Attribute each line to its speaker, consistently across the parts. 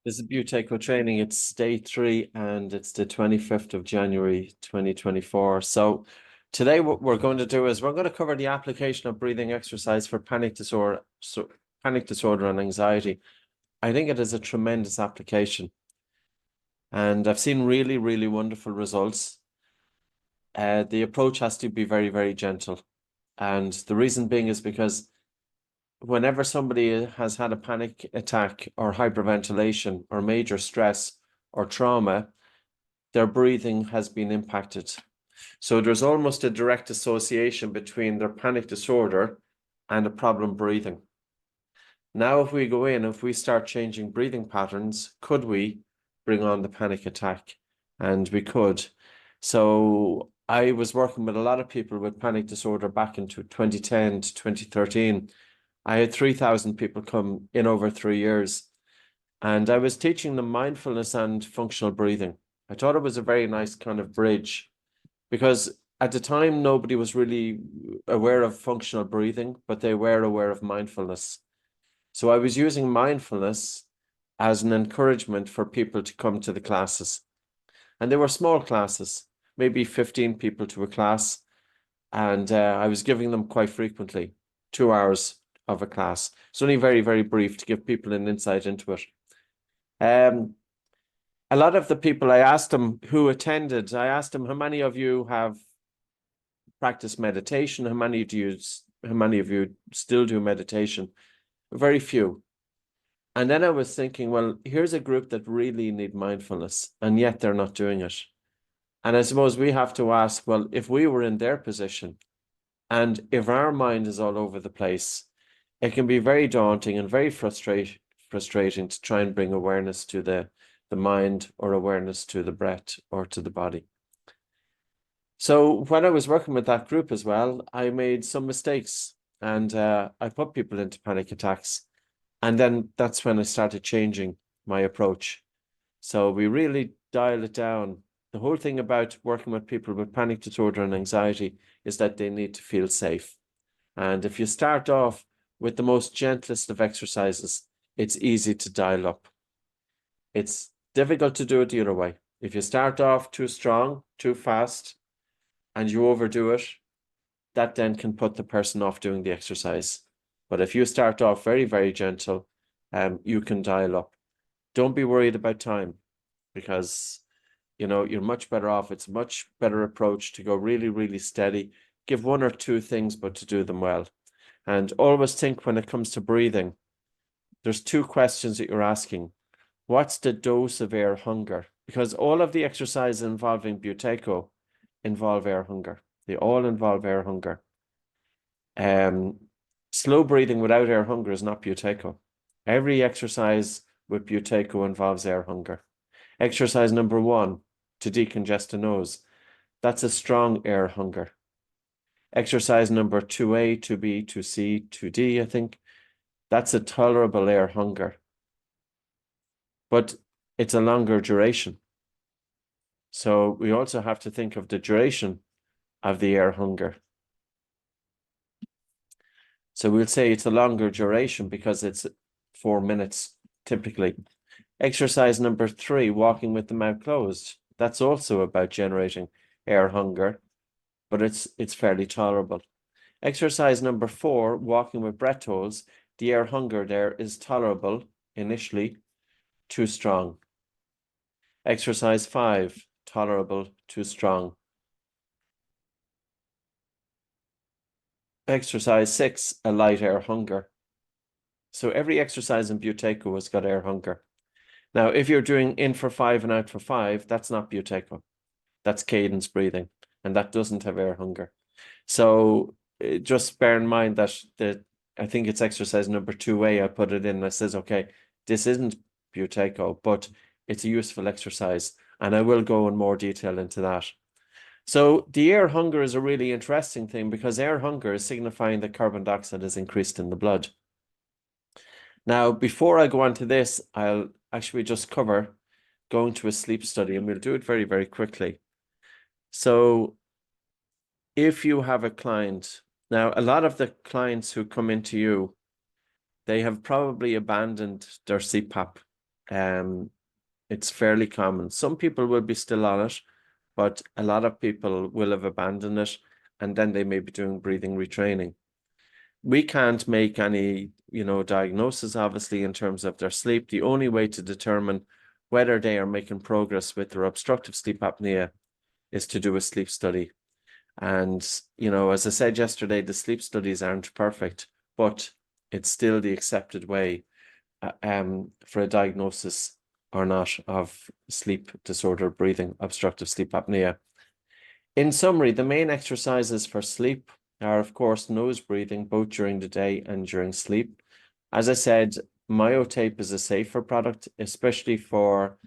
Speaker 1: This is Buteyko training. It's day 3 and it's the 25th of January 2024. So today what we're going to do is we're going to cover the application of breathing exercise for panic disorder, and anxiety. I think it is a tremendous application. And I've seen really, really wonderful results. The approach has to be very, very gentle. And the reason being is because whenever somebody has had a panic attack or hyperventilation or major stress or trauma, their breathing has been impacted. So there's almost a direct association between their panic disorder and a problem breathing. Now, if we go in, if we start changing breathing patterns, could we bring on the panic attack? And we could. So I was working with a lot of people with panic disorder back into 2010 to 2013. I had 3,000 people come in over 3 years, and I was teaching them mindfulness and functional breathing. I thought it was a very nice kind of bridge because at the time, nobody was really aware of functional breathing, but they were aware of mindfulness. So I was using mindfulness as an encouragement for people to come to the classes. And they were small classes, maybe 15 people to a class. And I was giving them quite frequently, 2 hours of a class. It's only very, very brief to give people an insight into it. A lot of the people I asked them who attended, I asked them, how many of you have practiced meditation? How many of you still do meditation? Very few. And then I was thinking, well, here's a group that really need mindfulness, and yet they're not doing it. And I suppose we have to ask, well, if we were in their position, and if our mind is all over the place, it can be very daunting and very frustrating to try and bring awareness to the mind, or awareness to the breath or to the body. So when I was working with that group as well, I made some mistakes, and I put people into panic attacks. And then that's when I started changing my approach. So we really dial it down. The whole thing about working with people with panic disorder and anxiety is that they need to feel safe. And if you start off with the most gentlest of exercises, it's easy to dial up. It's difficult to do it the other way. If you start off too strong, too fast, and you overdo it, that then can put the person off doing the exercise. But if you start off very, very gentle, you can dial up. Don't be worried about time, because you're much better off. It's a much better approach to go really, really steady. Give 1 or 2 things, but to do them well. And always think, when it comes to breathing, there's 2 questions that you're asking. What's the dose of air hunger? Because all of the exercises involving Buteyko involve air hunger. They all involve air hunger. Slow breathing without air hunger is not Buteyko. Every exercise with Buteyko involves air hunger. Exercise number 1, to decongest the nose, that's a strong air hunger. Exercise number 2A, 2B, 2C, 2D, I think, that's a tolerable air hunger. But it's a longer duration. So we also have to think of the duration of the air hunger. So we'll say it's a longer duration because it's 4 minutes typically. Exercise number 3, walking with the mouth closed. That's also about generating air hunger, but it's fairly tolerable. Exercise number 4, walking with breath holds. The air hunger there is tolerable initially, too strong. Exercise 5, tolerable, too strong. Exercise 6, a light air hunger. So every exercise in Buteyko has got air hunger. Now, if you're doing in for 5 and out for 5, that's not Buteyko. That's cadence breathing, and that doesn't have air hunger. So just bear in mind that I think it's exercise number 2A, I put it in and I says, okay, this isn't Buteyko, but it's a useful exercise, and I will go in more detail into that. So the air hunger is a really interesting thing, because air hunger is signifying that carbon dioxide is increased in the blood. Now, before I go on to this, I'll actually just cover going to a sleep study, and we'll do it very, very quickly. So if you have a client, now a lot of the clients who come into you, they have probably abandoned their CPAP It's fairly common. Some people will be still on it, but a lot of people will have abandoned it, and then they may be doing breathing retraining. We can't make any, diagnosis, obviously, in terms of their sleep. The only way to determine whether they are making progress with their obstructive sleep apnea is to do a sleep study. And, as I said yesterday, the sleep studies aren't perfect, but it's still the accepted way for a diagnosis or not of sleep disorder, breathing, obstructive sleep apnea. In summary, the main exercises for sleep are, of course, nose breathing, both during the day and during sleep. As I said, myotape is a safer product, especially for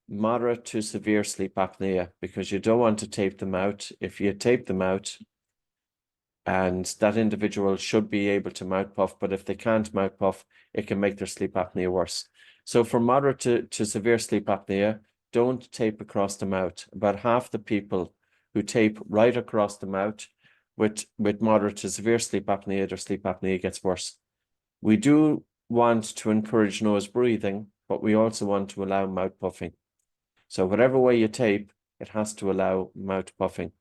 Speaker 1: moderate to severe sleep apnea, because you don't want to tape them out. If you tape them out, and that individual should be able to mouth puff, but if they can't mouth puff, it can make their sleep apnea worse. So for moderate to severe sleep apnea, don't tape across the mouth. About half the people who tape right across the mouth with moderate to severe sleep apnea, their sleep apnea gets worse. We do want to encourage nose breathing, but we also want to allow mouth puffing. So whatever way you tape, it has to allow mouth puffing.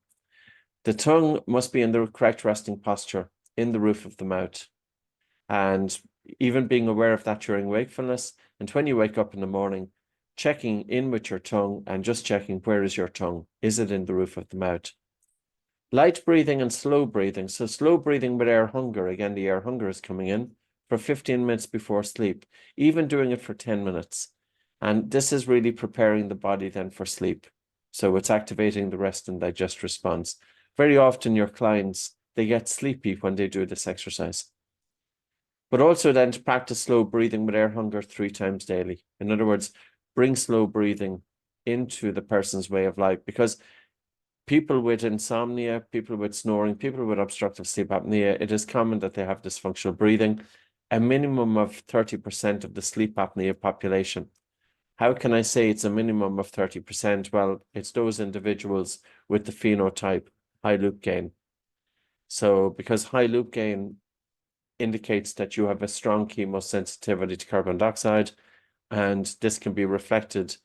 Speaker 1: The tongue must be in the correct resting posture in the roof of the mouth. And even being aware of that during wakefulness, and when you wake up in the morning, checking in with your tongue and just checking, where is your tongue? Is it in the roof of the mouth? Light breathing and slow breathing. So slow breathing with air hunger. Again, the air hunger is coming in for 15 minutes before sleep, even doing it for 10 minutes. And this is really preparing the body then for sleep. So it's activating the rest and digest response. Very often your clients, they get sleepy when they do this exercise. But also then to practice slow breathing with air hunger 3 times daily. In other words, bring slow breathing into the person's way of life, because people with insomnia, people with snoring, people with obstructive sleep apnea, it is common that they have dysfunctional breathing. A minimum of 30% of the sleep apnea population. How can I say it's a minimum of 30%? Well, it's those individuals with the phenotype high loop gain. So because high loop gain indicates that you have a strong chemosensitivity to carbon dioxide, and this can be reflected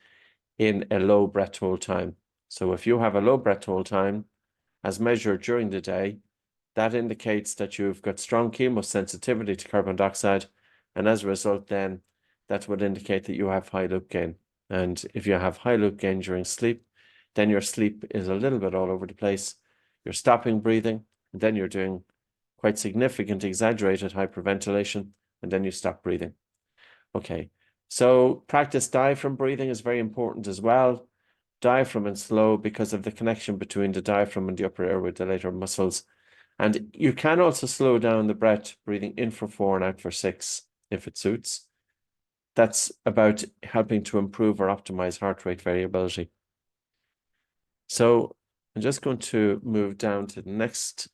Speaker 1: in a low breath hold time. So if you have a low breath hold time as measured during the day, that indicates that you've got strong chemosensitivity to carbon dioxide, and as a result then that would indicate that you have high loop gain. And if you have high loop gain during sleep, then your sleep is a little bit all over the place. You're stopping breathing, and then you're doing quite significant exaggerated hyperventilation, and then you stop breathing. Okay, so practice diaphragm breathing is very important as well. Diaphragm and slow, because of the connection between the diaphragm and the upper airway dilator muscles. And you can also slow down the breath, breathing in for 4 and out for 6, if it suits. That's about helping to improve or optimize heart rate variability. So I'm just going to move down to the next.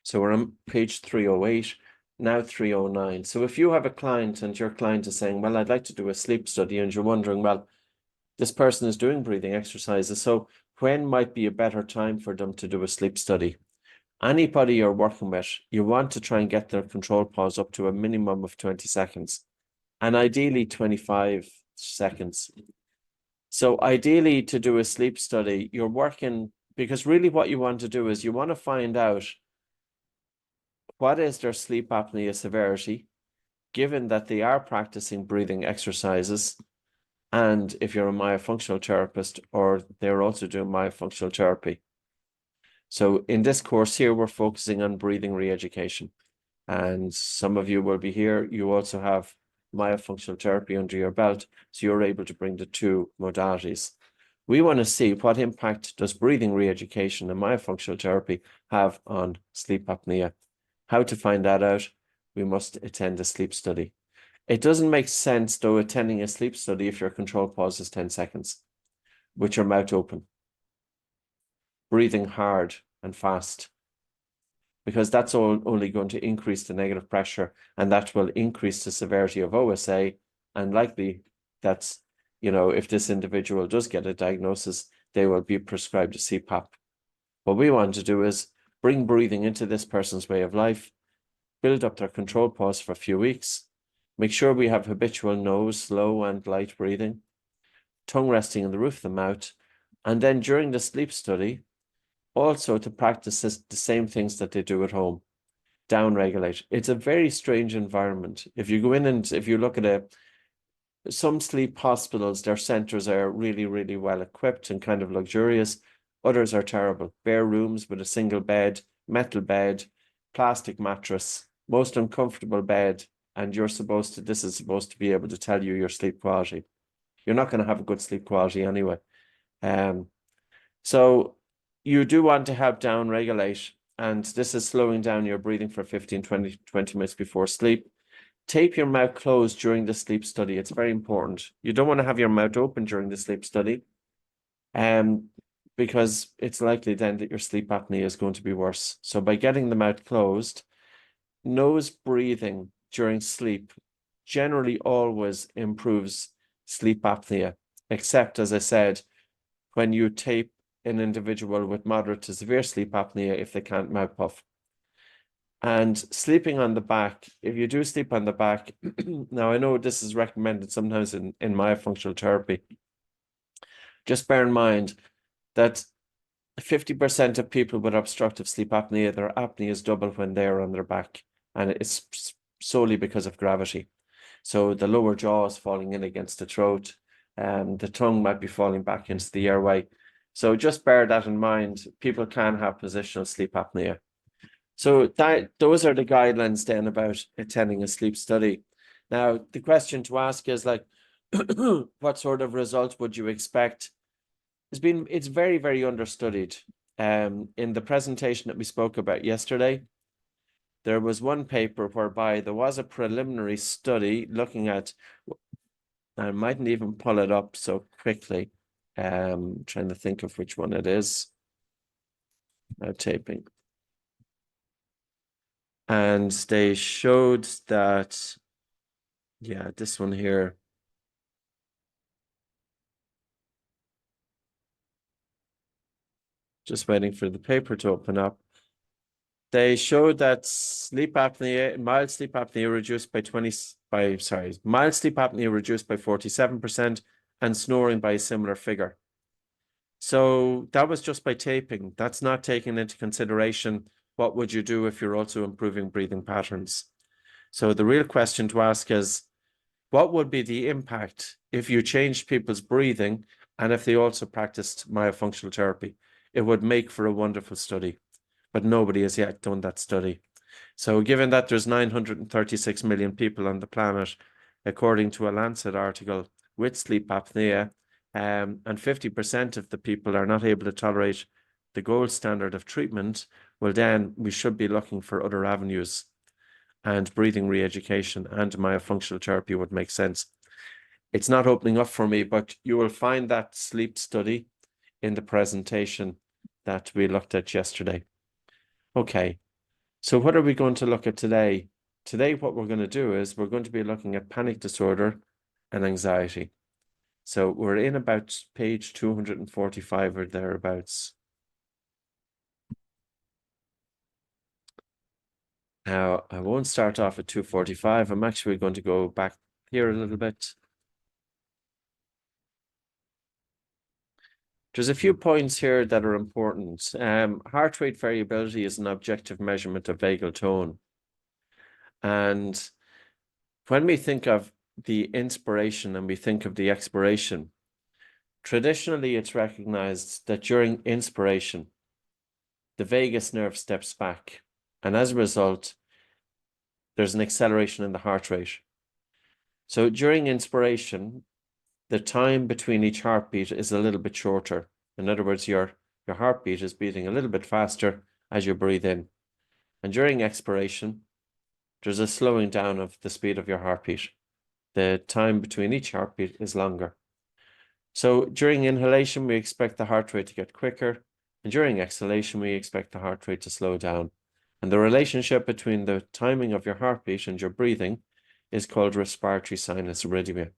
Speaker 1: So we're on page 308, now 309. So if you have a client and your client is saying, well, I'd like to do a sleep study, and you're wondering, well, this person is doing breathing exercises, so when might be a better time for them to do a sleep study? Anybody you're working with, you want to try and get their control pause up to a minimum of 20 seconds, and ideally 25 seconds. So ideally, to do a sleep study, you're working, because really what you want to do is you want to find out what is their sleep apnea severity, given that they are practicing breathing exercises, and if you're a myofunctional therapist, or they're also doing myofunctional therapy. So in this course here, we're focusing on breathing re-education. And some of you will be here. You also have myofunctional therapy under your belt, so you're able to bring the 2 modalities. We want to see what impact does breathing re-education and myofunctional therapy have on sleep apnea. How to find that out? We must attend a sleep study. It doesn't make sense, though, attending a sleep study if your control pause is 10 seconds, with your mouth open, breathing hard and fast, because that's only going to increase the negative pressure, and that will increase the severity of OSA, and likely that's, if this individual does get a diagnosis, they will be prescribed a CPAP. What we want to do is bring breathing into this person's way of life, build up their control pause for a few weeks, Make sure we have habitual nose, slow and light breathing, tongue resting on the roof of the mouth. And then during the sleep study, also to practice the same things that they do at home, down regulate. It's a very strange environment. If you go in and if you look at some sleep hospitals, their centers are really, really well equipped and kind of luxurious. Others are terrible. Bare rooms with a single bed, metal bed, plastic mattress, most uncomfortable bed. And this is supposed to be able to tell you your sleep quality. You're not going to have a good sleep quality anyway. So you do want to help down regulate. And this is slowing down your breathing for 15, 20 minutes before sleep. Tape your mouth closed during the sleep study. It's very important. You don't want to have your mouth open during the sleep study, because it's likely then that your sleep apnea is going to be worse. So by getting the mouth closed, nose breathing during sleep generally always improves sleep apnea, except, as I said, when you tape an individual with moderate to severe sleep apnea if they can't mouth puff. And sleeping on the back, if you do sleep on the back, now I know this is recommended sometimes in myofunctional therapy. Just bear in mind that 50% of people with obstructive sleep apnea, their apnea is double when they're on their back, and it's solely because of gravity. So the lower jaw is falling in against the throat, and the tongue might be falling back into the airway. So just bear that in mind. People can have positional sleep apnea. So those are the guidelines then about attending a sleep study. Now, the question to ask is like, what sort of results would you expect? It's very, very understudied. In the presentation that we spoke about yesterday, there was one paper whereby there was a preliminary study looking at, I mightn't even pull it up so quickly. Trying to think of which one it is. Now taping. And they showed that, yeah, this one here. Just waiting for the paper to open up. They showed that mild sleep apnea reduced by 47% and snoring by a similar figure. So that was just by taping. That's not taking into consideration what would you do if you're also improving breathing patterns. So the real question to ask is, what would be the impact if you changed people's breathing and if they also practiced myofunctional therapy? It would make for a wonderful study, but nobody has yet done that study. So given that there's 936 million people on the planet, according to a Lancet article, with sleep apnea, and 50% of the people are not able to tolerate the gold standard of treatment, well, then we should be looking for other avenues, and breathing re-education and myofunctional therapy would make sense. It's not opening up for me, but you will find that sleep study in the presentation that we looked at yesterday. Okay, so what are we going to look at today? Today, what we're going to do is we're going to be looking at panic disorder and anxiety. So we're in about page 245 or thereabouts. Now, I won't start off at 245. I'm actually going to go back here a little bit. There's a few points here that are important. Heart rate variability is an objective measurement of vagal tone. And when we think of the inspiration and we think of the expiration, traditionally it's recognized that during inspiration, the vagus nerve steps back. And as a result, there's an acceleration in the heart rate. So during inspiration, the time between each heartbeat is a little bit shorter. In other words, your heartbeat is beating a little bit faster as you breathe in. And during expiration, there's a slowing down of the speed of your heartbeat. The time between each heartbeat is longer. So during inhalation, we expect the heart rate to get quicker. And during exhalation, we expect the heart rate to slow down. And the relationship between the timing of your heartbeat and your breathing is called respiratory sinus arrhythmia.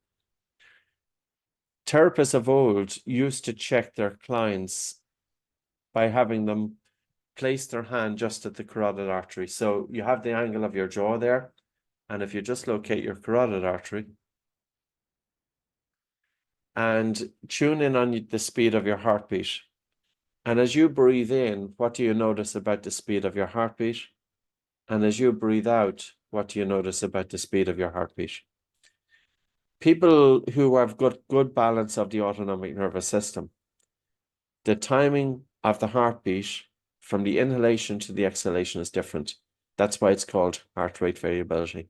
Speaker 1: Therapists of old used to check their clients by having them place their hand just at the carotid artery. So you have the angle of your jaw there, And if you just locate your carotid artery and tune in on the speed of your heartbeat. And as you breathe in, what do you notice about the speed of your heartbeat? And as you breathe out, what do you notice about the speed of your heartbeat? People who have got good balance of the autonomic nervous system, the timing of the heartbeat from the inhalation to the exhalation is different. That's why it's called heart rate variability.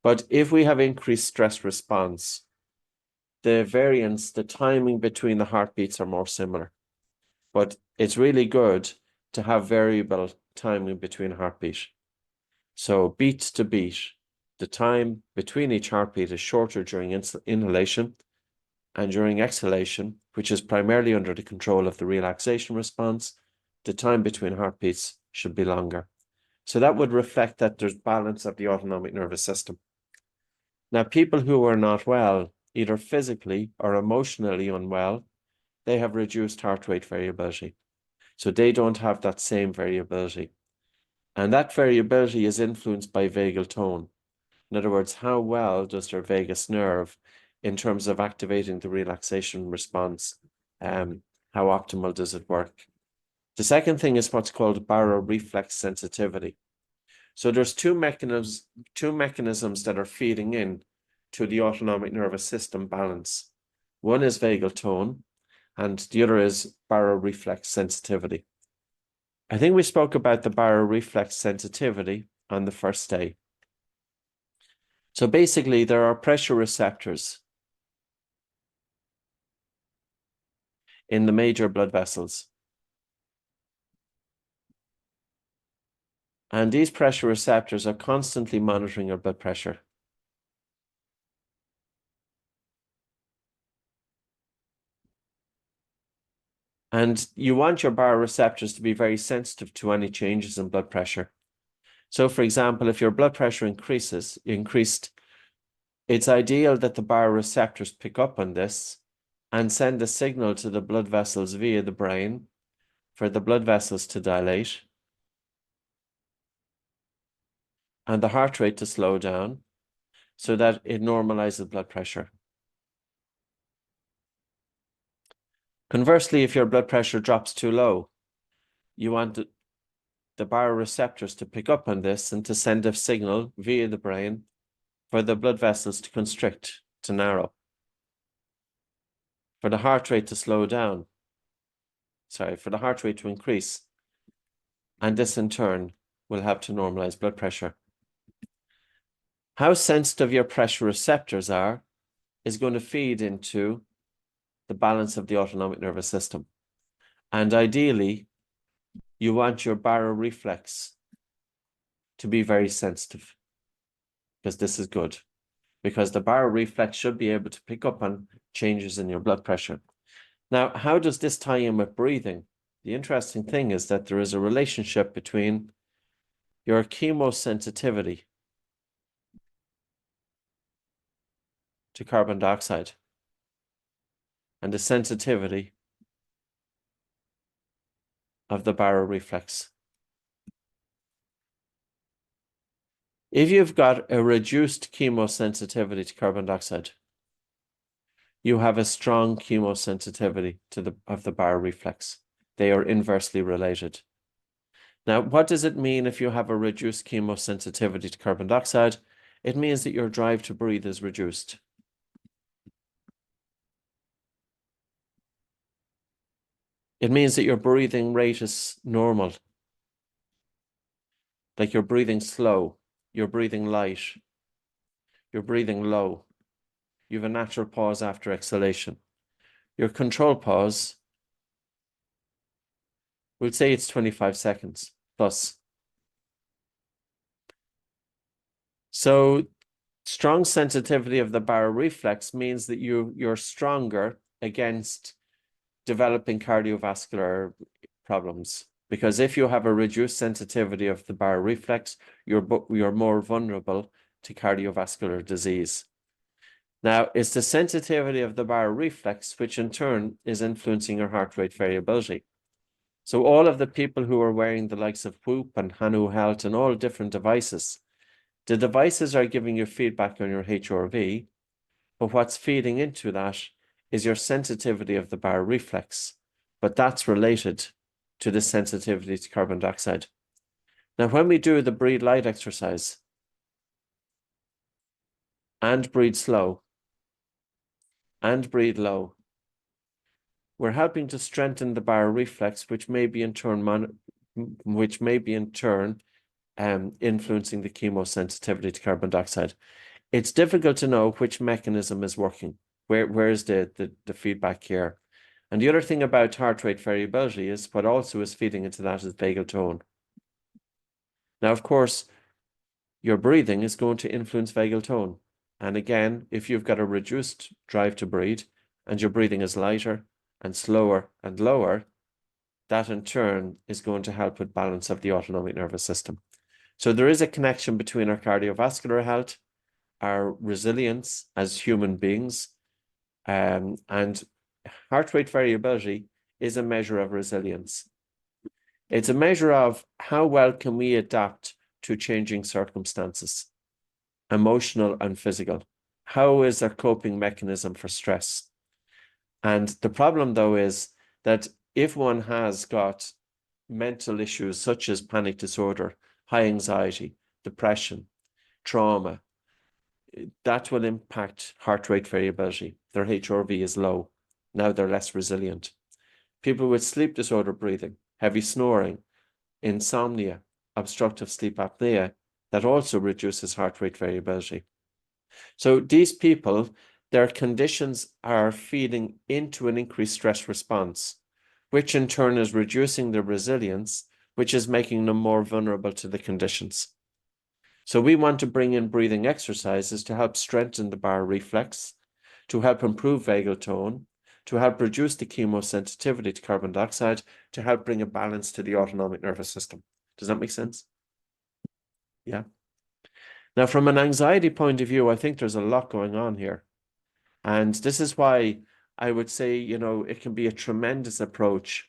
Speaker 1: But if we have increased stress response, the variance, the timing between the heartbeats are more similar. But it's really good to have variable timing between heartbeat. So beats to beat, the time between each heartbeat is shorter during inhalation, and during exhalation, which is primarily under the control of the relaxation response, the time between heartbeats should be longer. So that would reflect that there's balance of the autonomic nervous system. Now, people who are not well, either physically or emotionally unwell, they have reduced heart rate variability. So they don't have that same variability. And that variability is influenced by vagal tone. In other words, how well does their vagus nerve in terms of activating the relaxation response? How optimal does it work? The second thing is what's called baroreflex sensitivity. So there's two mechanisms that are feeding in to the autonomic nervous system balance. One is vagal tone, and the other is baroreflex sensitivity. I think we spoke about the baroreflex sensitivity on the first day. So basically, there are pressure receptors in the major blood vessels. And these pressure receptors are constantly monitoring your blood pressure. And you want your baroreceptors to be very sensitive to any changes in blood pressure. So for example, if your blood pressure increased, it's ideal that the baroreceptors pick up on this and send a signal to the blood vessels via the brain for the blood vessels to dilate and the heart rate to slow down so that it normalizes blood pressure. Conversely, if your blood pressure drops too low, you want the baroreceptors to pick up on this and to send a signal via the brain for the blood vessels to constrict, to narrow, for the heart rate to slow down, for the heart rate to increase. And this in turn will help to normalize blood pressure. How sensitive your pressure receptors are is going to feed into the balance of the autonomic nervous system. And ideally, you want your baroreflex to be very sensitive, because this is good. Because the baroreflex should be able to pick up on changes in your blood pressure. Now, how does this tie in with breathing? The interesting thing is that there is a relationship between your chemosensitivity to carbon dioxide and the sensitivity of the baroreflex. If you've got a reduced chemosensitivity to carbon dioxide, you have a strong chemosensitivity of the baroreflex. They are inversely related. Now, what does it mean if you have a reduced chemosensitivity to carbon dioxide? It means that your drive to breathe is reduced. It means that your breathing rate is normal. Like you're breathing slow, you're breathing light, you're breathing low. You have a natural pause after exhalation. Your control pause, we'll say it's 25 seconds plus. So strong sensitivity of the baroreflex means that you're stronger against developing cardiovascular problems. Because if you have a reduced sensitivity of the baroreflex, you're more vulnerable to cardiovascular disease. Now, it's the sensitivity of the baroreflex, which in turn is influencing your heart rate variability. So all of the people who are wearing the likes of Whoop and Hanu Health and all different devices, The devices are giving you feedback on your HRV, but what's feeding into that is your sensitivity of the bar reflex, but that's related to the sensitivity to carbon dioxide. Now, when we do the breathe light exercise and breathe slow and breathe low, we're helping to strengthen the bar reflex, which may be in turn influencing the chemosensitivity to carbon dioxide. It's difficult to know which mechanism is working. Where is the feedback here? And the other thing about heart rate variability is what also is feeding into that is vagal tone. Now, of course, your breathing is going to influence vagal tone. And again, if you've got a reduced drive to breathe and your breathing is lighter and slower and lower, that in turn is going to help with balance of the autonomic nervous system. So there is a connection between our cardiovascular health, our resilience as human beings, and heart rate variability is a measure of resilience. It's a measure of how well can we adapt to changing circumstances, emotional and physical. How is our coping mechanism for stress? And the problem, though, is that if one has got mental issues such as panic disorder, high anxiety, depression, trauma, that will impact heart rate variability. Their HRV is low. Now they're less resilient. People with sleep disorder breathing, heavy snoring, insomnia, obstructive sleep apnea, that also reduces heart rate variability. So these people, their conditions are feeding into an increased stress response, which in turn is reducing their resilience, which is making them more vulnerable to the conditions. So we want to bring in breathing exercises to help strengthen the bar reflex, to help improve vagal tone, to help reduce the chemosensitivity to carbon dioxide, to help bring a balance to the autonomic nervous system. Does that make sense? Yeah. Now, from an anxiety point of view, I think there's a lot going on here. And this is why I would say, you know, it can be a tremendous approach.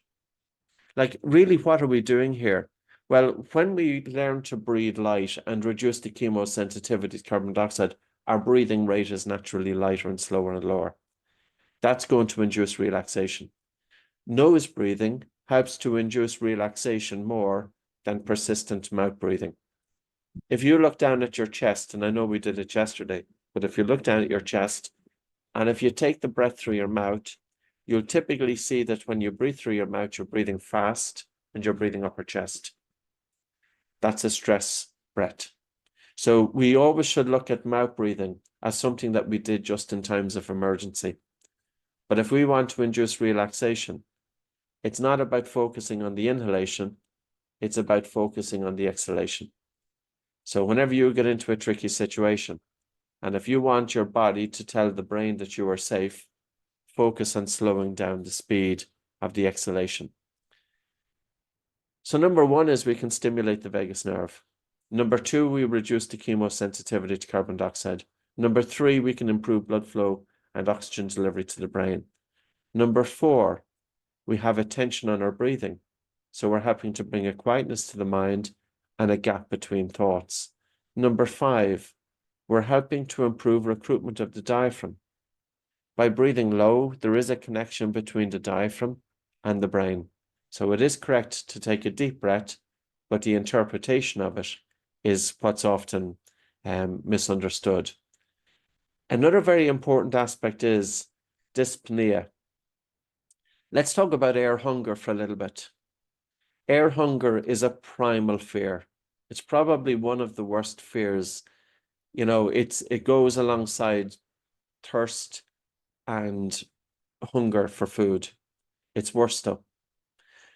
Speaker 1: Like, really, what are we doing here? Well, when we learn to breathe light and reduce the chemosensitivity to carbon dioxide, our breathing rate is naturally lighter and slower and lower. That's going to induce relaxation. Nose breathing helps to induce relaxation more than persistent mouth breathing. If you look down at your chest, and I know we did it yesterday, but if you look down at your chest, and if you take the breath through your mouth, you'll typically see that when you breathe through your mouth, you're breathing fast and you're breathing upper chest. That's a stress breath. So we always should look at mouth breathing as something that we did just in times of emergency. But if we want to induce relaxation, it's not about focusing on the inhalation, it's about focusing on the exhalation. So whenever you get into a tricky situation, and if you want your body to tell the brain that you are safe, focus on slowing down the speed of the exhalation. So number one is we can stimulate the vagus nerve. Number two, we reduce the chemosensitivity to carbon dioxide. Number three, we can improve blood flow and oxygen delivery to the brain. Number four, we have attention on our breathing. So we're helping to bring a quietness to the mind and a gap between thoughts. Number five, we're helping to improve recruitment of the diaphragm. By breathing low, there is a connection between the diaphragm and the brain. So it is correct to take a deep breath, but the interpretation of it is what's often misunderstood. Another very important aspect is dyspnea. Let's talk about air hunger for a little bit. Air hunger is a primal fear. It's probably one of the worst fears. You know, it goes alongside thirst and hunger for food. It's worse though.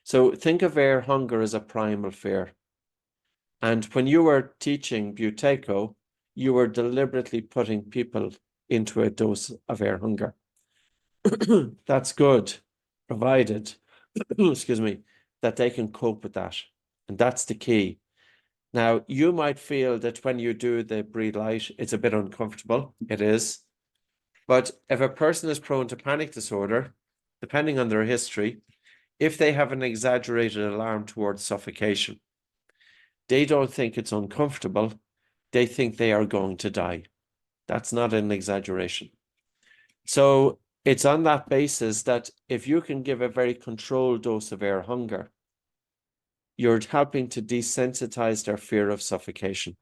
Speaker 1: So think of air hunger as a primal fear. And when you were teaching Buteyko, you were deliberately putting people into a dose of air hunger. That's good, provided, excuse me, that they can cope with that. And that's the key. Now, you might feel that when you do the breathe light, it's a bit uncomfortable. It is. But if a person is prone to panic disorder, depending on their history, if they have an exaggerated alarm towards suffocation, they don't think it's uncomfortable. they think they are going to die. That's not an exaggeration. So it's on that basis that if you can give a very controlled dose of air hunger, you're helping to desensitize their fear of suffocation,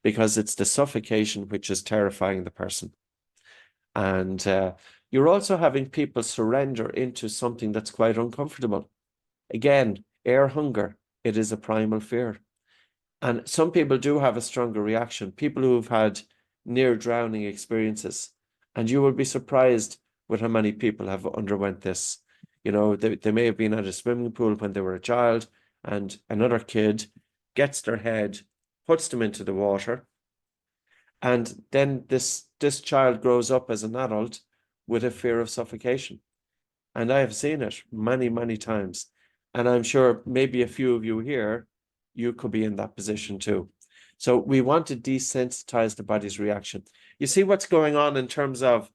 Speaker 1: because it's the suffocation which is terrifying the person. And you're also having people surrender into something that's quite uncomfortable. Again, air hunger, it is a primal fear. And some people do have a stronger reaction, people who've had near drowning experiences. And you will be surprised with how many people have underwent this. You know, they may have been at a swimming pool when they were a child, and another kid gets their head, puts them into the water, and then this child grows up as an adult with a fear of suffocation. And I have seen it many, many times. And I'm sure maybe a few of you here, you could be in that position too. So we want to desensitize the body's reaction. You see what's going on in terms of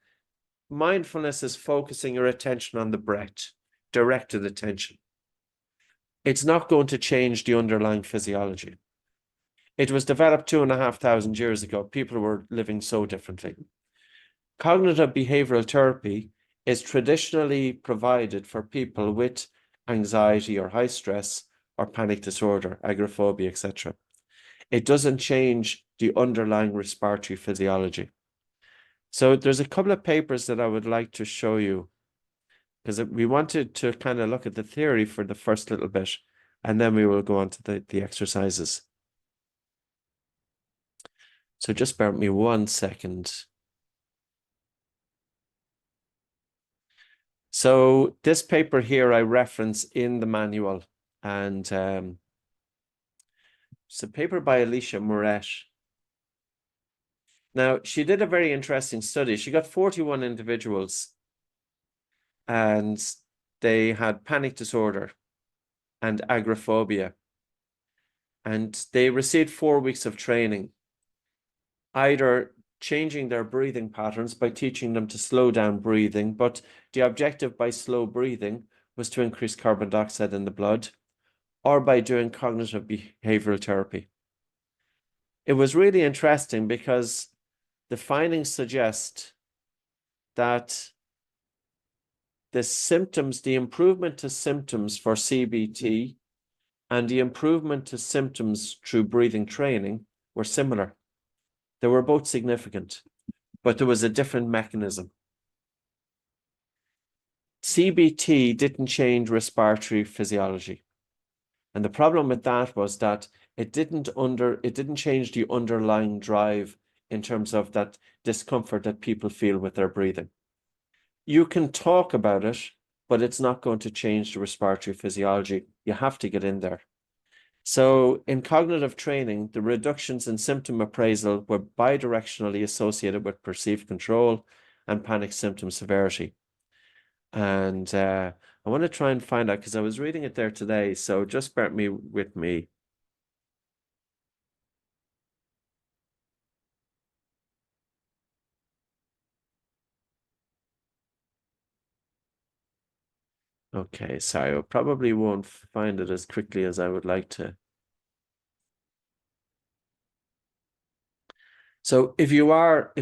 Speaker 1: mindfulness is focusing your attention on the breath, directed attention. It's not going to change the underlying physiology. It was developed 2,500 years ago. People were living so differently. Cognitive behavioral therapy is traditionally provided for people with anxiety or high stress or panic disorder, agoraphobia, etc. It doesn't change the underlying respiratory physiology. So there's a couple of papers that I would like to show you, because we wanted to kind of look at the theory for the first little bit, and then we will go on to the exercises. So just bear with me 1 second. So this paper here I reference in the manual, and it's a paper by Alicia Moret. Now, she did a very interesting study. She got 41 individuals, and they had panic disorder and agoraphobia, and they received 4 weeks of training, either changing their breathing patterns by teaching them to slow down breathing, but the objective by slow breathing was to increase carbon dioxide in the blood, or by doing cognitive behavioral therapy. It was really interesting because the findings suggest that the symptoms, the improvement to symptoms for CBT and the improvement to symptoms through breathing training were similar. They were both significant, but there was a different mechanism. CBT didn't change respiratory physiology. And the problem with that was that it didn't change the underlying drive in terms of that discomfort that people feel with their breathing. You can talk about it, but it's not going to change the respiratory physiology. You have to get in there. So in cognitive training, the reductions in symptom appraisal were bidirectionally associated with perceived control and panic symptom severity. And I want to try and find out, because I was reading it there today, so just bear with me. Okay, sorry, I probably won't find it as quickly as I would like to. So if you are,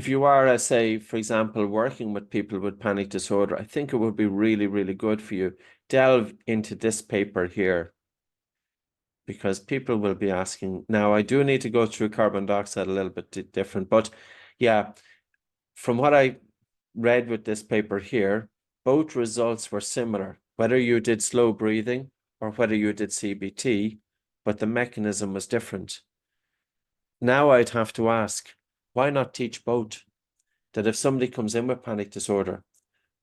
Speaker 1: say, for example, working with people with panic disorder, I think it would be really, really good for you delve into this paper here, because people will be asking. Now, I do need to go through carbon dioxide a little bit different, but yeah, from what I read with this paper here, both results were similar, whether you did slow breathing or whether you did CBT, but the mechanism was different. Now I'd have to ask, why not teach both? That if somebody comes in with panic disorder,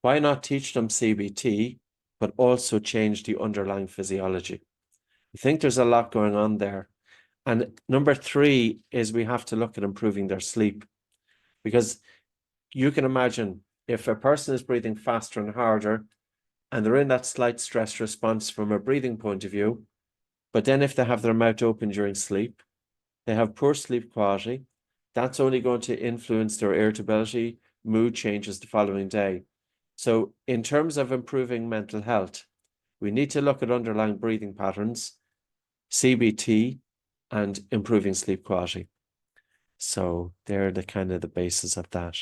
Speaker 1: why not teach them CBT, but also change the underlying physiology? I think there's a lot going on there. And number 3 is we have to look at improving their sleep, because you can imagine if a person is breathing faster and harder and they're in that slight stress response from a breathing point of view, but then if they have their mouth open during sleep, they have poor sleep quality, that's only going to influence their irritability, mood changes the following day. So in terms of improving mental health, we need to look at underlying breathing patterns, CBT, and improving sleep quality. So they're the kind of the basis of that.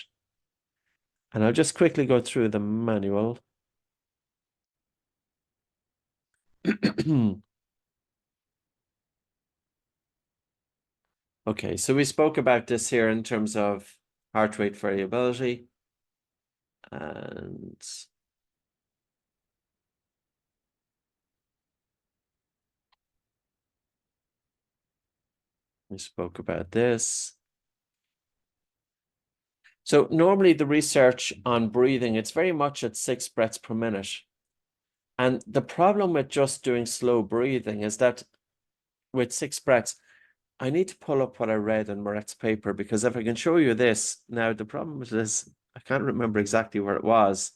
Speaker 1: And I'll just quickly go through the manual. Okay, so we spoke about this here in terms of heart rate variability. And we spoke about this. So normally the research on breathing, it's very much at 6 breaths per minute. And the problem with just doing slow breathing is that with 6 breaths, I need to pull up what I read in Moret's paper, because if I can show you this, now the problem with this, I can't remember exactly where it was,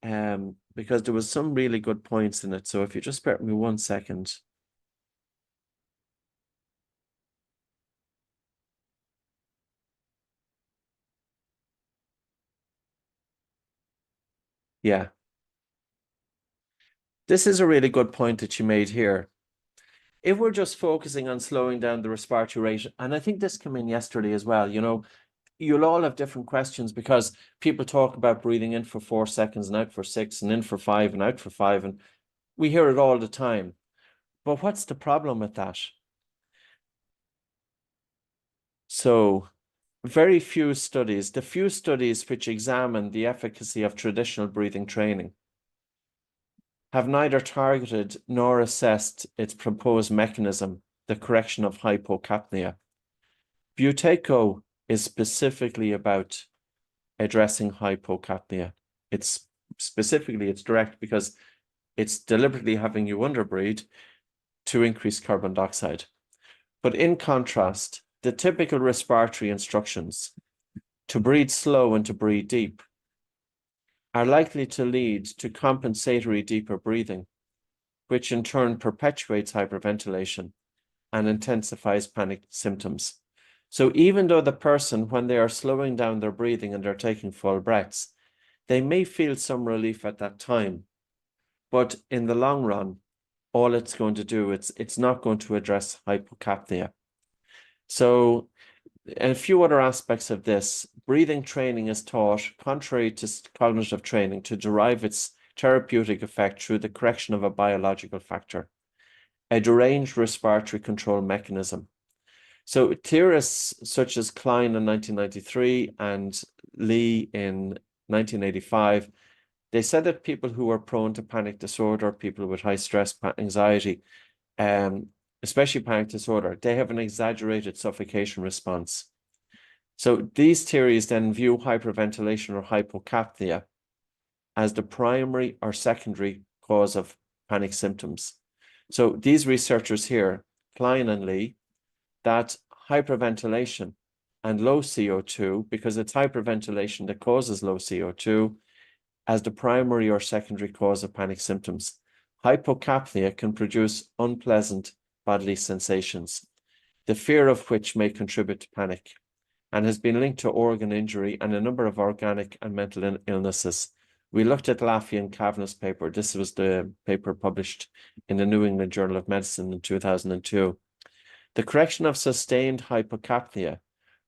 Speaker 1: because there was some really good points in it. So if you just bear with me 1 second. Yeah. This is a really good point that you made here. If we're just focusing on slowing down the respiratory rate, and I think this came in yesterday as well, you know, you'll all have different questions, because people talk about breathing in for 4 seconds and out for 6 and in for 5 and out for 5. And we hear it all the time. But what's the problem with that? So very few studies, the few studies which examine the efficacy of traditional breathing training, have neither targeted nor assessed its proposed mechanism, the correction of hypocapnia. Buteyko is specifically about addressing hypocapnia. It's direct because it's deliberately having you underbreathe to increase carbon dioxide. But in contrast, the typical respiratory instructions to breathe slow and to breathe deep are likely to lead to compensatory deeper breathing, which in turn perpetuates hyperventilation and intensifies panic symptoms. So even though the person, when they are slowing down their breathing and they're taking full breaths, they may feel some relief at that time, but in the long run, all it's going to do, it's not going to address hypocapnia. So a few other aspects of this, breathing training is taught, contrary to cognitive training, to derive its therapeutic effect through the correction of a biological factor, a deranged respiratory control mechanism. So theorists such as Clnic in 1993 and Lee in 1985, they said that people who are prone to panic disorder, people with high stress, anxiety, especially panic disorder, they have an exaggerated suffocation response. So these theories then view hyperventilation or hypocapnia as the primary or secondary cause of panic symptoms. So these researchers here, Klein and Lee, that hyperventilation and low CO2, because it's hyperventilation that causes low CO2, as the primary or secondary cause of panic symptoms. Hypocapnia can produce unpleasant bodily sensations, the fear of which may contribute to panic, and has been linked to organ injury and a number of organic and mental illnesses. We looked at Laffey and Kavanagh's paper. This was the paper published in the New England Journal of Medicine in 2002. The correction of sustained hypocapnia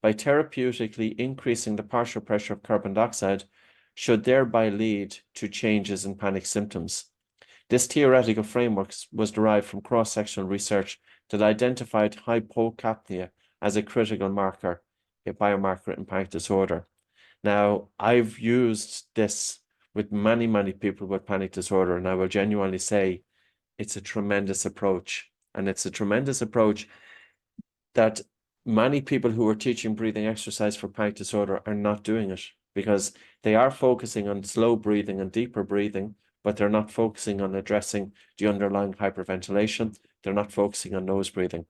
Speaker 1: by therapeutically increasing the partial pressure of carbon dioxide should thereby lead to changes in panic symptoms. This theoretical framework was derived from cross-sectional research that identified hypocapnia as a critical marker, a biomarker in panic disorder. Now, I've used this with many, many people with panic disorder, and I will genuinely say it's a tremendous approach. And it's a tremendous approach that many people who are teaching breathing exercise for panic disorder are not doing it, because they are focusing on slow breathing and deeper breathing, but they're not focusing on addressing the underlying hyperventilation. They're not focusing on nose breathing.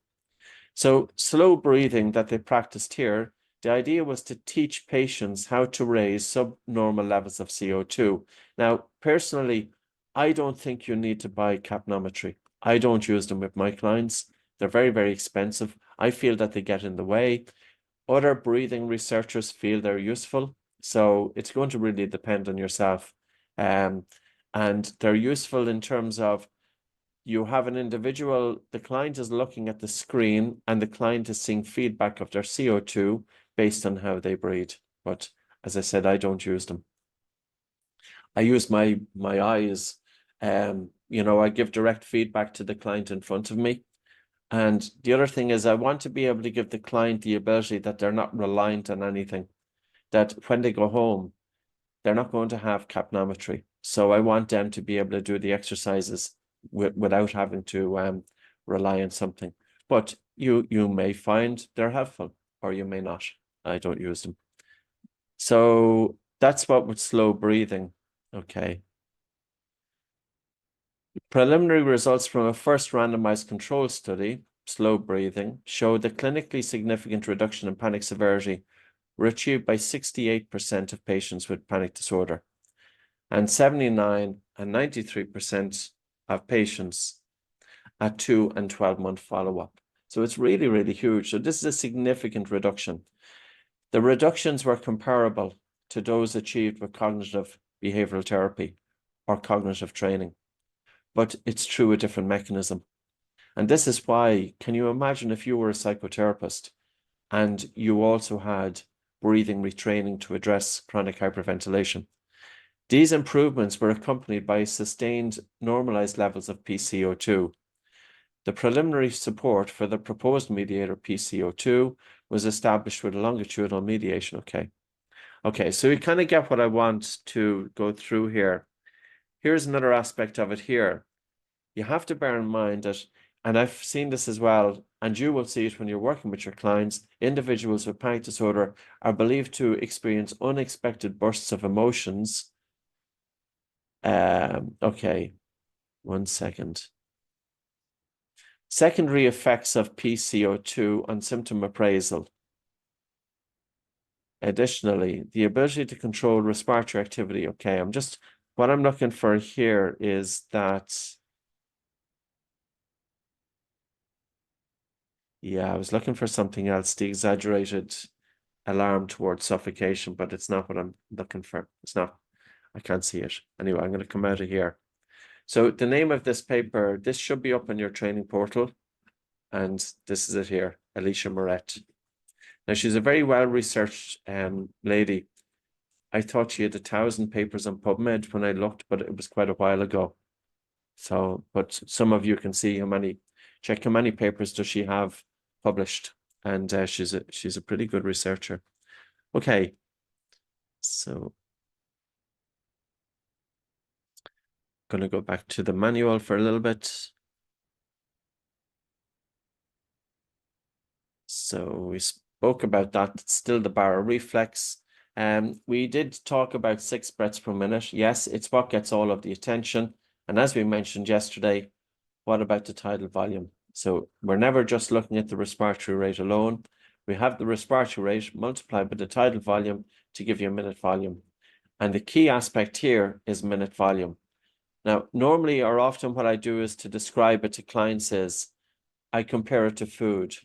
Speaker 1: So slow breathing that they practiced here, the idea was to teach patients how to raise subnormal levels of CO2. Now, personally, I don't think you need to buy capnometry. I don't use them with my clients. They're very, very expensive. I feel that they get in the way. Other breathing researchers feel they're useful. So it's going to really depend on yourself. And they're useful in terms of you have an individual, the client is looking at the screen and the client is seeing feedback of their CO2 based on how they breathe. But as I said, I don't use them. I use my eyes. I give direct feedback to the client in front of me. And the other thing is I want to be able to give the client the ability that they're not reliant on anything, that when they go home, they're not going to have capnometry. So I want them to be able to do the exercises without having to rely on something. But you may find they're helpful or you may not. I don't use them. So that's what with slow breathing. Okay. Preliminary results from a first randomized control study, slow breathing, showed a clinically significant reduction in panic severity were achieved by 68% of patients with panic disorder and 79 and 93% of patients at 2 and 12-month follow-up. So it's really, really huge. So this is a significant reduction. The reductions were comparable to those achieved with cognitive behavioral therapy or cognitive training, but it's through a different mechanism. And this is why, can you imagine if you were a psychotherapist and you also had breathing retraining to address chronic hyperventilation? These improvements were accompanied by sustained normalized levels of PCO2. The preliminary support for the proposed mediator PCO2 was established with a longitudinal mediation. Okay, so you kind of get what I want to go through here. Here's another aspect of it here. You have to bear in mind that, and I've seen this as well, and you will see it when you're working with your clients, individuals with panic disorder are believed to experience unexpected bursts of emotions. Okay, 1 second. Secondary effects of PCO2 on symptom appraisal. Additionally, the ability to control respiratory activity. Okay, what I'm looking for here is that, yeah, I was looking for something else, the exaggerated alarm towards suffocation, but it's not what I'm looking for. It's not, I can't see it. Anyway, I'm going to come out of here. So the name of this paper, this should be up on your training portal. And this is it here, Alicia Moret. Now, she's a very well-researched lady. I thought she had 1,000 papers on PubMed when I looked, but it was quite a while ago. So, but some of you can see how many papers does she have published. And she's a pretty good researcher. Okay, so going to go back to the manual for a little bit. So we spoke about that. It's still the baroreflex. We did talk about 6 breaths per minute. Yes, it's what gets all of the attention. And as we mentioned yesterday, what about the tidal volume? So we're never just looking at the respiratory rate alone. We have the respiratory rate multiplied by the tidal volume to give you a minute volume. And the key aspect here is minute volume. Now, normally or often what I do is to describe it to clients is I compare it to food.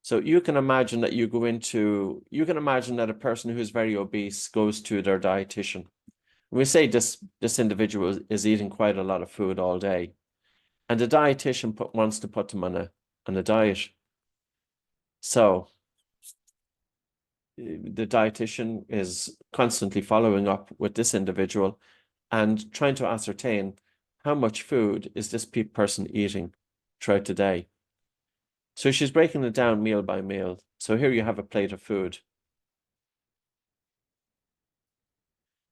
Speaker 1: So you can imagine that you can imagine that a person who's very obese goes to their dietitian. We say this individual is eating quite a lot of food all day, and the dietitian wants to put them on a diet. So the dietitian is constantly following up with this individual and trying to ascertain how much food is this person eating throughout the day. So she's breaking it down meal by meal. So here you have a plate of food.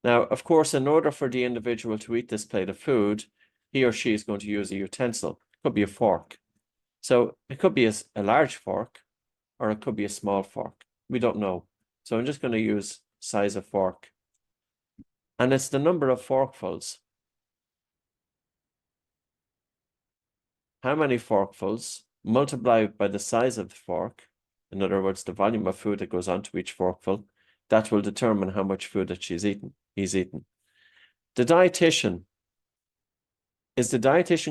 Speaker 1: Now, of course, in order for the individual to eat this plate of food, he or she is going to use a utensil. It could be a fork. So it could be a large fork or it could be a small fork. We don't know. So I'm just going to use size of fork. And it's the number of forkfuls. How many forkfuls multiplied by the size of the fork, in other words, the volume of food that goes onto each forkful, that will determine how much food that he's eaten. Is the dietitian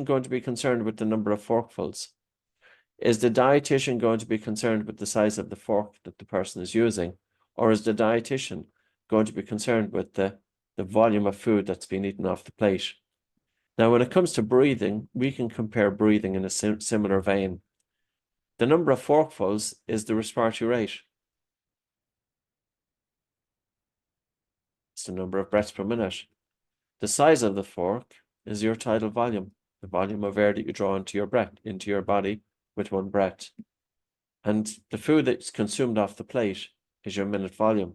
Speaker 1: going to be concerned with the number of forkfuls? Is the dietitian going to be concerned with the size of the fork that the person is using? Or is the dietitian going to be concerned with the volume of food that's been eaten off the plate? Now, when it comes to breathing, we can compare breathing in a similar vein. The number of forkfuls is the respiratory rate. It's the number of breaths per minute. The size of the fork is your tidal volume, the volume of air that you draw into your body with one breath. And the food that's consumed off the plate is your minute volume.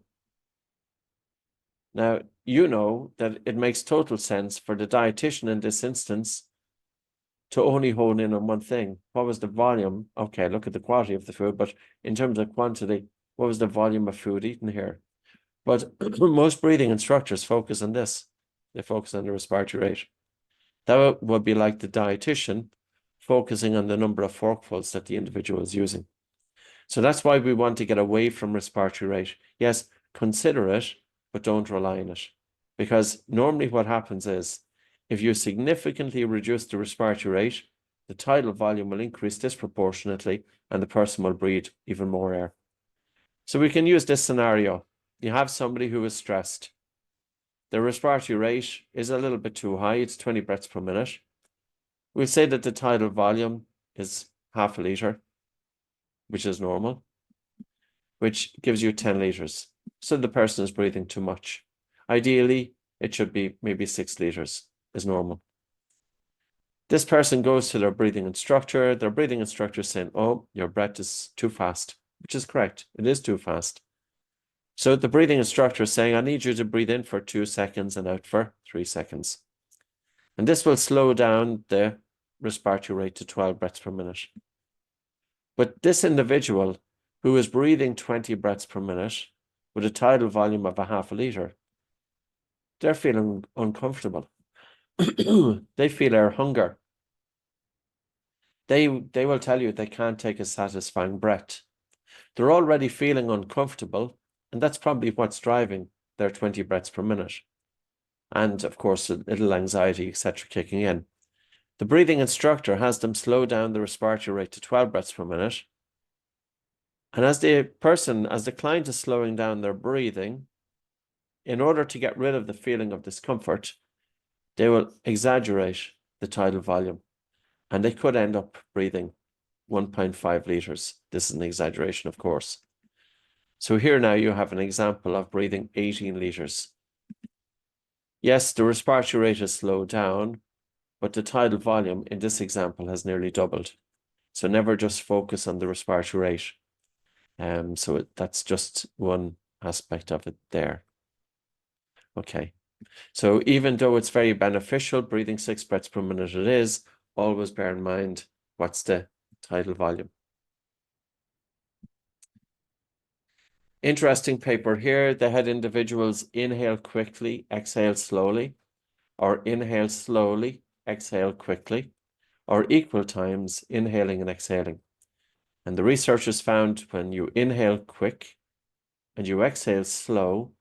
Speaker 1: Now, you know that it makes total sense for the dietitian in this instance to only hone in on one thing. What was the volume? Okay, look at the quality of the food, but in terms of quantity, what was the volume of food eaten here? But most breathing instructors focus on this. They focus on the respiratory rate. That would be like the dietitian focusing on the number of forkfuls that the individual is using. So that's why we want to get away from respiratory rate. Yes, consider it, but don't rely on it. Because normally what happens is, if you significantly reduce the respiratory rate, the tidal volume will increase disproportionately and the person will breathe even more air. So we can use this scenario. You have somebody who is stressed. The respiratory rate is a little bit too high. It's 20 breaths per minute. We'll say that the tidal volume is half a litre, which is normal, which gives you 10 litres. So the person is breathing too much. Ideally, it should be maybe 6 litres is normal. This person goes to their breathing instructor. Their breathing instructor is saying, oh, your breath is too fast, which is correct. It is too fast. So the breathing instructor is saying, I need you to breathe in for 2 seconds and out for 3 seconds. And this will slow down the respiratory rate to 12 breaths per minute. But this individual who is breathing 20 breaths per minute with a tidal volume of a half a litre, they're feeling uncomfortable. They feel air hunger. They will tell you they can't take a satisfying breath. They're already feeling uncomfortable, and that's probably what's driving their 20 breaths per minute. And of course, a little anxiety, etc., kicking in. The breathing instructor has them slow down the respiratory rate to 12 breaths per minute. And as the client is slowing down their breathing, in order to get rid of the feeling of discomfort, they will exaggerate the tidal volume. And they could end up breathing 1.5 litres. This is an exaggeration, of course. So here now you have an example of breathing 18 litres. Yes, the respiratory rate has slowed down, but the tidal volume in this example has nearly doubled. So never just focus on the respiratory rate. So that's just one aspect of it there. Okay. So even though it's very beneficial, breathing 6 breaths per minute it is, always bear in mind what's the tidal volume. Interesting paper here. They had individuals inhale quickly, exhale slowly, or inhale slowly, exhale quickly, or equal times inhaling and exhaling. And the researchers found when you inhale quick and you exhale slow,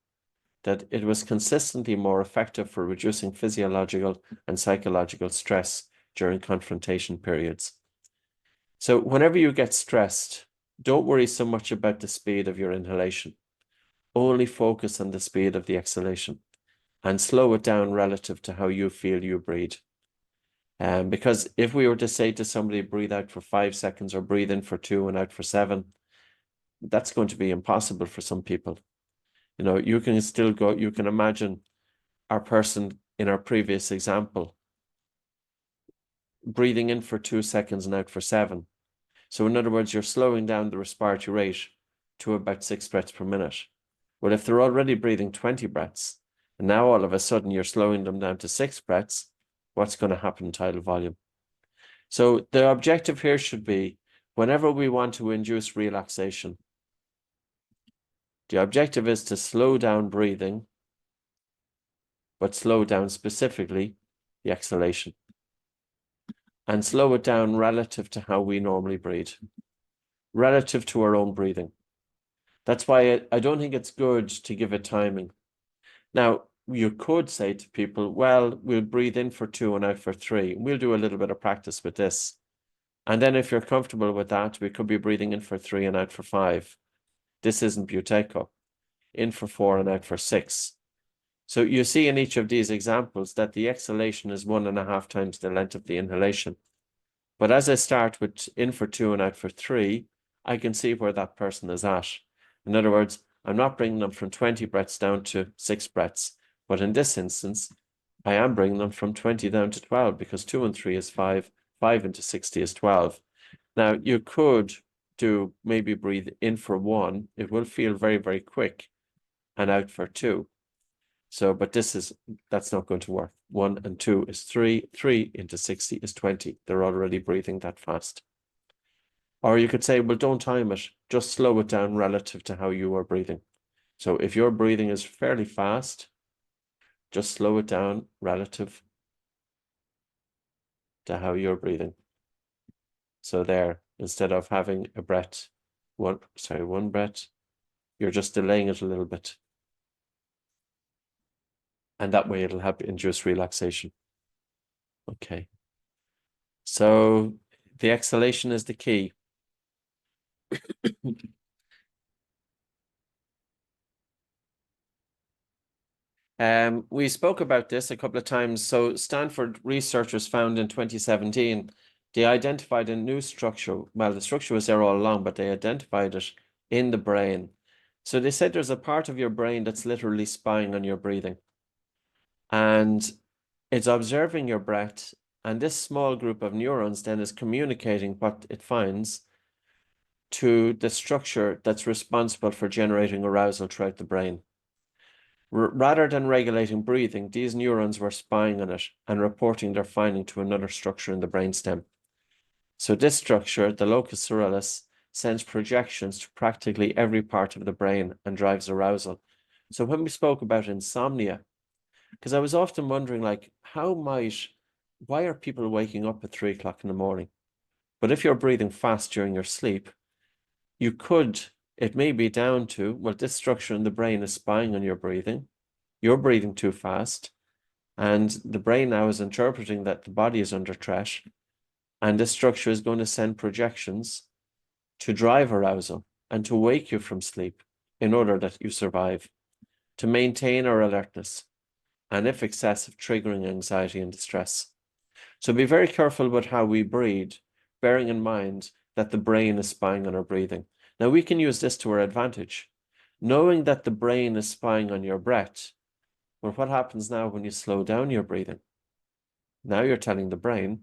Speaker 1: that it was consistently more effective for reducing physiological and psychological stress during confrontation periods. So whenever you get stressed, don't worry so much about the speed of your inhalation. Only focus on the speed of the exhalation and slow it down relative to how you feel you breathe. Because if we were to say to somebody, breathe out for 5 seconds or breathe in for 2 and out for 7, that's going to be impossible for some people. You know, you can still go, you can imagine our person in our previous example, breathing in for 2 seconds and out for 7. So in other words, you're slowing down the respiratory rate to about 6 breaths per minute. Well, if they're already breathing 20 breaths, and now all of a sudden you're slowing them down to 6 breaths, what's going to happen in tidal volume? So the objective here should be, whenever we want to induce relaxation, the objective is to slow down breathing, but slow down specifically the exhalation. And slow it down relative to how we normally breathe, relative to our own breathing. That's why I don't think it's good to give it timing. Now, you could say to people, well, we'll breathe in for 2 and out for 3. We'll do a little bit of practice with this. And then if you're comfortable with that, we could be breathing in for 3 and out for 5. This isn't Buteyko. In for 4 and out for 6. So you see in each of these examples that the exhalation is 1.5 times the length of the inhalation. But as I start with in for 2 and out for 3, I can see where that person is at. In other words, I'm not bringing them from 20 breaths down to 6 breaths. But in this instance, I am bringing them from 20 down to 12 because 2 and 3 is 5. 5 into 60 is 12. Now, you could do maybe breathe in for 1. It will feel very, very quick, and out for 2. So, but that's not going to work. 1 and 2 is 3. 3 into 60 is 20. They're already breathing that fast. Or you could say, well, don't time it. Just slow it down relative to how you are breathing. So if your breathing is fairly fast, just slow it down relative to how you're breathing. So there, instead of having a breath, one breath, you're just delaying it a little bit. And that way it'll help induce relaxation. Okay. So the exhalation is the key. We spoke about this a couple of times. So Stanford researchers found in 2017, they identified a new structure. Well, the structure was there all along, but they identified it in the brain. So they said there's a part of your brain that's literally spying on your breathing. And it's observing your breath. And this small group of neurons then is communicating what it finds to the structure that's responsible for generating arousal throughout the brain. Rather than regulating breathing, these neurons were spying on it and reporting their finding to another structure in the brainstem. So this structure, the locus coeruleus, sends projections to practically every part of the brain and drives arousal. So when we spoke about insomnia, because I was often wondering, like, why are people waking up at 3 o'clock in the morning? But if you're breathing fast during your sleep, it may be down to, well, this structure in the brain is spying on your breathing. You're breathing too fast. And the brain now is interpreting that the body is under threat. And this structure is going to send projections to drive arousal and to wake you from sleep in order that you survive, to maintain our alertness, and if excessive, triggering anxiety and distress. So be very careful with how we breathe, bearing in mind that the brain is spying on our breathing. Now, we can use this to our advantage. Knowing that the brain is spying on your breath, well, what happens now when you slow down your breathing? Now you're telling the brain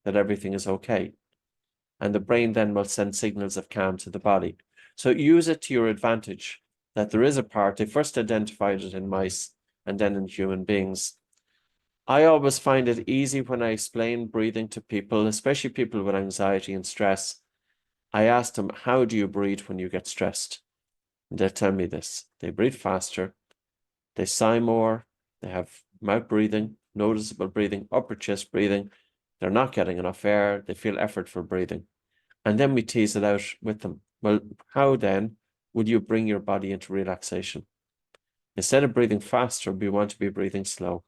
Speaker 1: that everything is okay. And the brain then will send signals of calm to the body. So use it to your advantage, that there is a part. They first identified it in mice and then in human beings. I always find it easy when I explain breathing to people, especially people with anxiety and stress. I ask them, how do you breathe when you get stressed? And they tell me this. They breathe faster, they sigh more, they have mouth breathing, noticeable breathing, upper chest breathing. They're not getting enough air, they feel effort for breathing. And then we tease it out with them. Well, how then would you bring your body into relaxation? Instead of breathing faster, we want to be breathing slow.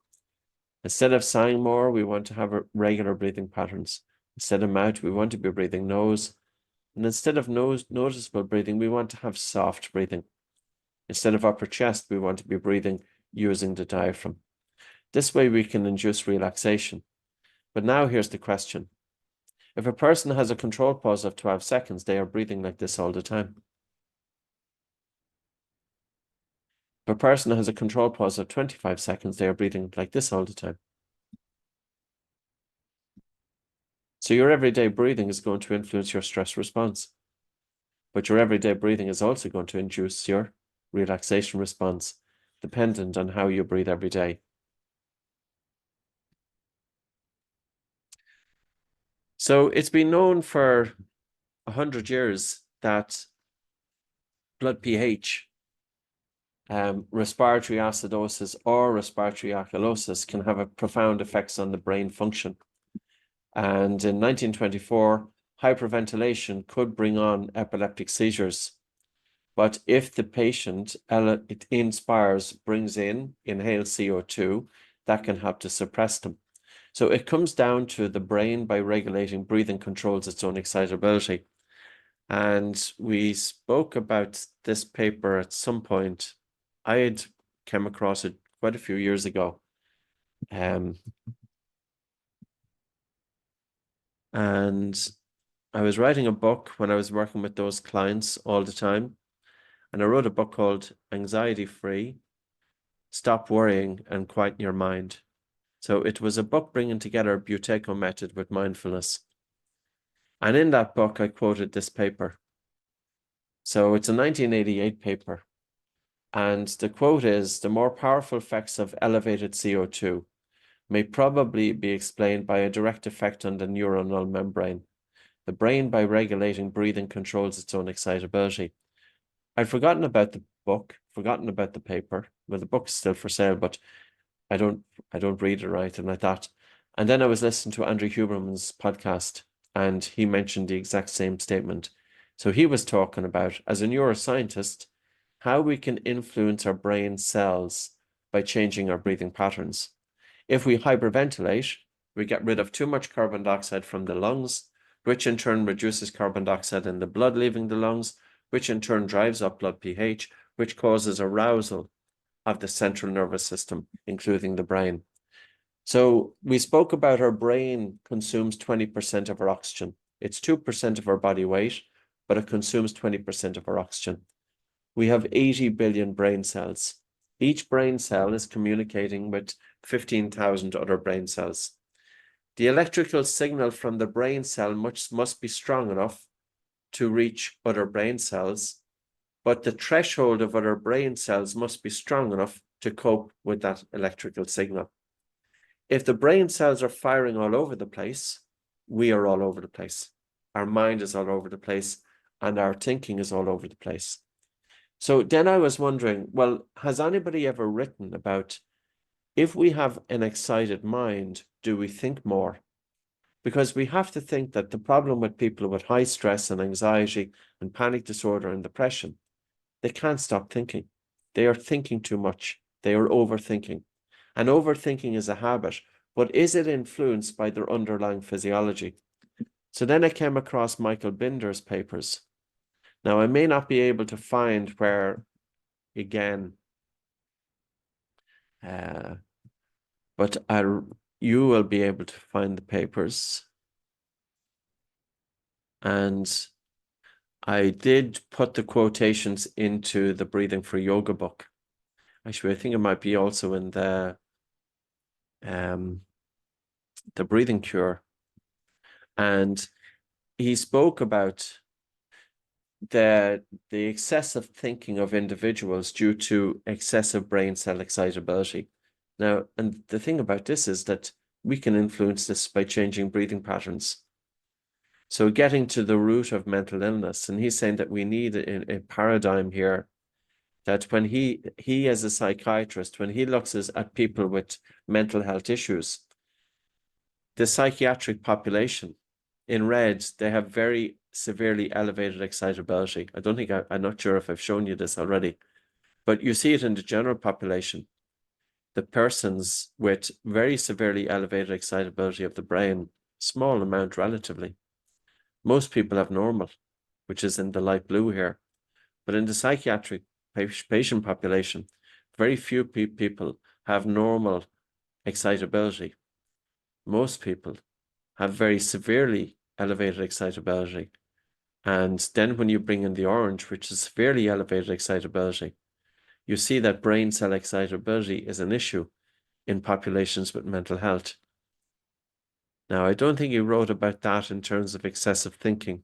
Speaker 1: Instead of sighing more, we want to have regular breathing patterns. Instead of mouth, we want to be breathing nose. And instead of noticeable breathing, we want to have soft breathing. Instead of upper chest, we want to be breathing using the diaphragm. This way we can induce relaxation. But now here's the question. If a person has a control pause of 12 seconds, they are breathing like this all the time. If a person has a control pause of 25 seconds, they are breathing like this all the time. So your everyday breathing is going to influence your stress response. But your everyday breathing is also going to induce your relaxation response, dependent on how you breathe every day. So it's been known for 100 years that blood pH, respiratory acidosis or respiratory alkalosis can have profound effects on the brain function. And in 1924, hyperventilation could bring on epileptic seizures. But if the patient, it inspires, brings in inhaled CO2, that can help to suppress them. So it comes down to the brain, by regulating breathing, controls its own excitability. And we spoke about this paper at some point. I had come across it quite a few years ago. And I was writing a book when I was working with those clients all the time. And I wrote a book called Anxiety Free, Stop Worrying and Quieten Your Mind. So it was a book bringing together Buteyko method with mindfulness. And in that book, I quoted this paper. So it's a 1988 paper. And the quote is, the more powerful effects of elevated CO2 may probably be explained by a direct effect on the neuronal membrane. The brain, by regulating breathing, controls its own excitability. I'd forgotten about the book, forgotten about the paper. Well, the book's still for sale, but I don't read it right. And I thought, and then I was listening to Andrew Huberman's podcast, and he mentioned the exact same statement. So he was talking about, as a neuroscientist, how we can influence our brain cells by changing our breathing patterns. If we hyperventilate, we get rid of too much carbon dioxide from the lungs, which in turn reduces carbon dioxide in the blood leaving the lungs, which in turn drives up blood pH, which causes arousal of the central nervous system, including the brain. So we spoke about our brain consumes 20% of our oxygen. It's 2% of our body weight, but it consumes 20% of our oxygen. We have 80 billion brain cells. Each brain cell is communicating with 15,000 other brain cells. The electrical signal from the brain cell must be strong enough to reach other brain cells, but the threshold of other brain cells must be strong enough to cope with that electrical signal. If the brain cells are firing all over the place, we are all over the place. Our mind is all over the place, and our thinking is all over the place. So then I was wondering, well, has anybody ever written about, if we have an excited mind, do we think more? Because we have to think that the problem with people with high stress and anxiety and panic disorder and depression, they can't stop thinking. They are thinking too much. They are overthinking. And overthinking is a habit, but is it influenced by their underlying physiology? So then I came across Michael Binder's papers. Now, I may not be able to find where, again, but you will be able to find the papers. And I did put the quotations into the Breathing for Yoga book. Actually, I think it might be also in the Breathing Cure. And he spoke about the excessive thinking of individuals due to excessive brain cell excitability. Now, and the thing about this is that we can influence this by changing breathing patterns. So getting to the root of mental illness, and he's saying that we need a paradigm here, that when he as a psychiatrist, when he looks at people with mental health issues, the psychiatric population, in red, they have very severely elevated excitability. I don't think, I'm not sure if I've shown you this already, but you see it in the general population. The persons with very severely elevated excitability of the brain, small amount relatively. Most people have normal, which is in the light blue here. But in the psychiatric patient population, very few people have normal excitability. Most people have very severely elevated excitability. And then when you bring in the orange, which is severely elevated excitability, you see that brain cell excitability is an issue in populations with mental health. Now, I don't think he wrote about that in terms of excessive thinking.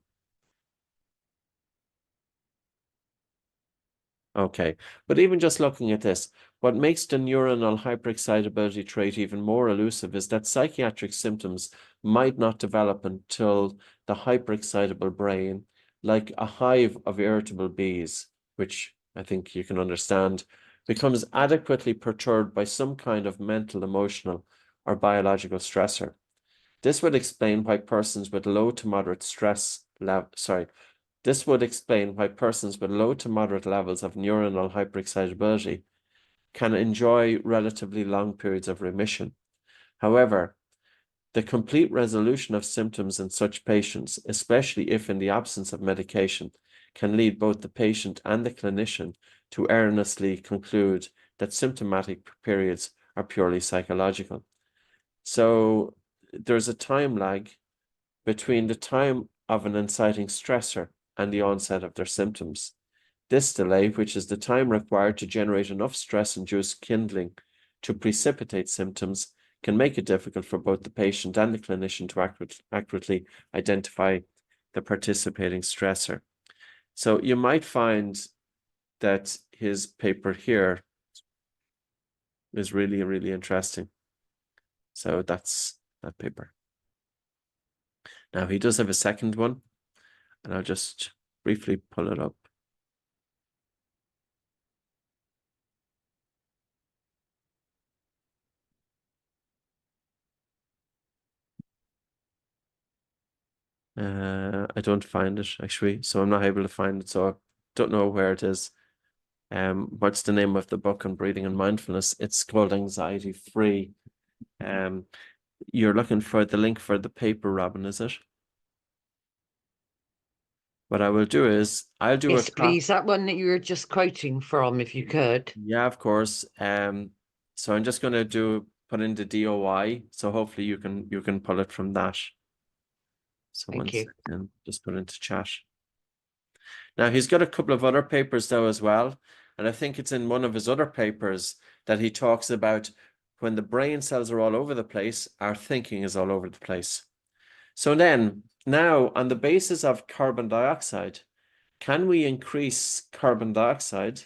Speaker 1: Okay, but even just looking at this, what makes the neuronal hyperexcitability trait even more elusive is that psychiatric symptoms might not develop until the hyperexcitable brain, like a hive of irritable bees, which I think you can understand, becomes adequately perturbed by some kind of mental, emotional, or biological stressor. This would explain why persons with low to moderate This would explain why persons with low to moderate levels of neuronal hyperexcitability can enjoy relatively long periods of remission. However, the complete resolution of symptoms in such patients, especially if in the absence of medication, can lead both the patient and the clinician to earnestly conclude that symptomatic periods are purely psychological. So there's a time lag between the time of an inciting stressor and the onset of their symptoms. This delay, which is the time required to generate enough stress-induced kindling to precipitate symptoms, can make it difficult for both the patient and the clinician to accurately identify the participating stressor. So you might find that his paper here is really, really interesting. So that's that paper. Now he does have a second one, and I'll just briefly pull it up. I don't find it actually, so I'm not able to find it, so I don't know where it is. What's the name of the book on breathing and mindfulness? It's called Anxiety Free. You're looking for the link for the paper, Robin, is it? What I will do is I'll do
Speaker 2: yes, please. That one that you were just quoting from, if you could.
Speaker 1: Yeah, of course. So I'm just going to put in the DOI, so hopefully you can pull it from that. So
Speaker 2: Thank you.
Speaker 1: second, just put into chat. Now he's got a couple of other papers though as well, and I think it's in one of his other papers that he talks about when the brain cells are all over the place, our thinking is all over the place. So then, now on the basis of carbon dioxide, can we increase carbon dioxide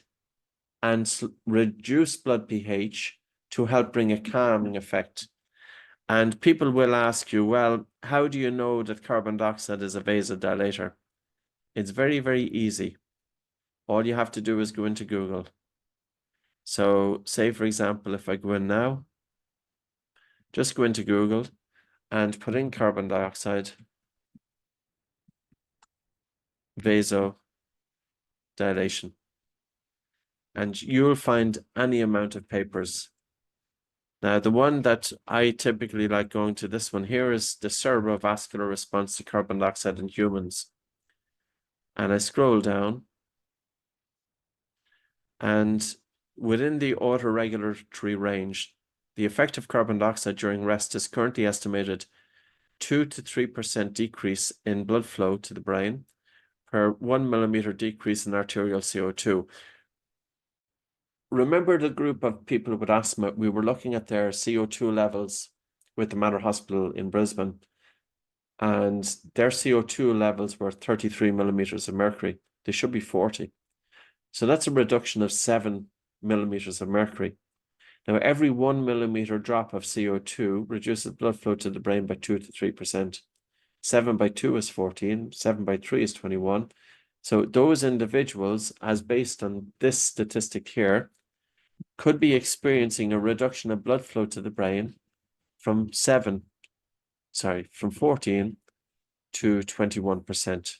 Speaker 1: and reduce blood pH to help bring a calming effect? And people will ask you, well, how do you know that carbon dioxide is a vasodilator? It's very, very easy. All you have to do is go into Google. So say, for example, if I go in now, just go into Google and put in carbon dioxide, vasodilation, and you'll find any amount of papers. Now, the one that I typically like going to, this one here, is the cerebrovascular response to carbon dioxide in humans. And I scroll down, and within the autoregulatory range, the effect of carbon dioxide during rest is currently estimated 2 to 3% decrease in blood flow to the brain per 1 millimeter decrease in arterial CO2. Remember the group of people with asthma, we were looking at their CO2 levels with the Manor Hospital in Brisbane, and their CO2 levels were 33 millimeters of mercury. They should be 40. So that's a reduction of 7 millimeters of mercury. Now, every 1 millimeter drop of CO2 reduces blood flow to the brain by 2 to 3%. 7 by 2 is 14, 7 by 3 is 21. So those individuals, as based on this statistic here, could be experiencing a reduction of blood flow to the brain from 14 to 21%.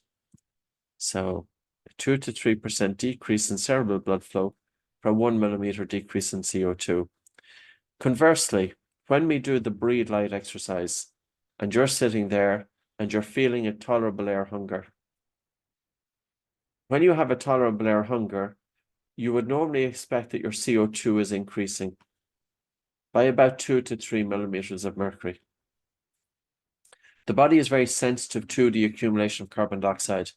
Speaker 1: So a 2 to 3% decrease in cerebral blood flow per 1 millimeter decrease in CO2. Conversely, when we do the breathe light exercise and you're sitting there and you're feeling a tolerable air hunger, when you have a tolerable air hunger, you would normally expect that your CO2 is increasing by about 2 to 3 millimeters of mercury. The body is very sensitive to the accumulation of carbon dioxide.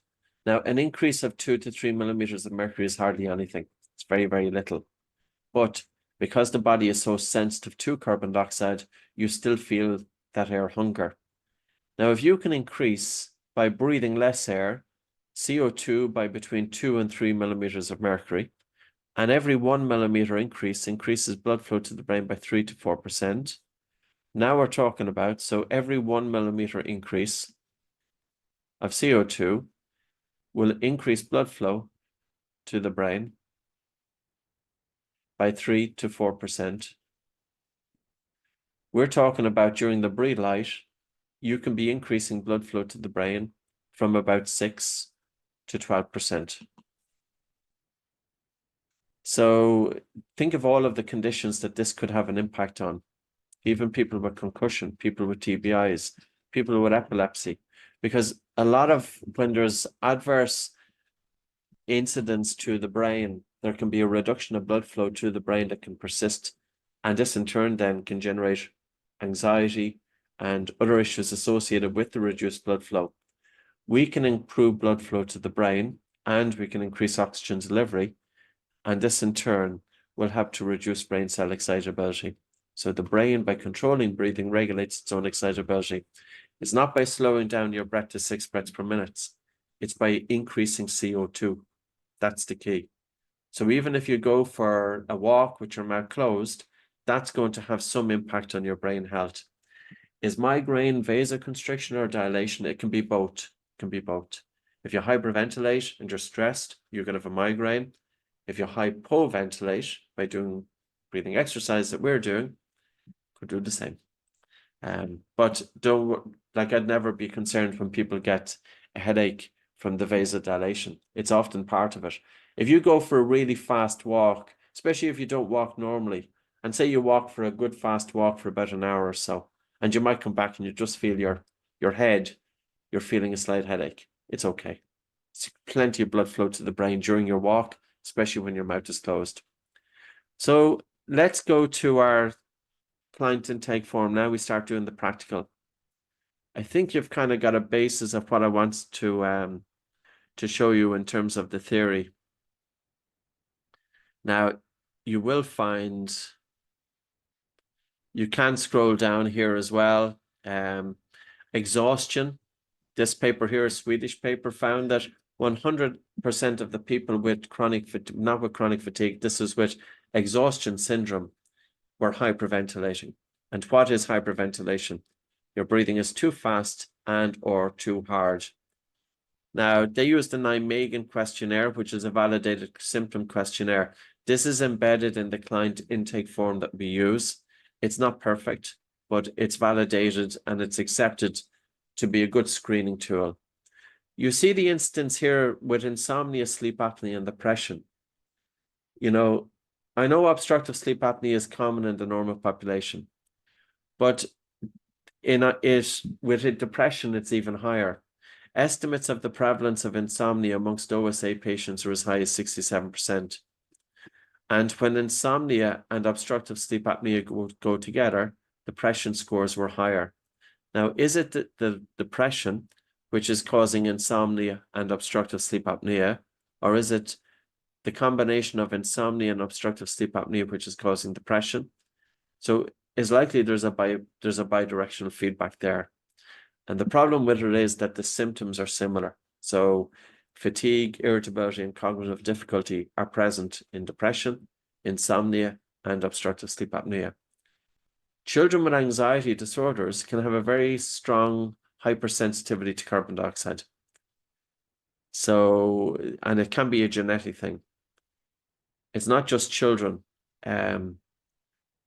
Speaker 1: Now, an increase of 2 to 3 millimeters of mercury is hardly anything. It's very, very little. But because the body is so sensitive to carbon dioxide, you still feel that air hunger. Now, if you can increase by breathing less air, CO2 by between 2 and 3 millimeters of mercury, and every 1 millimeter increase increases blood flow to the brain by 3 to 4%. Now we're talking about, so every 1 millimeter increase of CO2 will increase blood flow to the brain by 3 to 4%. We're talking about during the breathe light, you can be increasing blood flow to the brain from about 6 to 12%. So think of all of the conditions that this could have an impact on. Even people with concussion, people with TBIs, people with epilepsy, because a lot of when there's adverse incidents to the brain there can be a reduction of blood flow to the brain that can persist. And this in turn then can generate anxiety and other issues associated with the reduced blood flow. We can improve blood flow to the brain and we can increase oxygen delivery. And this in turn will help to reduce brain cell excitability. So the brain, by controlling breathing, regulates its own excitability. It's not by slowing down your breath to 6 breaths per minute. It's by increasing CO2. That's the key. So even if you go for a walk with your mouth closed, that's going to have some impact on your brain health. Is migraine vasoconstriction or dilation? It can be both. It can be both. If you hyperventilate and you're stressed, you're going to have a migraine. If you hypoventilate by doing breathing exercise that we're doing, could do the same. But don't, like, I'd never be concerned when people get a headache from the vasodilation. It's often part of it. If you go for a really fast walk, especially if you don't walk normally, and say you walk for a good fast walk for about an hour or so, and you might come back and you just feel your head, you're feeling a slight headache. It's okay. It's plenty of blood flow to the brain during your walk, especially when your mouth is closed. So let's go to our client intake form now. We start doing the practical. I think you've kind of got a basis of what I want to show you in terms of the theory. Now, you will find you can scroll down here as well. Exhaustion. This paper here, a Swedish paper, found that 100% of the people with chronic fatigue, not with chronic fatigue, this is with exhaustion syndrome, were hyperventilating. And what is hyperventilation? Your breathing is too fast and or too hard. Now, they used the Nijmegen questionnaire, which is a validated symptom questionnaire. This is embedded in the client intake form that we use. It's not perfect, but it's validated and it's accepted to be a good screening tool. You see the instance here with insomnia, sleep apnea, and depression. You know, I know obstructive sleep apnea is common in the normal population, but with depression, it's even higher. Estimates of the prevalence of insomnia amongst OSA patients are as high as 67%. And when insomnia and obstructive sleep apnea go together, depression scores were higher. Now, is it the depression which is causing insomnia and obstructive sleep apnea, or is it the combination of insomnia and obstructive sleep apnea which is causing depression? So it's likely there's a bidirectional feedback there. And the problem with it is that the symptoms are similar. So fatigue, irritability, and cognitive difficulty are present in depression, insomnia, and obstructive sleep apnea. Children with anxiety disorders can have a very strong hypersensitivity to carbon dioxide. So, and it can be a genetic thing. It's not just children.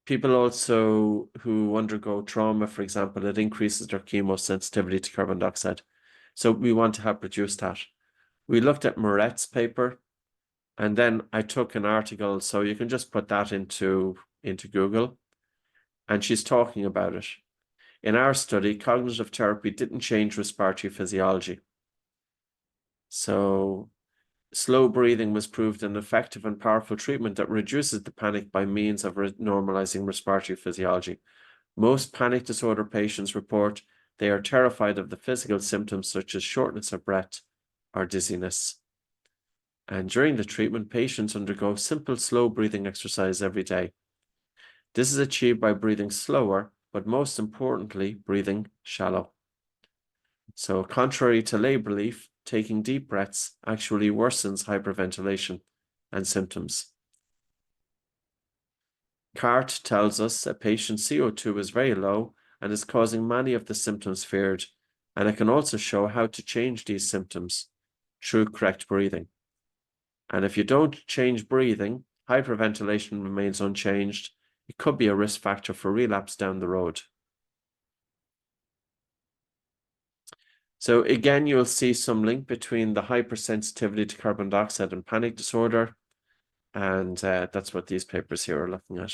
Speaker 1: People also who undergo trauma, for example, it increases their chemosensitivity to carbon dioxide. So we want to help reduce that. We looked at Moret's paper, and then I took an article, so you can just put that into Google, and she's talking about it. In our study, cognitive therapy didn't change respiratory physiology. So slow breathing was proved an effective and powerful treatment that reduces the panic by means of normalizing respiratory physiology. Most panic disorder patients report they are terrified of the physical symptoms such as shortness of breath or dizziness. And during the treatment, patients undergo simple slow breathing exercise every day. This is achieved by breathing slower, but most importantly, breathing shallow. So contrary to lay belief, taking deep breaths actually worsens hyperventilation and symptoms. CART tells us a patient's CO2 is very low and is causing many of the symptoms feared, and it can also show how to change these symptoms through correct breathing. And if you don't change breathing, hyperventilation remains unchanged. It could be a risk factor for relapse down the road. So again, you'll see some link between the hypersensitivity to carbon dioxide and panic disorder. And that's what these papers here are looking at.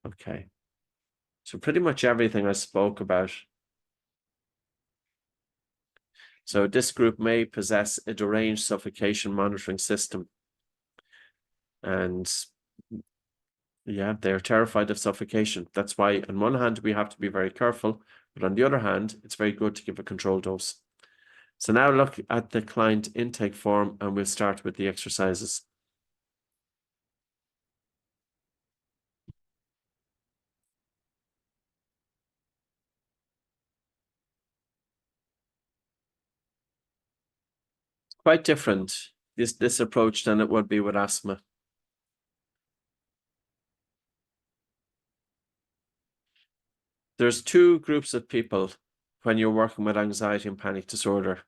Speaker 1: Okay. So pretty much everything I spoke about. So this group may possess a deranged suffocation monitoring system. And yeah, they're terrified of suffocation. That's why on one hand, we have to be very careful, but on the other hand, it's very good to give a controlled dose. So now look at the client intake form and we'll start with the exercises. Quite different, this approach than it would be with asthma. There's two groups of people when you're working with anxiety and panic disorder.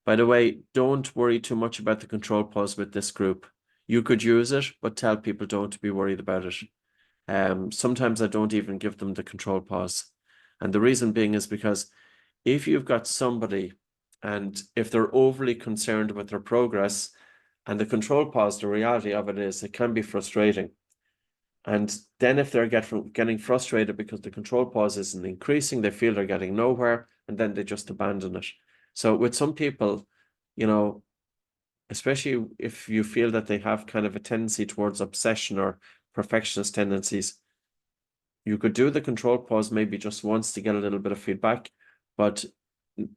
Speaker 1: By the way, don't worry too much about the control pause with this group. You could use it, but tell people don't be worried about it. Sometimes I don't even give them the control pause. And the reason being is because if you've got somebody and if they're overly concerned with their progress and the control pause, the reality of it is it can be frustrating. And then if they're getting frustrated because the control pause isn't increasing, they feel they're getting nowhere, and then they just abandon it. So with some people, you know, especially if you feel that they have kind of a tendency towards obsession or perfectionist tendencies, you could do the control pause maybe just once to get a little bit of feedback, but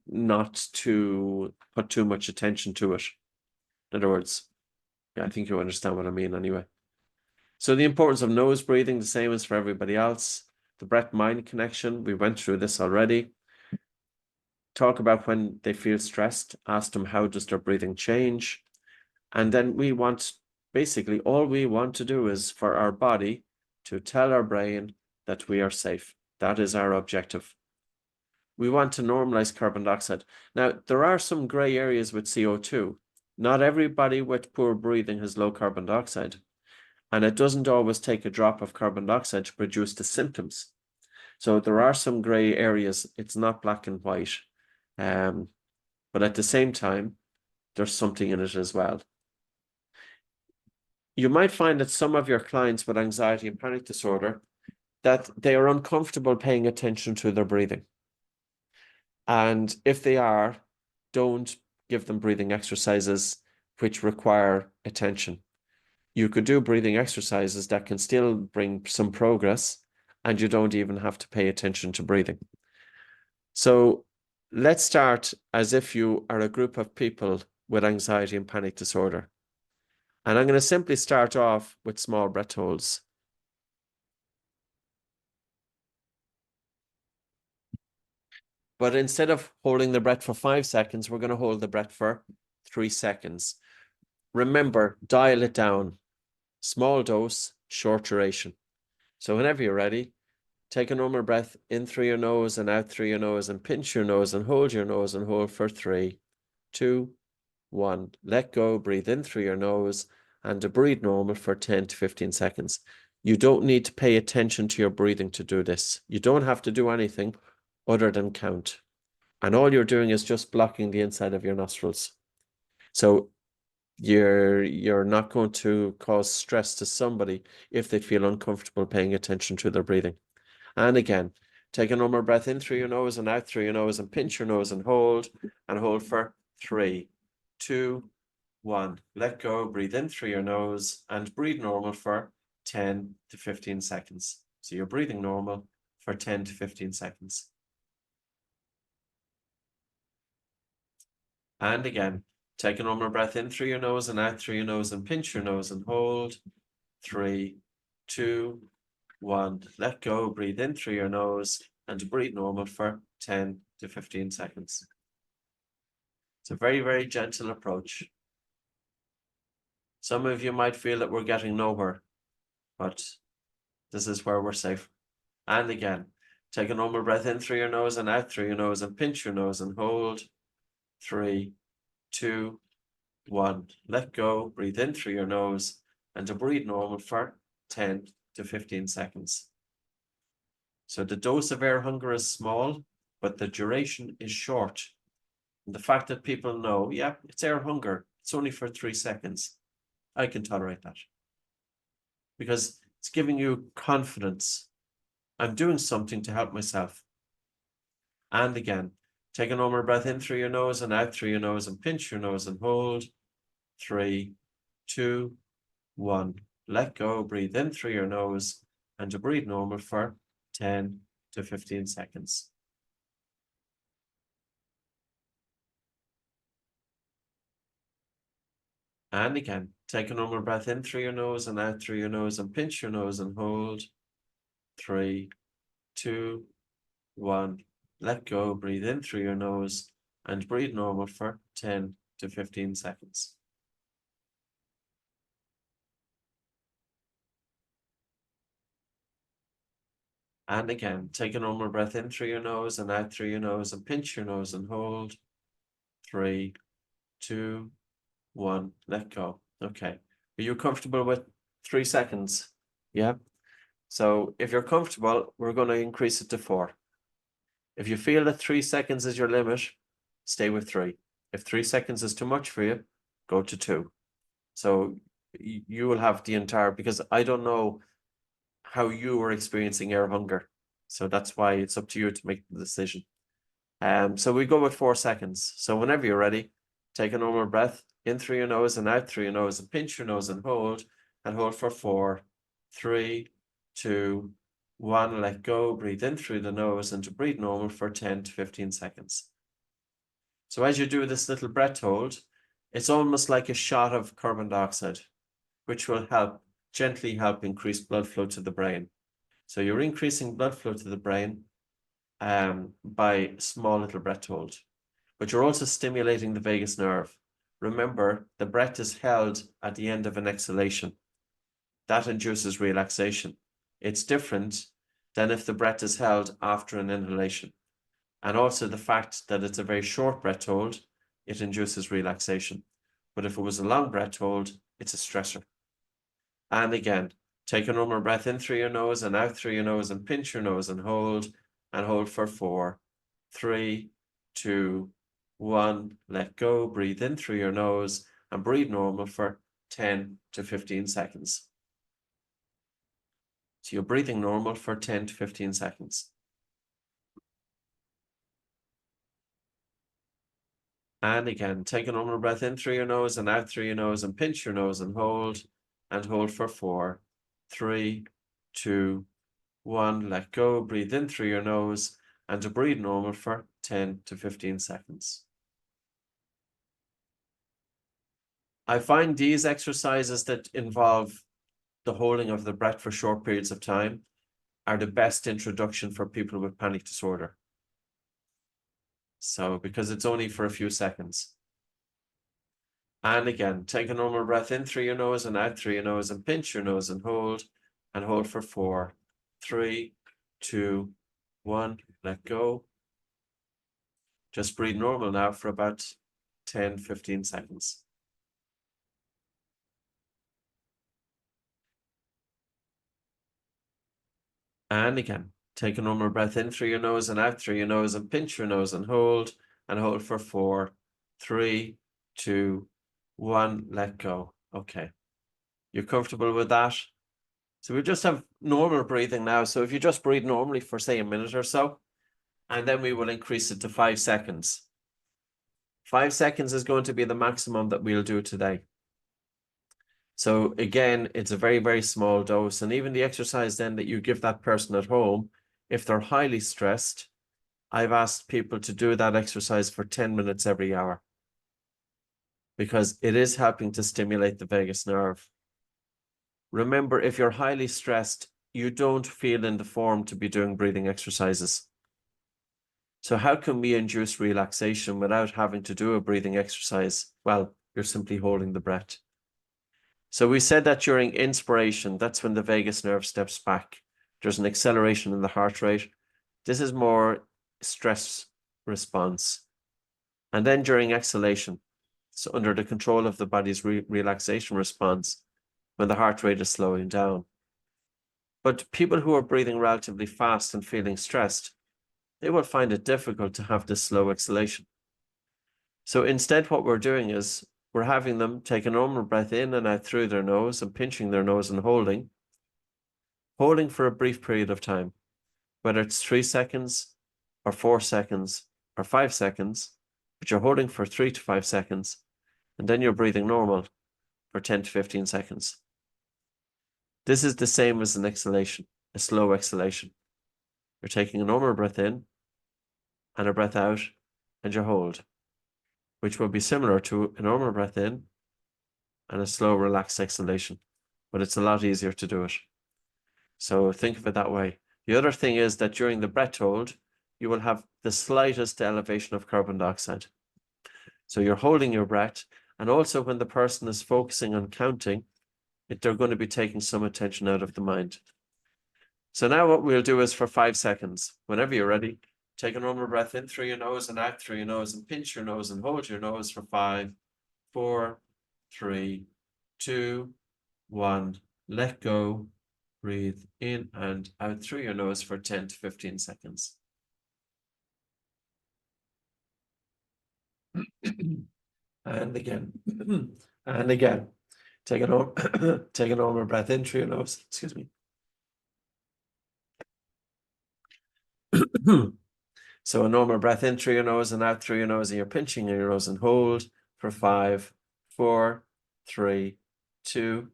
Speaker 1: not to put too much attention to it. In other words, yeah, I think you understand what I mean anyway. So the importance of nose breathing, the same as for everybody else. The breath-mind connection, we went through this already. Talk about when they feel stressed, ask them how does their breathing change. And then we want, basically all we want to do is for our body to tell our brain that we are safe. That is our objective. We want to normalize carbon dioxide. Now, there are some gray areas with CO2. Not everybody with poor breathing has low carbon dioxide. And it doesn't always take a drop of carbon dioxide to produce the symptoms. So there are some gray areas. It's not black and white. But at the same time, there's something in it as well. You might find that some of your clients with anxiety and panic disorder, that they are uncomfortable paying attention to their breathing. And if they are, don't give them breathing exercises which require attention. You could do breathing exercises that can still bring some progress, and you don't even have to pay attention to breathing. So let's start as if you are a group of people with anxiety and panic disorder. And I'm going to simply start off with small breath holds. But instead of holding the breath for 5 seconds, we're going to hold the breath for 3 seconds. Remember, dial it down. Small dose, short duration. So whenever you're ready, take a normal breath in through your nose and out through your nose and pinch your nose and hold your nose and hold for 3, 2, 1. Let go, breathe in through your nose and breathe normal for 10 to 15 seconds. You don't need to pay attention to your breathing to do this. You don't have to do anything other than count. And all you're doing is just blocking the inside of your nostrils. So you're not going to cause stress to somebody if they feel uncomfortable paying attention to their breathing. And again, take a normal breath in through your nose and out through your nose and pinch your nose and hold for 3, 2, 1. Let go, breathe in through your nose and breathe normal for 10 to 15 seconds. So you're breathing normal for 10 to 15 seconds. And again, take a normal breath in through your nose and out through your nose and pinch your nose and hold. 3, 2, 1. Let go, breathe in through your nose and breathe normal for 10 to 15 seconds. It's a very, very gentle approach. Some of you might feel that we're getting nowhere, but this is where we're safe. And again, take a normal breath in through your nose and out through your nose and pinch your nose and hold. 3, 2, 1. Let go, breathe in through your nose and to breathe normal for 10 to 15 seconds. So the dose of air hunger is small, but the duration is short. And the fact that people know, yeah, it's air hunger, it's only for 3 seconds. I can tolerate that. Because it's giving you confidence. I'm doing something to help myself. And again, take a normal breath in through your nose and out through your nose and pinch your nose and hold. 3, 2, 1. Let go, breathe in through your nose and to breathe normal for 10 to 15 seconds. And again, take a normal breath in through your nose and out through your nose and pinch your nose and hold. 3, 2, 1. Let go, breathe in through your nose and breathe normal for 10 to 15 seconds. And again, take a normal breath in through your nose and out through your nose and pinch your nose and hold. 3, 2, 1. Let go. Okay. Are you comfortable with 3 seconds? Yeah. So if you're comfortable, we're going to increase it to 4. If you feel that 3 seconds is your limit, stay with 3. If 3 seconds is too much for you, go to 2. So you will have the entire, because I don't know how you are experiencing air hunger. So that's why it's up to you to make the decision. So we go with 4 seconds. So whenever you're ready, take a normal breath in through your nose and out through your nose and pinch your nose and hold for 4, 3, 2, 1. Let go, breathe in through the nose and to breathe normal for 10 to 15 seconds. So as you do this little breath hold, it's almost like a shot of carbon dioxide, which will gently help increase blood flow to the brain. So you're increasing blood flow to the brain by small little breath hold, but you're also stimulating the vagus nerve. Remember, the breath is held at the end of an exhalation. That induces relaxation. It's different than if the breath is held after an inhalation. And also the fact that it's a very short breath hold, it induces relaxation. But if it was a long breath hold, it's a stressor. And again, take a normal breath in through your nose and out through your nose and pinch your nose and hold for 4, 3, 2, 1. Let go, breathe in through your nose and breathe normal for 10 to 15 seconds. So you're breathing normal for 10 to 15 seconds. And again, take a normal breath in through your nose and out through your nose and pinch your nose and hold for 4, 3, 2, 1. Let go, breathe in through your nose and to breathe normal for 10 to 15 seconds. I find these exercises that involve the holding of the breath for short periods of time are the best introduction for people with panic disorder. So, because it's only for a few seconds. And again, take a normal breath in through your nose and out through your nose and pinch your nose and hold for 4, 3, 2, 1. Let go. Just breathe normal now for about 10, 15 seconds. And again, take a normal breath in through your nose and out through your nose and pinch your nose and hold for 4, 3, 2, 1. Let go. Okay. You're comfortable with that? So we just have normal breathing now. So if you just breathe normally for say a minute or so, and then we will increase it to 5 seconds. 5 seconds is going to be the maximum that we'll do today. So again, it's a very, very small dose. And even the exercise then that you give that person at home, if they're highly stressed, I've asked people to do that exercise for 10 minutes every hour, because it is helping to stimulate the vagus nerve. Remember, if you're highly stressed, you don't feel in the form to be doing breathing exercises. So how can we induce relaxation without having to do a breathing exercise? Well, you're simply holding the breath. So we said that during inspiration, that's when the vagus nerve steps back. There's an acceleration in the heart rate. This is more stress response. And then during exhalation, so under the control of the body's relaxation response, when the heart rate is slowing down. But people who are breathing relatively fast and feeling stressed, they will find it difficult to have this slow exhalation. So instead, what we're doing is we're having them take a normal breath in and out through their nose and pinching their nose and holding for a brief period of time, whether it's 3 seconds or 4 seconds or 5 seconds, but you're holding for 3 to 5 seconds, and then you're breathing normal for 10 to 15 seconds. This is the same as an exhalation, a slow exhalation. You're taking a normal breath in and a breath out, and you hold, which will be similar to a normal breath in and a slow, relaxed exhalation, but it's a lot easier to do it. So think of it that way. The other thing is that during the breath hold, you will have the slightest elevation of carbon dioxide. So you're holding your breath, and also when the person is focusing on counting, they're going to be taking some attention out of the mind. So now what we'll do is for 5 seconds, whenever you're ready, take a normal breath in through your nose and out through your nose and pinch your nose and hold your nose for 5, 4, 3, 2, 1. Let go. Breathe in and out through your nose for 10 to 15 seconds. And again. And again. Take a normal breath in through your nose. Excuse me. So a normal breath in through your nose and out through your nose, and you're pinching in your nose and hold for 5, 4, 3, 2,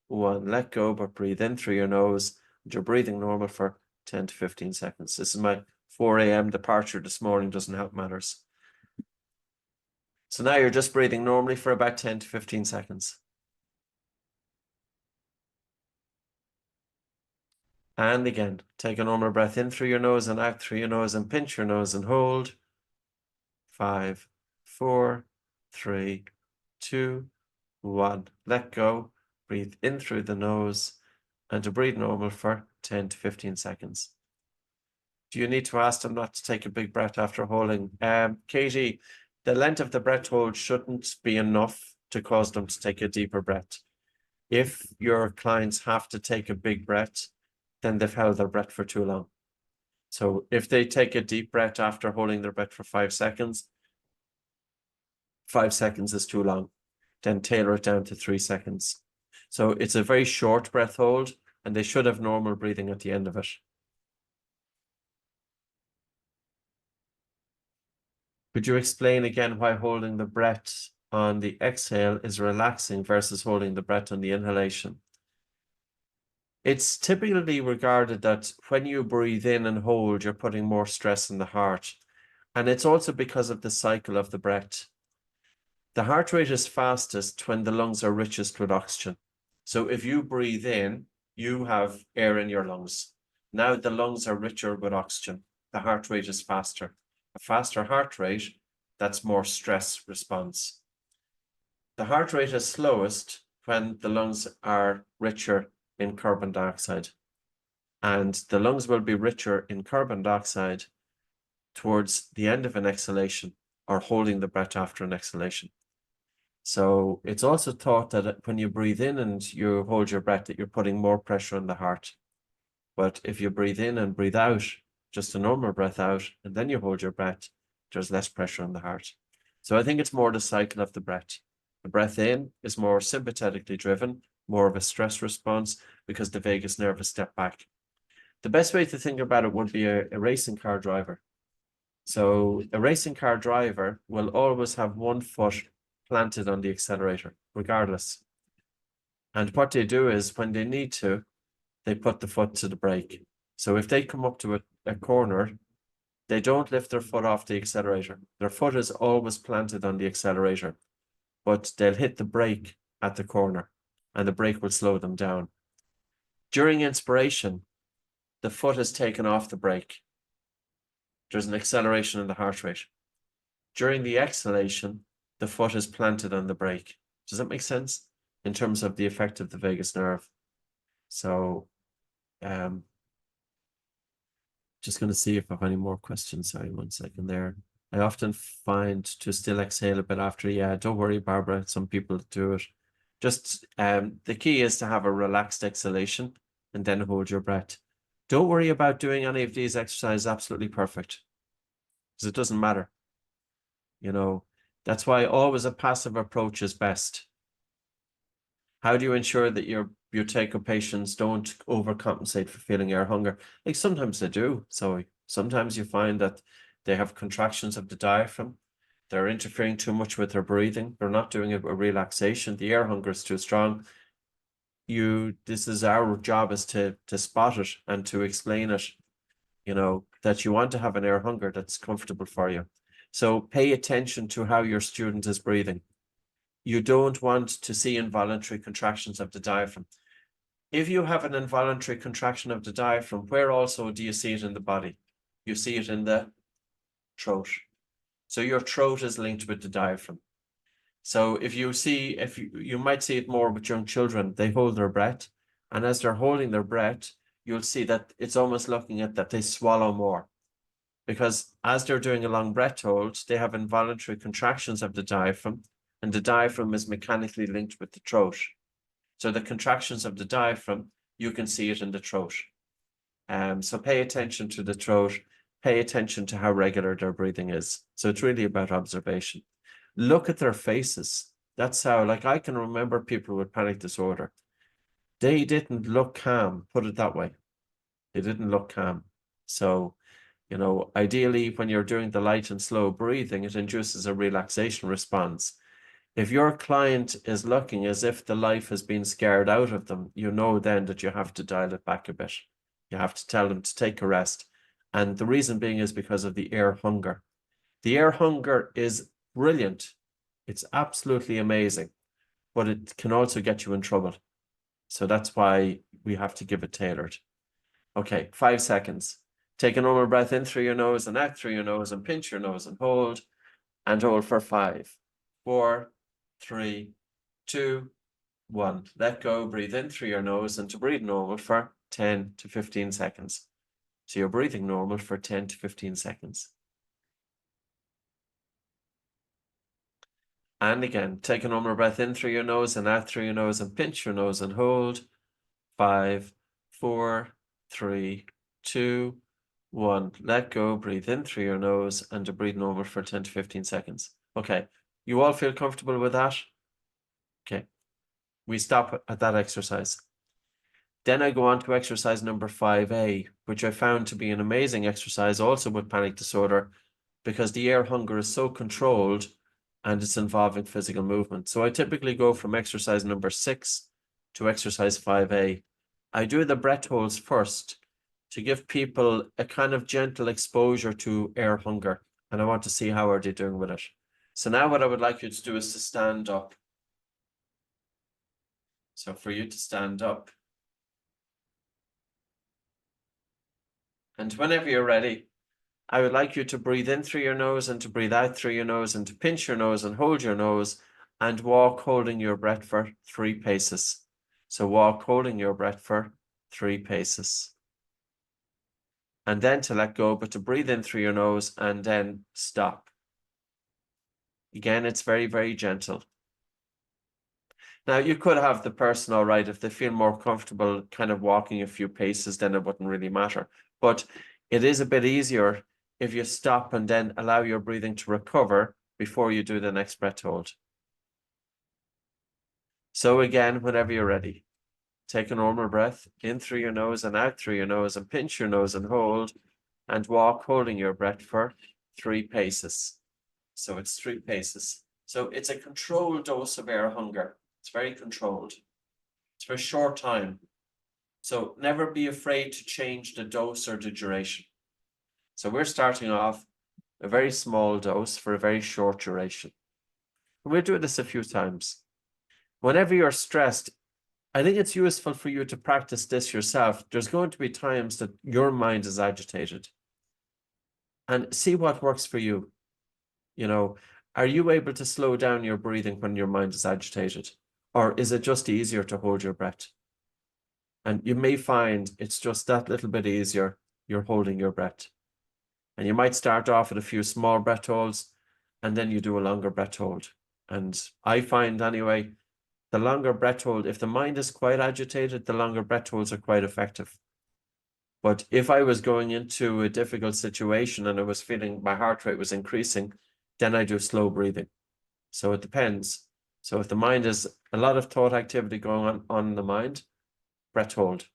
Speaker 1: 1. Let go, but breathe in through your nose. You're breathing normal for 10 to 15 seconds. This is my 4 a.m. departure this morning, doesn't help matters. So now you're just breathing normally for about 10 to 15 seconds. And again, take a normal breath in through your nose and out through your nose and pinch your nose and hold. 5, 4, 3, 2, 1. Let go. Breathe in through the nose and to breathe normal for 10 to 15 seconds. Do you need to ask them not to take a big breath after holding? Katie, the length of the breath hold shouldn't be enough to cause them to take a deeper breath. If your clients have to take a big breath, then they've held their breath for too long. So if they take a deep breath after holding their breath for 5 seconds, 5 seconds is too long. Then tailor it down to 3 seconds. So it's a very short breath hold, and they should have normal breathing at the end of it. Could you explain again why holding the breath on the exhale is relaxing versus holding the breath on the inhalation? It's typically regarded that when you breathe in and hold, you're putting more stress in the heart. And it's also because of the cycle of the breath. The heart rate is fastest when the lungs are richest with oxygen. So if you breathe in, you have air in your lungs. Now the lungs are richer with oxygen. The heart rate is faster. A faster heart rate, that's more stress response. The heart rate is slowest when the lungs are richer in carbon dioxide. And the lungs will be richer in carbon dioxide towards the end of an exhalation or holding the breath after an exhalation. So it's also thought that when you breathe in and you hold your breath, that you're putting more pressure on the heart. But if you breathe in and breathe out, just a normal breath out, and then you hold your breath, there's less pressure on the heart. So I think it's more the cycle of the breath. The breath in is more sympathetically driven, more of a stress response because the vagus nerve is stepped back. The best way to think about it would be a racing car driver. So a racing car driver will always have one foot planted on the accelerator, regardless. And what they do is when they need to, they put the foot to the brake. So if they come up to a corner, they don't lift their foot off the accelerator. Their foot is always planted on the accelerator, but they'll hit the brake at the corner and the brake will slow them down. During inspiration, the foot is taken off the brake. There's an acceleration in the heart rate. During the exhalation, the foot is planted on the brake. Does that make sense? In terms of the effect of the vagus nerve. So, just going to see if I have any more questions. Sorry, 1 second there. I often find to still exhale a bit after. Yeah, don't worry, Barbara. Some people do it. Just the key is to have a relaxed exhalation and then hold your breath. Don't worry about doing any of these exercises absolutely perfect, because it doesn't matter. You know, that's why always a passive approach is best. How do you ensure that your Buteyko patients don't overcompensate for feeling air hunger? Like sometimes they do. So sometimes you find that they have contractions of the diaphragm. They're interfering too much with their breathing. They're not doing a relaxation. The air hunger is too strong. this is our job, is to spot it and to explain it, you know, that you want to have an air hunger that's comfortable for you. So pay attention to how your student is breathing. You don't want to see involuntary contractions of the diaphragm. If you have an involuntary contraction of the diaphragm, where also do you see it in the body? You see it in the throat. So your throat is linked with the diaphragm. So if you might see it more with young children, they hold their breath, and as they're holding their breath, you'll see that it's almost looking at that they swallow more, because as they're doing a long breath hold, they have involuntary contractions of the diaphragm, and the diaphragm is mechanically linked with the throat. So the contractions of the diaphragm, you can see it in the throat. So pay attention to the throat, pay attention to how regular their breathing is. So it's really about observation. Look at their faces. That's how, like, I can remember people with panic disorder. They didn't look calm, put it that way. They didn't look calm. So, you know, ideally, when you're doing the light and slow breathing, it induces a relaxation response. If your client is looking as if the life has been scared out of them, you know then that you have to dial it back a bit. You have to tell them to take a rest. And the reason being is because of the air hunger. The air hunger is brilliant. It's absolutely amazing, but it can also get you in trouble. So that's why we have to give it tailored. Okay, 5 seconds. Take a normal breath in through your nose and out through your nose and pinch your nose and hold for 5, 4, 3, 2, 1. Let go, breathe in through your nose and to breathe normal for 10 to 15 seconds. So you're breathing normal for 10 to 15 seconds. And again, take a normal breath in through your nose and out through your nose and pinch your nose and hold. 5, 4, 3, 2, 1. Let go, breathe in through your nose and to breathe normal for 10 to 15 seconds. Okay, you all feel comfortable with that? Okay, we stop at that exercise. Then I go on to exercise number 5A, which I found to be an amazing exercise also with panic disorder, because the air hunger is so controlled and it's involving physical movement. So I typically go from exercise number 6 to exercise 5A. I do the breath holds first to give people a kind of gentle exposure to air hunger, and I want to see how are they doing with it. So now what I would like you to do is to stand up. So for you to stand up, and whenever you're ready, I would like you to breathe in through your nose and to breathe out through your nose and to pinch your nose and hold your nose and walk holding your breath for 3 paces. So walk holding your breath for 3 paces. And then to let go, but to breathe in through your nose and then stop. Again, it's very, very gentle. Now, you could have the person, all right, if they feel more comfortable kind of walking a few paces, then it wouldn't really matter. But it is a bit easier if you stop and then allow your breathing to recover before you do the next breath hold. So again, whenever you're ready, take a normal breath in through your nose and out through your nose and pinch your nose and hold and walk holding your breath for 3 paces. So it's 3 paces. So it's a controlled dose of air hunger. It's very controlled. It's for a short time. So never be afraid to change the dose or the duration. So we're starting off a very small dose for a very short duration. We'll do this a few times. Whenever you're stressed, I think it's useful for you to practice this yourself. There's going to be times that your mind is agitated. And see what works for you. You know, are you able to slow down your breathing when your mind is agitated? Or is it just easier to hold your breath? And you may find it's just that little bit easier. You're holding your breath. And you might start off with a few small breath holds, and then you do a longer breath hold. And I find anyway, the longer breath hold, if the mind is quite agitated, the longer breath holds are quite effective. But if I was going into a difficult situation and I was feeling my heart rate was increasing, then I do slow breathing. So it depends. So if the mind is a lot of thought activity going on in the mind, breath hold.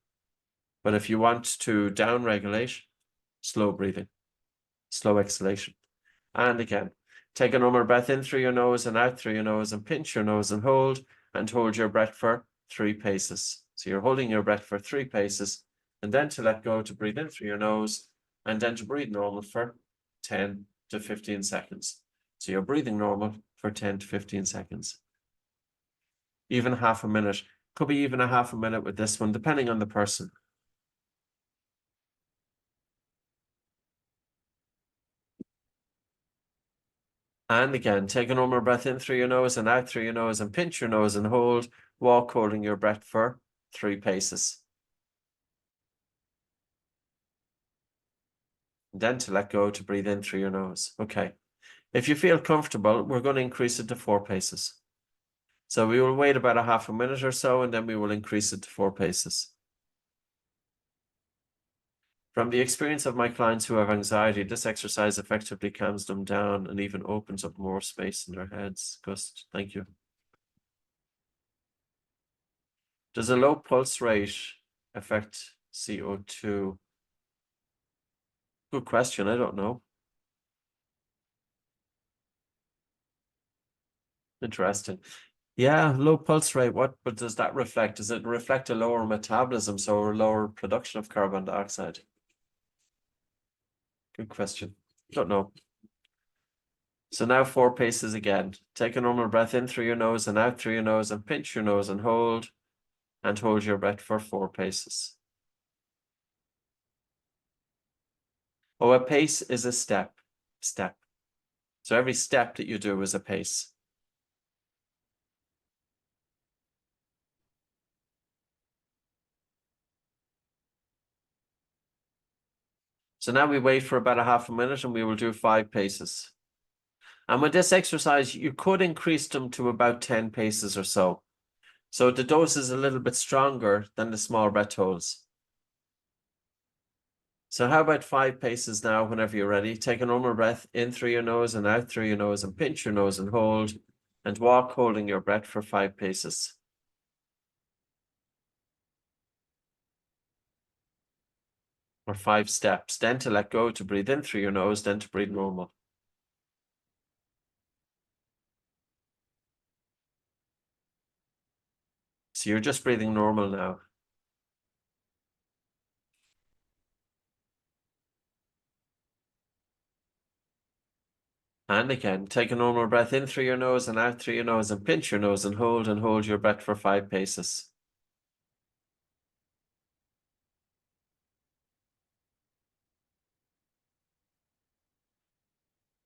Speaker 1: But if you want to down regulate, slow breathing, slow exhalation. And again, take a normal breath in through your nose and out through your nose and pinch your nose and hold your breath for 3 paces. So you're holding your breath for 3 paces, and then to let go, to breathe in through your nose, and then to breathe normal for 10 to 15 seconds. So you're breathing normal for 10 to 15 seconds. Even half a minute. Could be even a half a minute with this one, depending on the person. And again, take a normal breath in through your nose and out through your nose, and pinch your nose and hold. Walk holding your breath for 3 paces. And then to let go, to breathe in through your nose. Okay. If you feel comfortable, we're going to increase it to 4 paces. So we will wait about a half a minute or so, and then we will increase it to 4 paces. From the experience of my clients who have anxiety, this exercise effectively calms them down and even opens up more space in their heads. Gust, thank you. Does a low pulse rate affect CO2? Good question. I don't know. Interesting. Yeah, low pulse rate. What does that reflect? Does it reflect a lower metabolism, so a lower production of carbon dioxide? Good question. Don't know. So now 4 paces again. Take a normal breath in through your nose and out through your nose, and pinch your nose and hold your breath for 4 paces. Oh, a pace is a step. So every step that you do is a pace. So now we wait for about a half a minute, and we will do 5 paces. And with this exercise, you could increase them to about 10 paces or so. So the dose is a little bit stronger than the small breath holds. So how about 5 paces now, whenever you're ready? Take a normal breath in through your nose and out through your nose, and pinch your nose and hold, and walk holding your breath for 5 paces. Or 5 steps. Then to let go, to breathe in through your nose, then to breathe normal. So you're just breathing normal now. And again, take a normal breath in through your nose and out through your nose, and pinch your nose and hold your breath for 5 paces.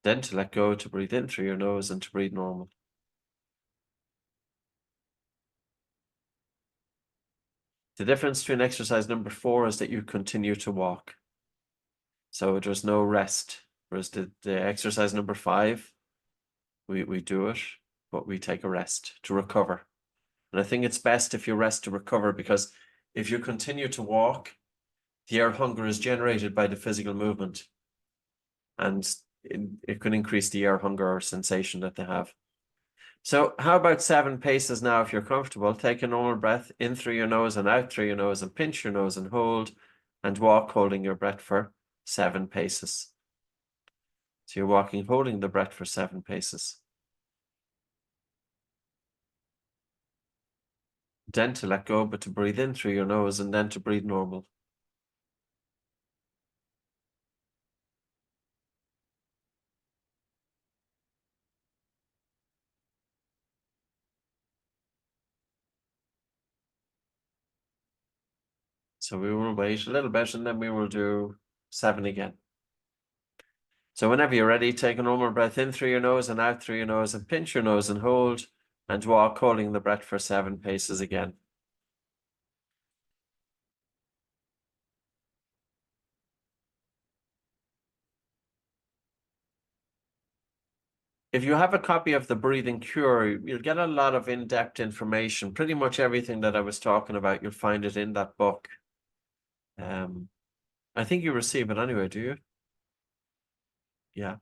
Speaker 1: Then to let go, to breathe in through your nose and to breathe normal. The difference between exercise number 4 is that you continue to walk. So there's no rest. Whereas the exercise number 5, we do it, but we take a rest to recover. And I think it's best if you rest to recover, because if you continue to walk, the air hunger is generated by the physical movement. And it can increase the air hunger or sensation that they have. So how about 7 paces now, if you're comfortable? Take a normal breath in through your nose and out through your nose, and pinch your nose and hold, and walk holding your breath for 7 paces. So you're walking, holding the breath for 7 paces. Then to let go, but to breathe in through your nose, and then to breathe normal. So we will wait a little bit, and then we will do 7 again. So whenever you're ready, take a normal breath in through your nose and out through your nose, and pinch your nose and hold, and walk holding the breath for 7 paces again. If you have a copy of The Breathing Cure, you'll get a lot of in-depth information. Pretty much everything that I was talking about, you'll find it in that book. I think you receive it anyway, do you? Yeah.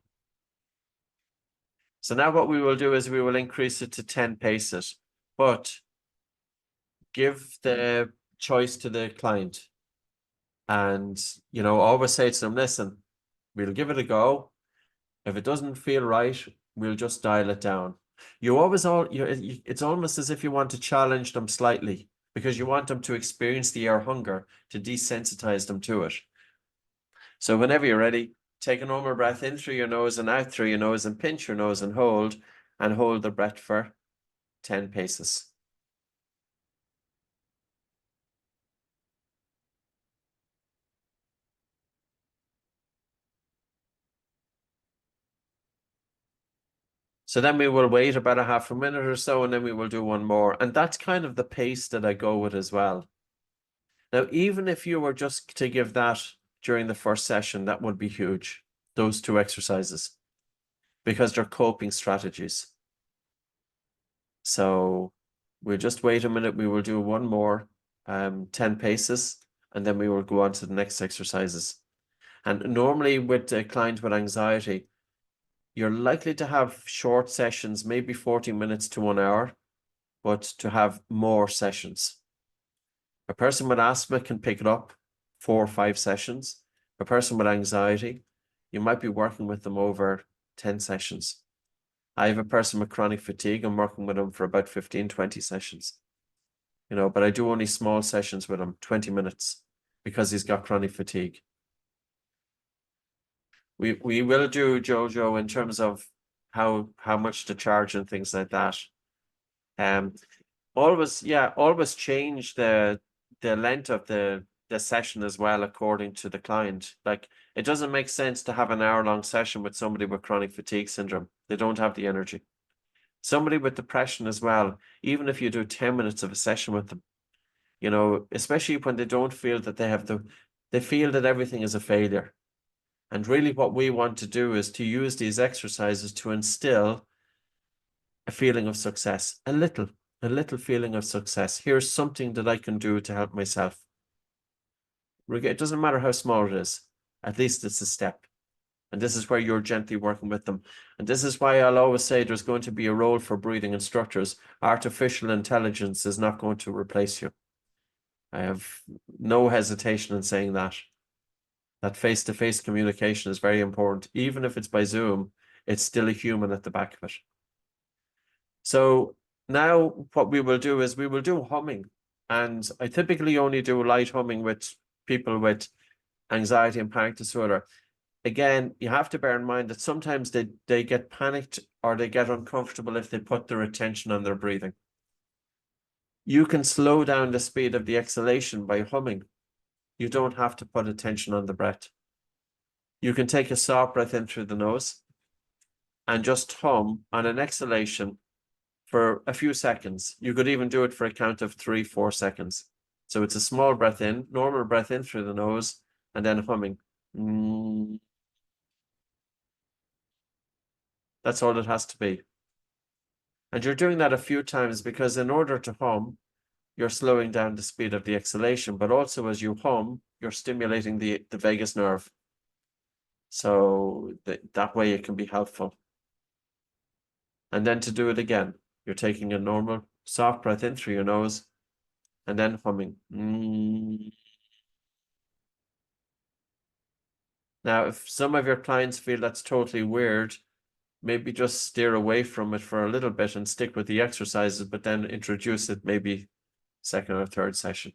Speaker 1: So now what we will do is we will increase it to 10 paces, but give the choice to the client. And, always say to them, listen, we'll give it a go. If it doesn't feel right, we'll just dial it down. It's almost as if you want to challenge them slightly. because you want them to experience the air hunger to desensitize them to it. So whenever you're ready, take a normal breath in through your nose and out through your nose, and pinch your nose and hold the breath for 10 paces. So then we will wait about a half a minute or so, and then we will do one more. And that's kind of the pace that I go with as well. Now, even if you were just to give that during the first session, that would be huge, those 2 exercises, because they're coping strategies. So we'll just wait a minute. We will do one more, 10 paces, and then we will go on to the next exercises. And normally with a client with anxiety, you're likely to have short sessions, maybe 40 minutes to 1 hour, but to have more sessions. A person with asthma can pick it up 4 or 5 sessions. A person with anxiety, you might be working with them over 10 sessions. I have a person with chronic fatigue. I'm working with him for about 15, 20 sessions. You know, but I do only small sessions with him, 20 minutes, because he's got chronic fatigue. We will do, Jojo, in terms of how much to charge and things like that. Always change the length of the session as well according to the client. Like, it doesn't make sense to have an hour-long session with somebody with chronic fatigue syndrome. They don't have the energy. Somebody with depression as well, even if you do 10 minutes of a session with them, you know, especially when they don't feel that they feel that everything is a failure. And really what we want to do is to use these exercises to instill a feeling of success, a little feeling of success. Here's something that I can do to help myself. It doesn't matter how small it is, at least it's a step. And this is where you're gently working with them. And this is why I'll always say there's going to be a role for breathing instructors. Artificial intelligence is not going to replace you. I have no hesitation in saying that. That face-to-face communication is very important. Even if it's by Zoom, it's still a human at the back of it. So now what we will do is we will do humming. And I typically only do light humming with people with anxiety and panic disorder. Again, you have to bear in mind that sometimes they get panicked or they get uncomfortable if they put their attention on their breathing. You can slow down the speed of the exhalation by humming. You don't have to put attention on the breath. You can take a soft breath in through the nose and just hum on an exhalation for a few seconds. You could even do it for a count of 3, 4 seconds. So it's a small breath in, normal breath in through the nose, and then humming. That's all it has to be. And you're doing that a few times because in order to hum, you're slowing down the speed of the exhalation, but also as you hum, you're stimulating the vagus nerve. So that way it can be helpful. And then to do it again, you're taking a normal soft breath in through your nose and then humming. Now, if some of your clients feel that's totally weird, maybe just steer away from it for a little bit and stick with the exercises, but then introduce it maybe second or third session.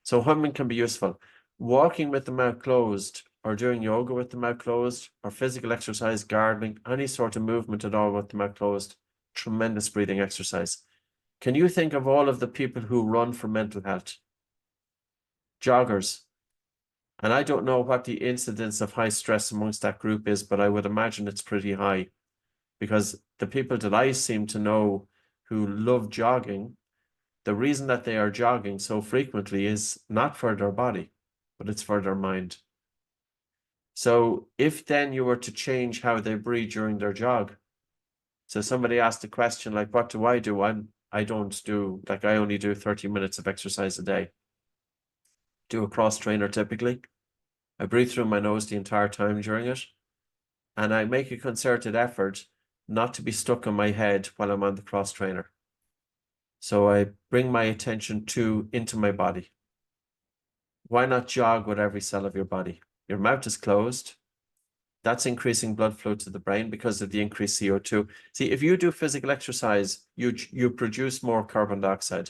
Speaker 1: So humming can be useful. Walking with the mouth closed, or doing yoga with the mouth closed, or physical exercise, gardening, any sort of movement at all with the mouth closed, tremendous breathing exercise. Can you think of all of the people who run for mental health? Joggers. And I don't know what the incidence of high stress amongst that group is, but I would imagine it's pretty high, because the people that I seem to know who love jogging, the reason that they are jogging so frequently is not for their body, but it's for their mind. So if then you were to change how they breathe during their jog, so somebody asked a question like, what do? I don't do, like, I only do 30 minutes of exercise a day. Do a cross trainer typically. I breathe through my nose the entire time during it. And I make a concerted effort not to be stuck on my head while I'm on the cross trainer. So I bring my attention into my body. Why not jog with every cell of your body? Your mouth is closed. That's increasing blood flow to the brain because of the increased CO2. See, if you do physical exercise, you produce more carbon dioxide.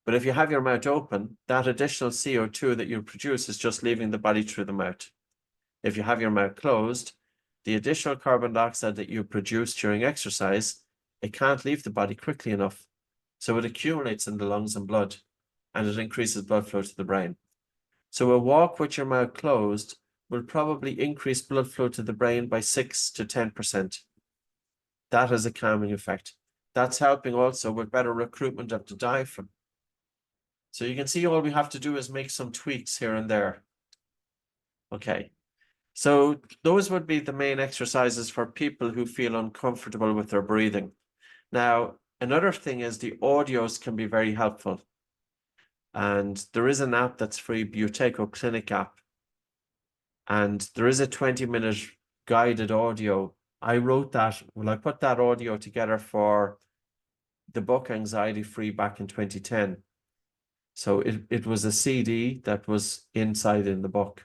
Speaker 1: But if you have your mouth open, that additional CO2 that you produce is just leaving the body through the mouth. If you have your mouth closed, the additional carbon dioxide that you produce during exercise, it can't leave the body quickly enough. So it accumulates in the lungs and blood, and it increases blood flow to the brain. So a walk with your mouth closed will probably increase blood flow to the brain by 6 to 10%. That has a calming effect. That's helping also with better recruitment of the diaphragm. So you can see all we have to do is make some tweaks here and there. Okay. So those would be the main exercises for people who feel uncomfortable with their breathing. Now, another thing is the audios can be very helpful. And there is an app that's free, Buteyko Clnic app. And there is a 20-minute guided audio. I wrote that, well, I put that audio together for the book Anxiety Free back in 2010. So it was a CD that was inside in the book,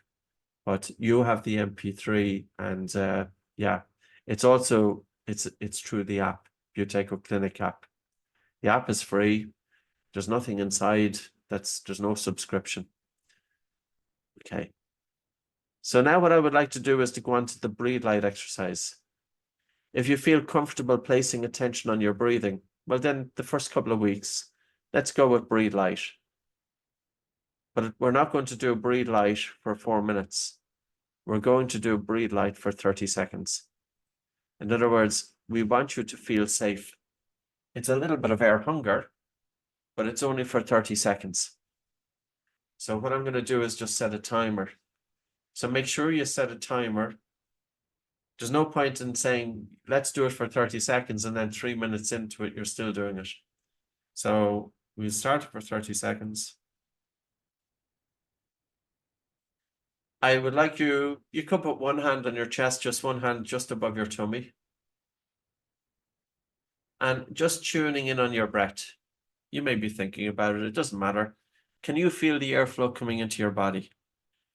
Speaker 1: but you have the MP3, and yeah, it's also, it's through the app, Buteyko Clnic app. The app is free. There's nothing inside. There's no subscription. Okay. So now what I would like to do is to go on to the breathe light exercise. If you feel comfortable placing attention on your breathing, well, then the first couple of weeks, let's go with breathe light. But we're not going to do breathe light for 4 minutes. We're going to do breathe light for 30 seconds. In other words, we want you to feel safe. It's a little bit of air hunger, but it's only for 30 seconds. So what I'm going to do is just set a timer. So make sure you set a timer. There's no point in saying, let's do it for 30 seconds, and then 3 minutes into it, you're still doing it. So we'll start for 30 seconds. I would like you could put one hand on your chest, just one hand just above your tummy. And just tuning in on your breath. You may be thinking about it, it doesn't matter. Can you feel the airflow coming into your body?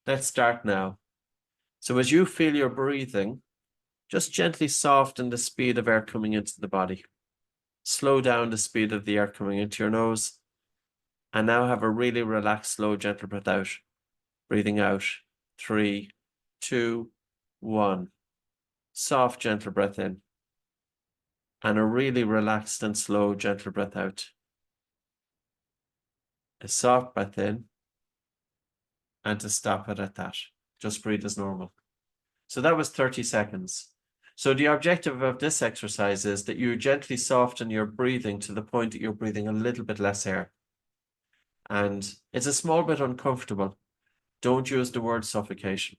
Speaker 1: Let's start now. So as you feel your breathing, just gently soften the speed of air coming into the body. Slow down the speed of the air coming into your nose. And now have a really relaxed, slow, gentle breath out. Breathing out. 3, 2, 1. Soft, gentle breath in. And a really relaxed and slow, gentle breath out. A soft breath in. And to stop it at that. Just breathe as normal. So that was 30 seconds. So the objective of this exercise is that you gently soften your breathing to the point that you're breathing a little bit less air. And it's a small bit uncomfortable. Don't use the word suffocation.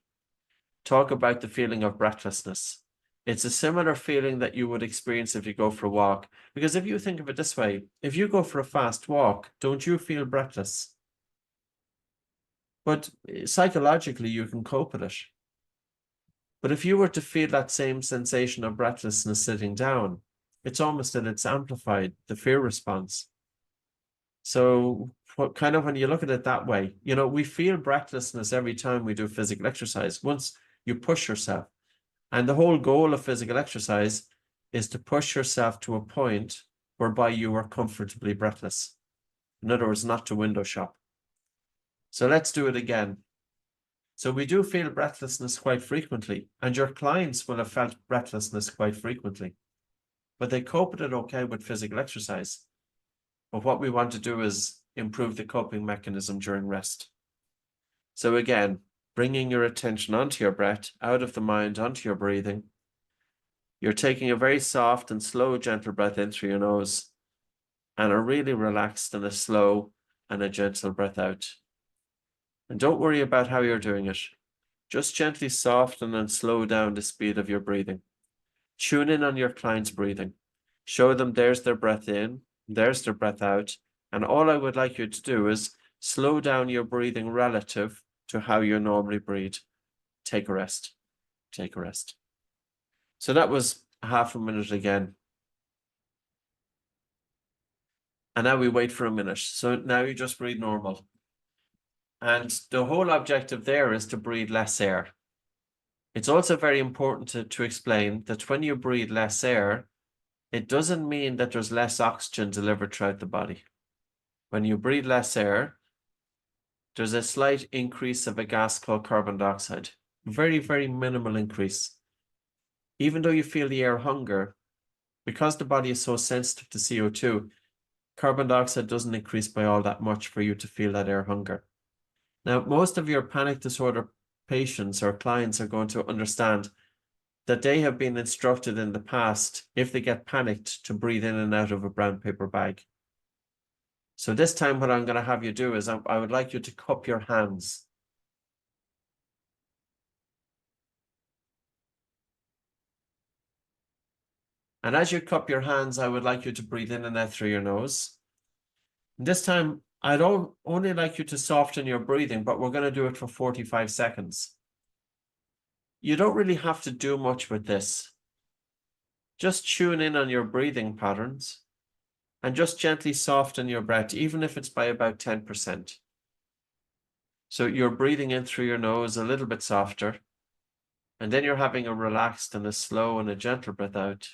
Speaker 1: Talk about the feeling of breathlessness. It's a similar feeling that you would experience if you go for a walk. Because if you think of it this way, if you go for a fast walk, don't you feel breathless? But psychologically, you can cope with it. But if you were to feel that same sensation of breathlessness sitting down, it's almost that it's amplified, the fear response. So when you look at it that way, you know, we feel breathlessness every time we do physical exercise, once you push yourself. And the whole goal of physical exercise is to push yourself to a point whereby you are comfortably breathless. In other words, not to window shop. So let's do it again. So we do feel breathlessness quite frequently, and your clients will have felt breathlessness quite frequently, but they cope with it okay with physical exercise. But what we want to do is improve the coping mechanism during rest. So again, bringing your attention onto your breath, out of the mind, onto your breathing. You're taking a very soft and slow, gentle breath in through your nose, and a really relaxed and a slow and a gentle breath out. And don't worry about how you're doing it. Just gently soften and slow down the speed of your breathing. Tune in on your client's breathing. Show them there's their breath in, there's their breath out. And all I would like you to do is slow down your breathing relative to how you normally breathe. Take a rest. Take a rest. So that was half a minute again. And now we wait for a minute. So now you just breathe normal. And the whole objective there is to breathe less air. It's also very important to explain that when you breathe less air, it doesn't mean that there's less oxygen delivered throughout the body. when you breathe less air, there's a slight increase of a gas called carbon dioxide. Very, very minimal increase. Even though you feel the air hunger, because the body is so sensitive to CO2, carbon dioxide doesn't increase by all that much for you to feel that air hunger. Now, most of your panic disorder patients or clients are going to understand that they have been instructed in the past, if they get panicked, to breathe in and out of a brown paper bag. So this time what I'm going to have you do is I would like you to cup your hands. And as you cup your hands, I would like you to breathe in and out through your nose. And this time, I'd only like you to soften your breathing, but we're going to do it for 45 seconds. You don't really have to do much with this. Just tune in on your breathing patterns and just gently soften your breath, even if it's by about 10%. So you're breathing in through your nose a little bit softer, and then you're having a relaxed and a slow and a gentle breath out.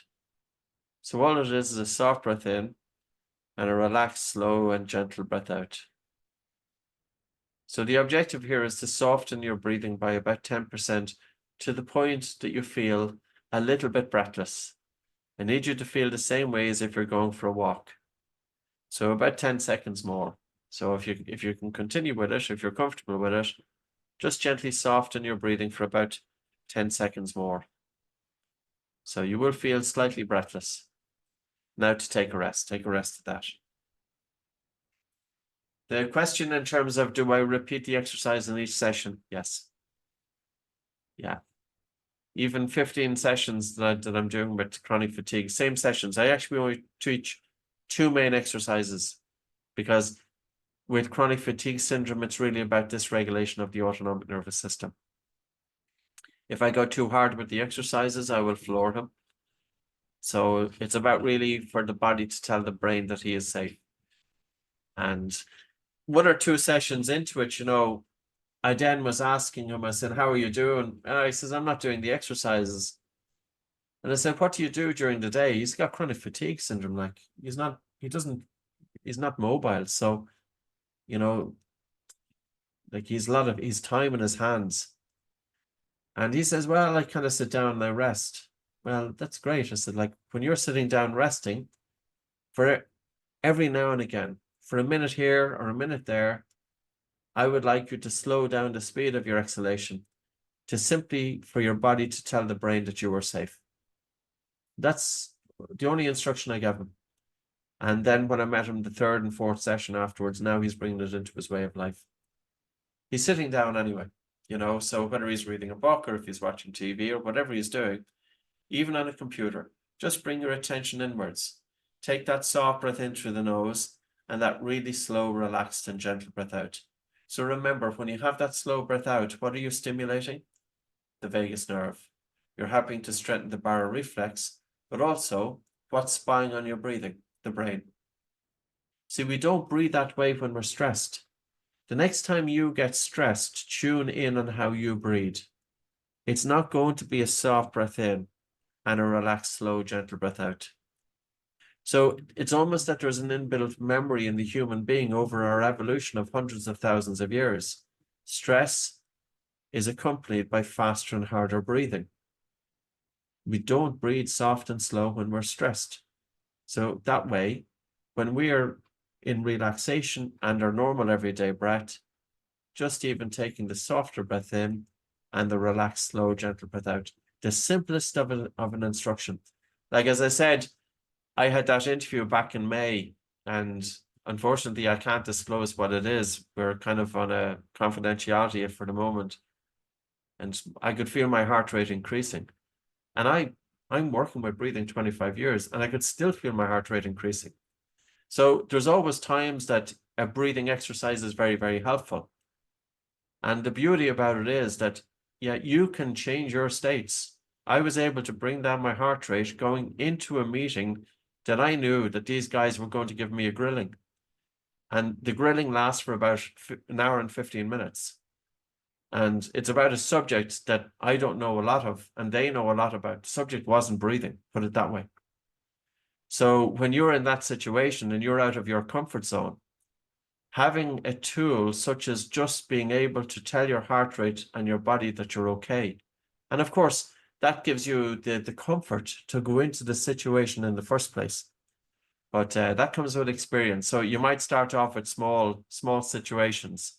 Speaker 1: So all it is a soft breath in and a relaxed, slow and gentle breath out. So the objective here is to soften your breathing by about 10% to the point that you feel a little bit breathless. I need you to feel the same way as if you're going for a walk. So about 10 seconds more. So if you can continue with it, if you're comfortable with it, just gently soften your breathing for about 10 seconds more. So you will feel slightly breathless. Now to take a rest of that. The question in terms of, do I repeat the exercise in each session? Yes. Yeah. Even 15 sessions that I'm doing with chronic fatigue, same sessions. I actually only teach 2 main exercises because with chronic fatigue syndrome, it's really about dysregulation of the autonomic nervous system. If I go too hard with the exercises, I will floor him. So it's about really for the body to tell the brain that he is safe. And 1 or 2 sessions into it, I then was asking him, I said, how are you doing? And I says, I'm not doing the exercises. And I said, what do you do during the day? He's got chronic fatigue syndrome. Like he's not mobile. So, like he's time in his hands. And he says, well, I kind of sit down and I rest. Well, that's great. I said, like when you're sitting down resting, for every now and again, for a minute here or a minute there, I would like you to slow down the speed of your exhalation to simply for your body to tell the brain that you are safe. That's the only instruction I gave him. And then when I met him the 3rd and 4th session afterwards, now he's bringing it into his way of life. He's sitting down anyway, so whether he's reading a book or if he's watching TV or whatever he's doing, even on a computer, just bring your attention inwards. Take that soft breath in through the nose and that really slow, relaxed and gentle breath out. So remember, when you have that slow breath out, what are you stimulating? The vagus nerve. You're helping to strengthen the baroreflex, but also what's spying on your breathing? The brain. See, we don't breathe that way when we're stressed. The next time you get stressed, tune in on how you breathe. It's not going to be a soft breath in and a relaxed, slow, gentle breath out. So it's almost that there's an inbuilt memory in the human being over our evolution of hundreds of thousands of years. Stress is accompanied by faster and harder breathing. We don't breathe soft and slow when we're stressed. So that way, when we are in relaxation and our normal everyday breath, just even taking the softer breath in and the relaxed, slow, gentle breath out, the simplest of an instruction. Like, as I said, I had that interview back in May, and unfortunately, I can't disclose what it is. We're kind of on a confidentiality for the moment. And I could feel my heart rate increasing. And I'm working with breathing 25 years, and I could still feel my heart rate increasing. So there's always times that a breathing exercise is very, very helpful. And the beauty about it is that, yeah, you can change your states. I was able to bring down my heart rate going into a meeting that I knew that these guys were going to give me a grilling. And the grilling lasts for about an hour and 15 minutes. And it's about a subject that I don't know a lot of, and they know a lot about. The subject wasn't breathing, put it that way. So when you're in that situation and you're out of your comfort zone, having a tool such as just being able to tell your heart rate and your body that you're okay. And of course, that gives you the comfort to go into the situation in the first place. But that comes with experience. So you might start off with small situations.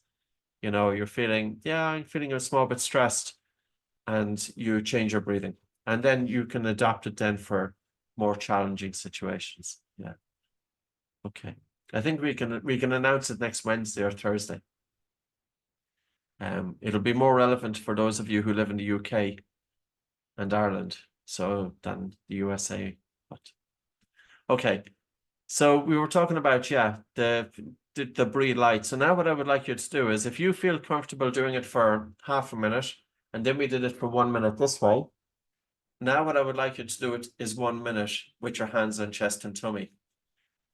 Speaker 1: You know, you're feeling, I'm feeling a small bit stressed, and you change your breathing. And then you can adapt it then for more challenging situations. Yeah. Okay. I think we can announce it next Wednesday or Thursday. It'll be more relevant for those of you who live in the UK and Ireland, so than the USA. But okay. So we were talking about, the breathe light. So now what I would like you to do is, if you feel comfortable doing it for half a minute, and then we did it for 1 minute this way. Now what I would like you to do it is 1 minute with your hands on chest and tummy.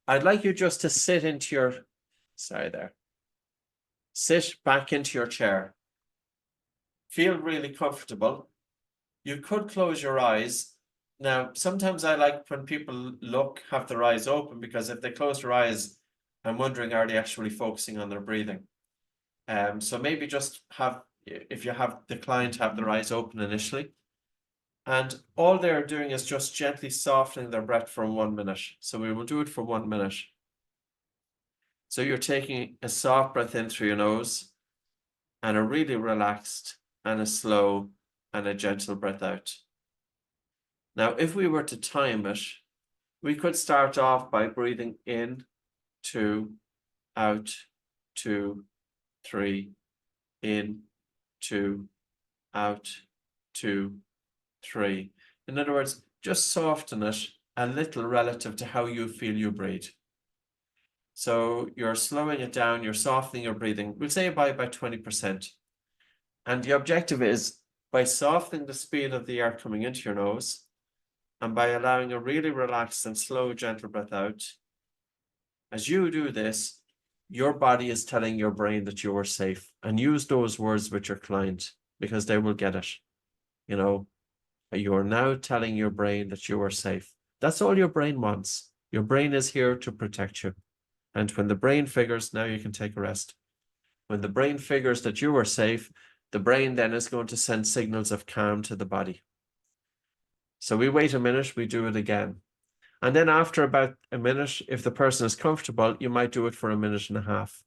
Speaker 1: I'd like you just to sit into your, sit back into your chair. Feel really comfortable. You could close your eyes. Now, sometimes I like when people have their eyes open, because if they close their eyes, I'm wondering, are they actually focusing on their breathing? So maybe just if you have the client have their eyes open initially, and all they're doing is just gently softening their breath for 1 minute. So we will do it for 1 minute. So you're taking a soft breath in through your nose, and a really relaxed and a slow and a gentle breath out. Now, if we were to time it, we could start off by breathing in, 2, out, 2, 3, in, 2, out, 2, 3. In other words, just soften it a little relative to how you feel you breathe. So you're slowing it down, you're softening your breathing, we'll say by about 20%. And the objective is, by softening the speed of the air coming into your nose, and by allowing a really relaxed and slow, gentle breath out, as you do this, your body is telling your brain that you are safe. And use those words with your client, because they will get it. You know, you are now telling your brain that you are safe. That's all your brain wants. Your brain is here to protect you. And when the brain figures, now you can take a rest. When the brain figures that you are safe, the brain then is going to send signals of calm to the body. So we wait a minute, we do it again. And then after about a minute, if the person is comfortable, you might do it for 1.5 minutes.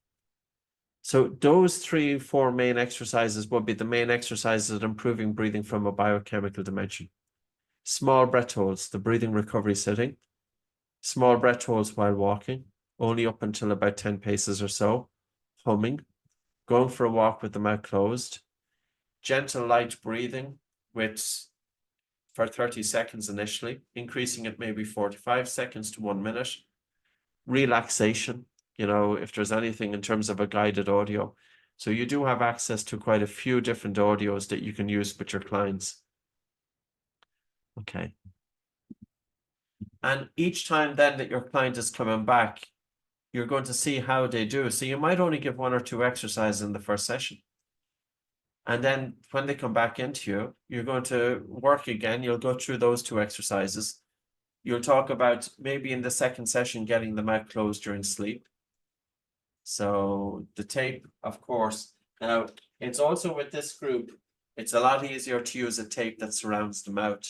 Speaker 1: So those 3-4 main exercises will be the main exercises at improving breathing from a biochemical dimension. Small breath holds, the breathing recovery sitting. Small breath holds while walking, only up until about 10 paces or so. Humming, going for a walk with the mouth closed. Gentle light breathing for 30 seconds initially, increasing it maybe 45 seconds to 1 minute. Relaxation, if there's anything in terms of a guided audio. So you do have access to quite a few different audios that you can use with your clients. Okay. And each time then that your client is coming back, you're going to see how they do. So you might only give 1 or 2 exercises in the first session. And then when they come back into you, you're going to work again. You'll go through those 2 exercises. You'll talk about maybe in the second session getting the mouth closed during sleep. So the tape, of course. Now, it's also with this group, it's a lot easier to use a tape that surrounds the mouth.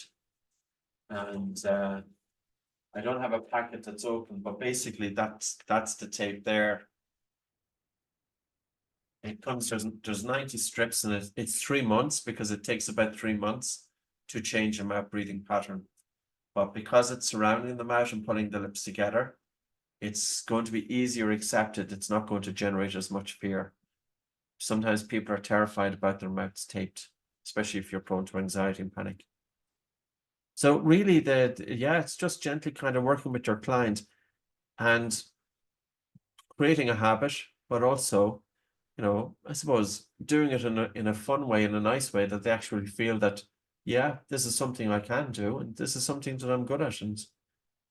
Speaker 1: And I don't have a packet that's open, but basically that's the tape there. It comes, there's 90 strips in it. It's 3 months, because it takes about 3 months to change a mouth breathing pattern. But because it's surrounding the mouth and pulling the lips together, it's going to be easier accepted. It's not going to generate as much fear. Sometimes people are terrified about their mouths taped, especially if you're prone to anxiety and panic. So really, it's just gently kind of working with your client and creating a habit, but also, I suppose doing it in a fun way, in a nice way, that they actually feel that, this is something I can do, and this is something that I'm good at, and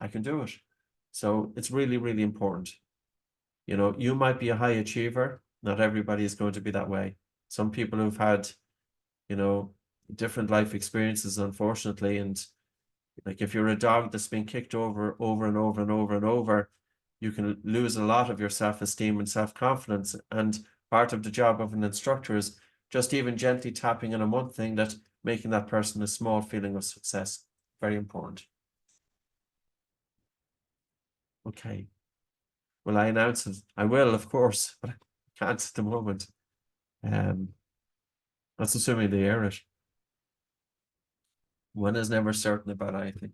Speaker 1: I can do it. So it's really, really important. You might be a high achiever. Not everybody is going to be that way. Some people who've had, different life experiences, unfortunately, and like if you're a dog that's been kicked over and over and over and over, you can lose a lot of your self-esteem and self-confidence. And part of the job of an instructor is just even gently tapping on one thing, that making that person a small feeling of success. Very important. Okay. Will I announce it? I will, of course, but I can't at the moment. That's assuming they air it. One is never certain about anything.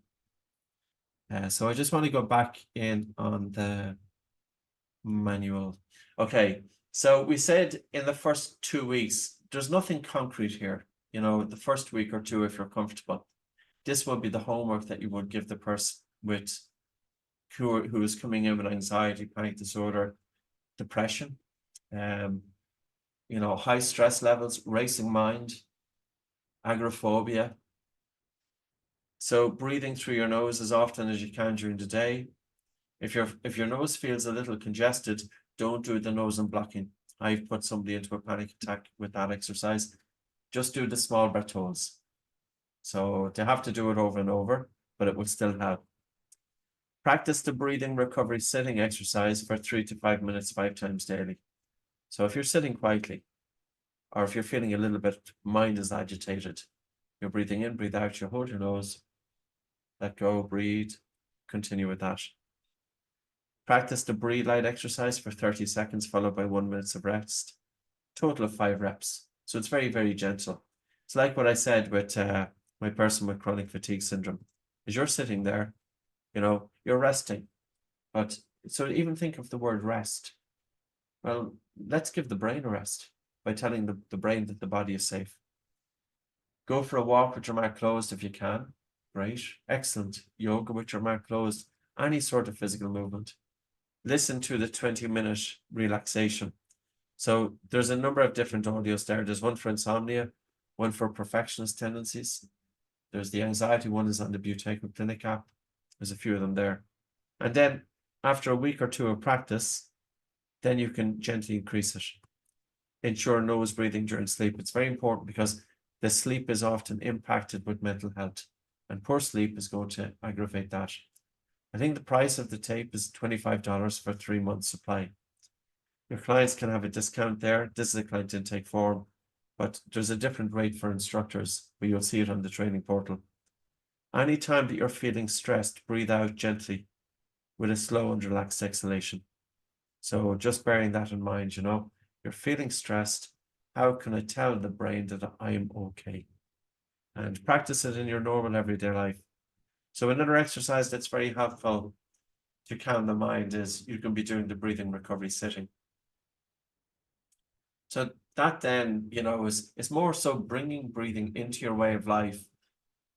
Speaker 1: So I just want to go back in on the manual. Okay, so we said in the first 2 weeks, there's nothing concrete here. You know, the first week or two, if you're comfortable, this would be the homework that you would give the person with who is coming in with anxiety, panic disorder, depression, you know, high stress levels, racing mind, agoraphobia. So breathing through your nose as often as you can during the day. If your nose feels a little congested, don't do the nose and blocking. I've put somebody into a panic attack with that exercise. Just do the small breath holds. So they have to do it over and over, but it will still help. Practice the breathing recovery sitting exercise for 3 to 5 minutes, 5 times daily. So if you're sitting quietly, or if you're feeling a little bit, mind is agitated, you're breathing in, breathe out, you hold your nose, let go, breathe, continue with that. Practice the breathe light exercise for 30 seconds, followed by 1 minute of rest. Total of 5 reps. So it's very, very gentle. It's like what I said with my person with chronic fatigue syndrome. As you're sitting there, you know, you're resting. But so even think of the word rest. Well, let's give the brain a rest by telling the brain that the body is safe. Go for a walk with your mouth closed if you can. Great. Excellent. Yoga with your mouth closed. Any sort of physical movement. Listen to the 20-minute relaxation. So there's a number of different audios there. There's one for insomnia, one for perfectionist tendencies. There's the anxiety one is on the Buteyko Clnic app. There's a few of them there. And then after a week or two of practice, then you can gently increase it. Ensure nose breathing during sleep. It's very important because the sleep is often impacted with mental health, and poor sleep is going to aggravate that. I think the price of the tape is $25 for 3 months supply. Your clients can have a discount there. This is a client intake form, but there's a different rate for instructors, but you'll see it on the training portal. Anytime that you're feeling stressed, breathe out gently with a slow and relaxed exhalation. So just bearing that in mind, you know, you're feeling stressed. How can I tell the brain that I'm okay? And practice it in your normal everyday life. So another exercise that's very helpful to calm the mind is you can be doing the breathing recovery sitting. So that then, you know, is more so bringing breathing into your way of life.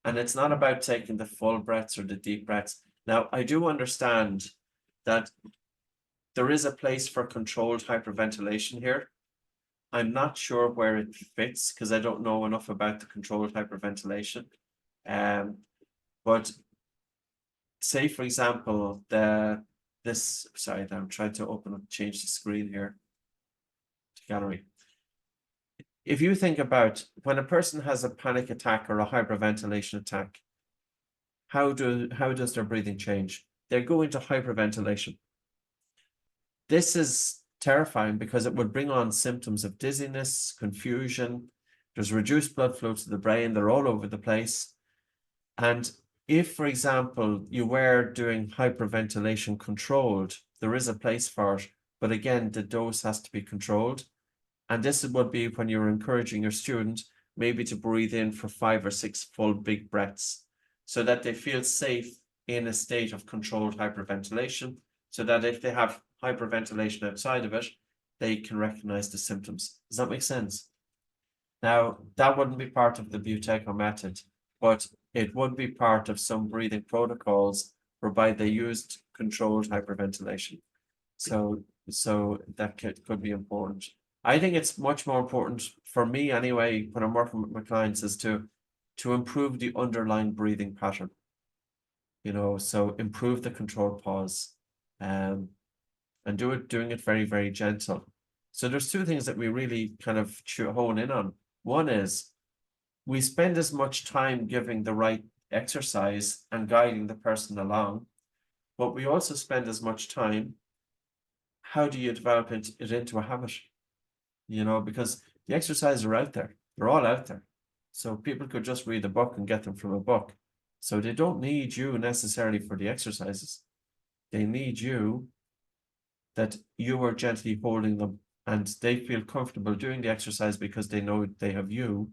Speaker 1: And it's not about taking the full breaths or the deep breaths. Now, I do understand that there is a place for controlled hyperventilation here. I'm not sure where it fits because I don't know enough about the controlled hyperventilation. But say, for example, sorry, I'm trying to change the screen here to gallery. If you think about when a person has a panic attack or a hyperventilation attack, how does their breathing change? They go into hyperventilation. This is terrifying because it would bring on symptoms of dizziness, confusion. There's reduced blood flow to the brain. They're all over the place. And if, for example, you were doing hyperventilation controlled, there is a place for it. But again, the dose has to be controlled. And this would be when you're encouraging your student maybe to breathe in for 5 or 6 full big breaths so that they feel safe in a state of controlled hyperventilation, so that if they have hyperventilation outside of it, they can recognize the symptoms. Does that make sense? Now, that wouldn't be part of the Buteyko method, but it would be part of some breathing protocols whereby they used controlled hyperventilation. So that could be important. I think it's much more important for me anyway, when I'm working with my clients, is to improve the underlying breathing pattern. You know, so improve the controlled pause, and doing it very, very gentle. So there's 2 things that we really kind of hone in on. One is we spend as much time giving the right exercise and guiding the person along, but we also spend as much time how do you develop it into a habit? You know, because the exercises are out there. They're all out there. So people could just read a book and get them from a book. So they don't need you necessarily for the exercises. They need you, that you are gently holding them and they feel comfortable doing the exercise because they know they have you,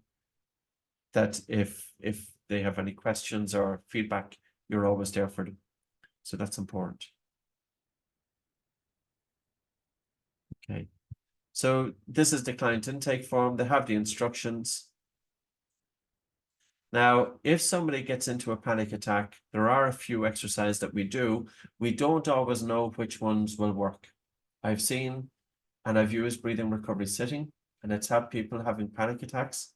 Speaker 1: that if they have any questions or feedback, you're always there for them. So that's important. Okay. So this is the client intake form. They have the instructions. Now, if somebody gets into a panic attack, there are a few exercises that we do. We don't always know which ones will work. I've seen and I've used breathing recovery sitting, and it's helped people having panic attacks.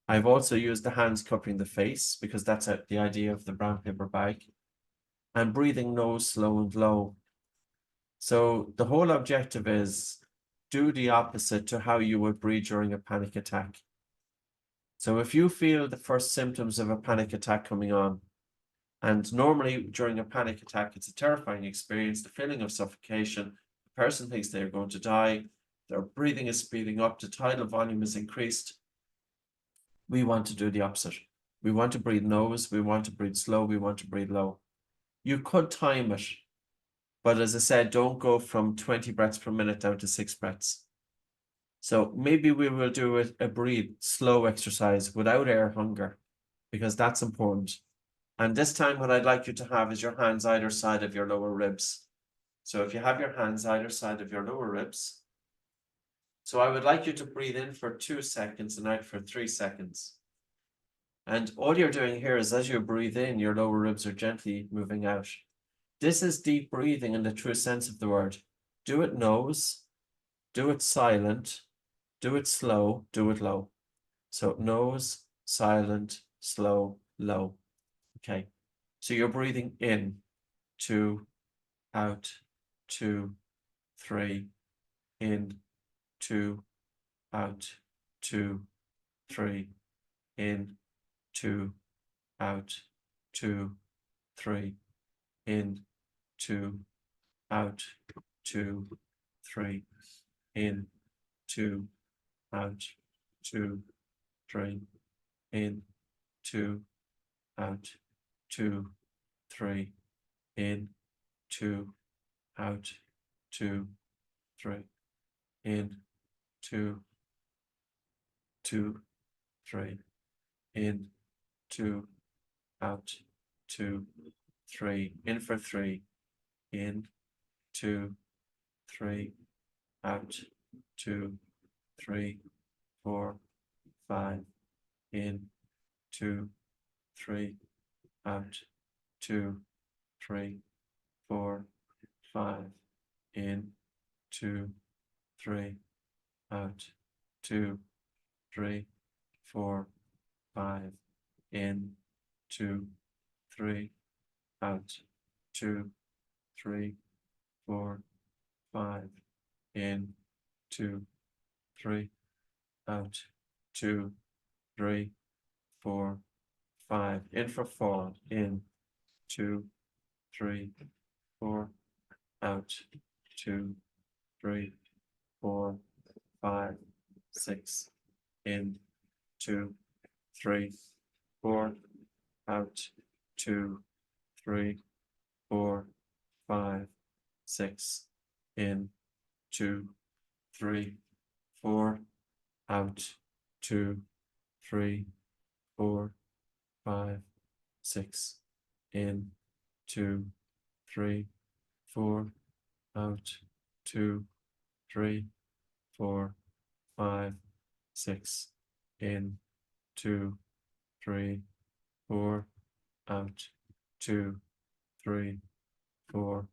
Speaker 1: I've also used the hands covering the face because that's the idea of the brown paper bag, and breathing nose slow and low. So the whole objective is do the opposite to how you would breathe during a panic attack. So if you feel the first symptoms of a panic attack coming on, and normally during a panic attack, it's a terrifying experience, the feeling of suffocation, the person thinks they're going to die, their breathing is speeding up, the tidal volume is increased. We want to do the opposite. We want to breathe nose, we want to breathe slow, we want to breathe low. You could time it, but as I said, don't go from 20 breaths per minute down to 6 breaths. So maybe we will do a breathe slow exercise without air hunger, because that's important. And this time what I'd like you to have is your hands either side of your lower ribs. So if you have your hands either side of your lower ribs, so I would like you to breathe in for 2 seconds and out for 3 seconds. And all you're doing here is as you breathe in, your lower ribs are gently moving out. This is deep breathing in the true sense of the word. Do it nose, do it silent, do it slow, do it low. So nose, silent, slow, low. Okay. So you're breathing in, 2, out, 2, 3, in, 2, out, 2, 3, in, 2, out, 2, 3, in, 2, out, 2, 3, in, 2, out, 2, 3, in, 2, out, 2, 3, in, 2, out, 2, 3, in, 2, 2, 3, in, 2, out, 2, 3, in for 3, in, 2, 3, out, 2, 3, 4, 5, in, 2, 3, out, 2, 3, 4, 5, in, 2, 3, out, 2, 3, 4, 5, in, 2, 3, out, 2, 3, 4, 5, in, 2, 3, out, 2, 3, 4, 5, in for 4, in, 2, 3, 4, out, 2, 3, 4, 5, 6, in, 2, 3, 4, out, 2, 3, 4, 5, 6, in, 2, 3, 4, out, 2, 3, 4, 5, 6, in, 2, 3, 4, out, 2, 3, 4, 5, 6, in, 2, 3, 4, out, 2, 3, 4,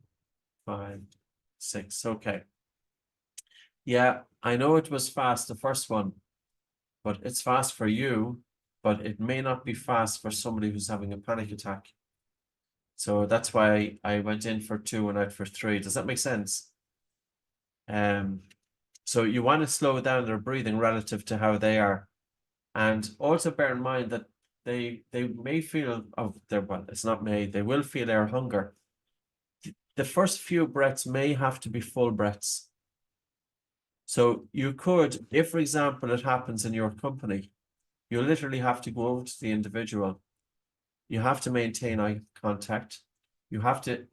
Speaker 1: 5, 6. Okay. Yeah, I know it was fast, the first one, but it's fast for you, but it may not be fast for somebody who's having a panic attack. So that's why I went in for 2 and out for 3. Does that make sense? So you want to slow down their breathing relative to how they are. And also bear in mind that they may feel of their, well, it's not may, they will feel air hunger. the first few breaths may have to be full breaths. So you could, if, for example, it happens in your company, you literally have to go over to the individual. You have to maintain eye contact. You have to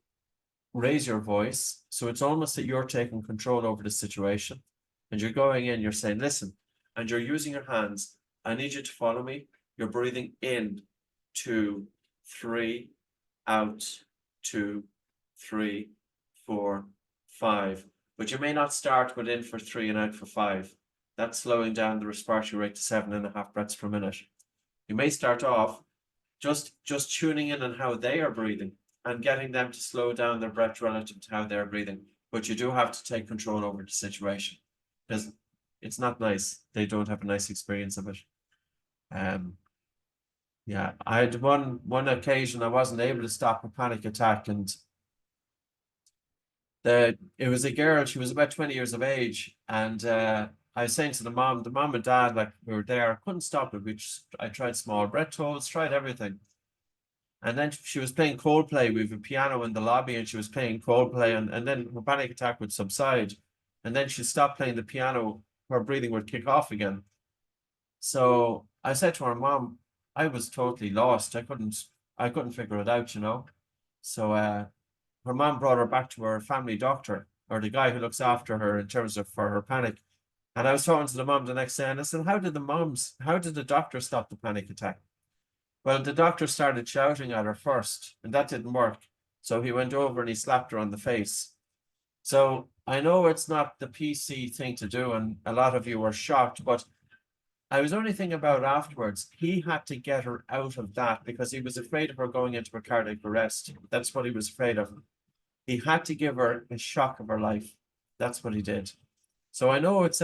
Speaker 1: raise your voice. So it's almost that you're taking control over the situation. And you're going in, you're saying, listen, and you're using your hands. I need you to follow me. You're breathing in, 2, 3, out, 2, 3, 4, 5. But you may not start with in for 3 and out for 5. That's slowing down the respiratory rate to 7.5 breaths per minute. You may start off just tuning in on how they are breathing and getting them to slow down their breath relative to how they're breathing. But you do have to take control over the situation because it's not nice. They don't have a nice experience of it. Yeah, I had one occasion I wasn't able to stop a panic attack, and it was a girl. She was about 20 years of age, and I was saying to the mom and dad, like, we were there, I couldn't stop it. I tried small breath holds, tried everything. And then she was playing Coldplay. We have a piano in the lobby, and she was playing Coldplay, and then her panic attack would subside. And then she stopped playing the piano, her breathing would kick off again. So I said to her mom, I was totally lost. I couldn't figure it out, you know. So her mom brought her back to her family doctor, or the guy who looks after her in terms of for her panic. And I was talking to the mom the next day, and I said, how did the doctor stop the panic attack? Well, the doctor started shouting at her first, and that didn't work. So he went over and he slapped her on the face. So I know it's not the PC thing to do, and a lot of you were shocked, but I was only thinking about afterwards, he had to get her out of that because he was afraid of her going into a cardiac arrest. That's what he was afraid of. He had to give her a shock of her life. That's what he did. So I know it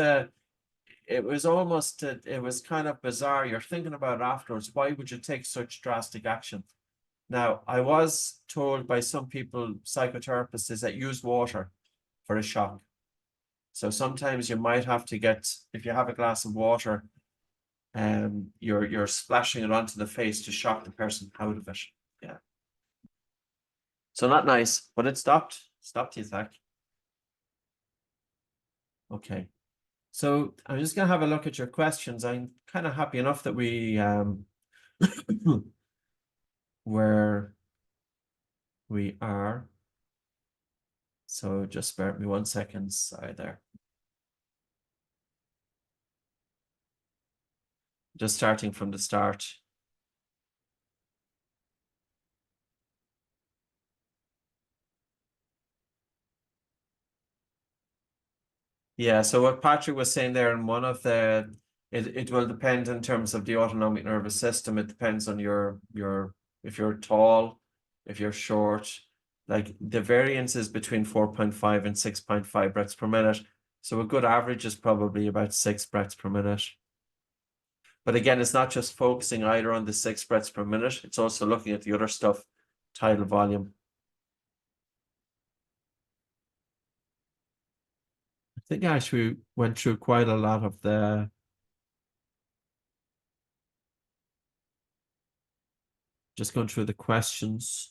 Speaker 1: was kind of bizarre. You're thinking about it afterwards. Why would you take such drastic action? Now, I was told by some people, psychotherapists, is that use water for a shock. So sometimes you might have to if you have a glass of water, you're splashing it onto the face to shock the person out of it. Yeah. So not nice, but it stopped the attack. Okay. So I'm just gonna have a look at your questions. I'm kind of happy enough that we where we are. So just bear with me 1 second. Sorry there. Just starting from the start. Yeah, so what Patrick was saying there, in one of it will depend in terms of the autonomic nervous system. It depends on if you're tall, if you're short. Like the variance is between 4.5 and 6.5 breaths per minute. So a good average is probably about 6 breaths per minute. But again, it's not just focusing either on the 6 breaths per minute. It's also looking at the other stuff, tidal volume. I think I actually went through quite a lot of just going through the questions.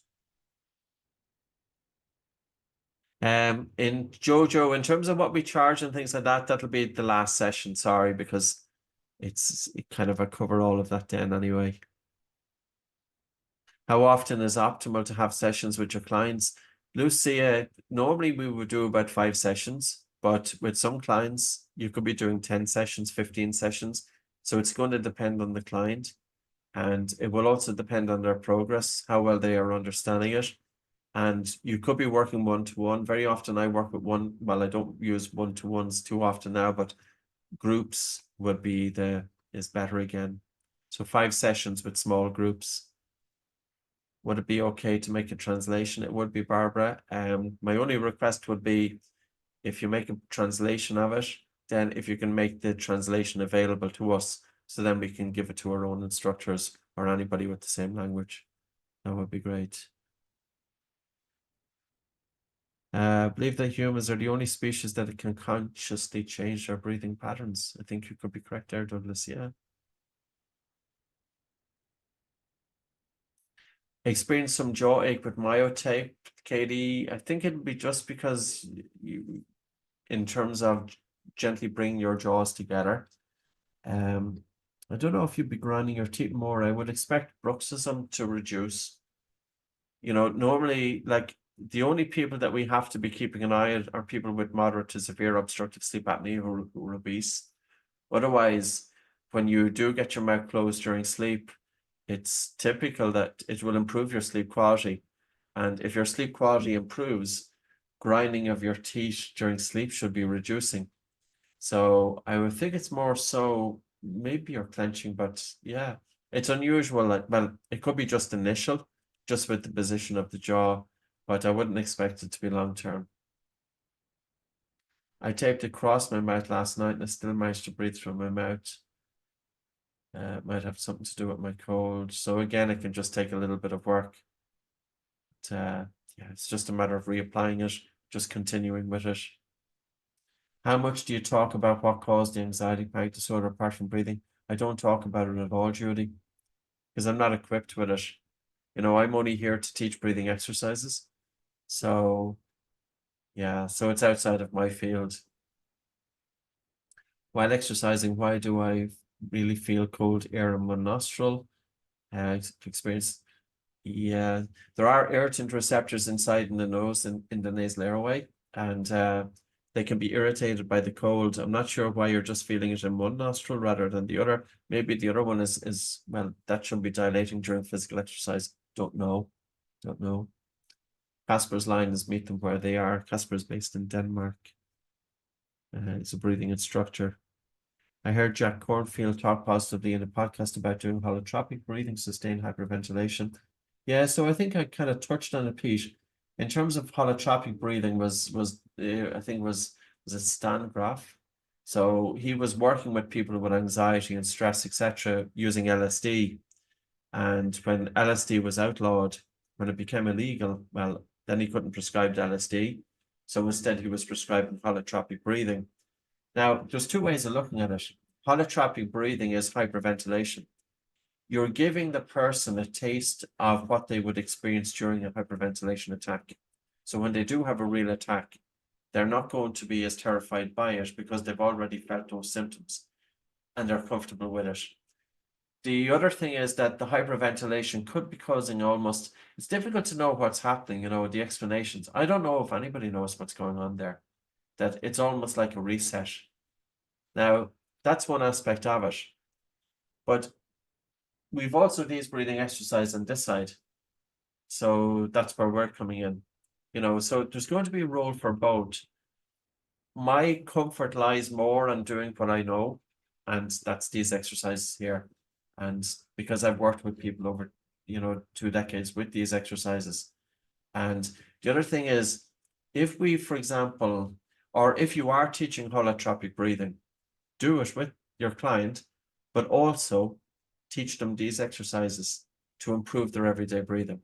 Speaker 1: In Jojo, in terms of what we charge and things like that, that'll be the last session, sorry, because it kind of I cover all of that then anyway. How often is optimal to have sessions with your clients? Lucia, normally we would do about 5 sessions, but with some clients, you could be doing 10 sessions, 15 sessions. So it's going to depend on the client, and it will also depend on their progress, how well they are understanding it. And you could be working one-to-one. Very often I work with I don't use one-to-ones too often now, but groups would be is better again. So 5 sessions with small groups. Would it be okay to make a translation? It would be, Barbara. My only request would be if you make a translation of it, then if you can make the translation available to us, so then we can give it to our own instructors or anybody with the same language. That would be great. I believe that humans are the only species that can consciously change their breathing patterns. I think you could be correct there, Douglas. Yeah. Experienced some jaw ache with myotape, Katie. I think it'd be just because you, in terms of gently bringing your jaws together. I don't know if you'd be grinding your teeth more. I would expect bruxism to reduce. You know, normally, like the only people that we have to be keeping an eye on are people with moderate to severe obstructive sleep apnea who are obese. Otherwise, when you do get your mouth closed during sleep, it's typical that it will improve your sleep quality. And if your sleep quality improves, grinding of your teeth during sleep should be reducing. So I would think it's more so maybe you're clenching, but yeah, it's unusual. Like, well, it could be just initial, just with the position of the jaw, but I wouldn't expect it to be long term. I taped across my mouth last night and I still managed to breathe through my mouth. Might have something to do with my cold. So again, it can just take a little bit of work. But, yeah, it's just a matter of reapplying it, just continuing with it. How much do you talk about what caused the anxiety panic disorder apart from breathing? I don't talk about it at all, Judy, because I'm not equipped with it. You know, I'm only here to teach breathing exercises. So, yeah, so it's outside of my field. While exercising, why do I really feel cold air in one nostril? Experience, yeah, there are irritant receptors inside in the nose and in the nasal airway, and they can be irritated by the cold. I'm not sure why you're just feeling it in one nostril rather than the other. Maybe the other one is well, that should be dilating during physical exercise. Don't know. Casper's line is meet them where they are. Casper's based in Denmark. He's a breathing instructor. I heard Jack Cornfield talk positively in a podcast about doing holotropic breathing, sustained hyperventilation. Yeah, so I think I kind of touched on it, Pete. In terms of holotropic breathing, I think was it Stan Graf? So he was working with people with anxiety and stress, etc., using LSD. And when LSD was outlawed, when it became illegal, well, then he couldn't prescribe LSD. So instead, he was prescribing holotropic breathing. Now, there's two ways of looking at it. Holotropic breathing is hyperventilation. You're giving the person a taste of what they would experience during a hyperventilation attack. So when they do have a real attack, they're not going to be as terrified by it because they've already felt those symptoms and they're comfortable with it. The other thing is that the hyperventilation could be causing almost, it's difficult to know what's happening, you know, the explanations. I don't know if anybody knows what's going on there, that it's almost like a reset. Now, that's one aspect of it. But we've also these breathing exercise on this side. So that's where we're coming in. You know, so there's going to be a role for both. My comfort lies more on doing what I know, and that's these exercises here. And because I've worked with people over, 2 decades with these exercises. And the other thing is, if we, for example, or if you are teaching holotropic breathing, do it with your client, but also teach them these exercises to improve their everyday breathing.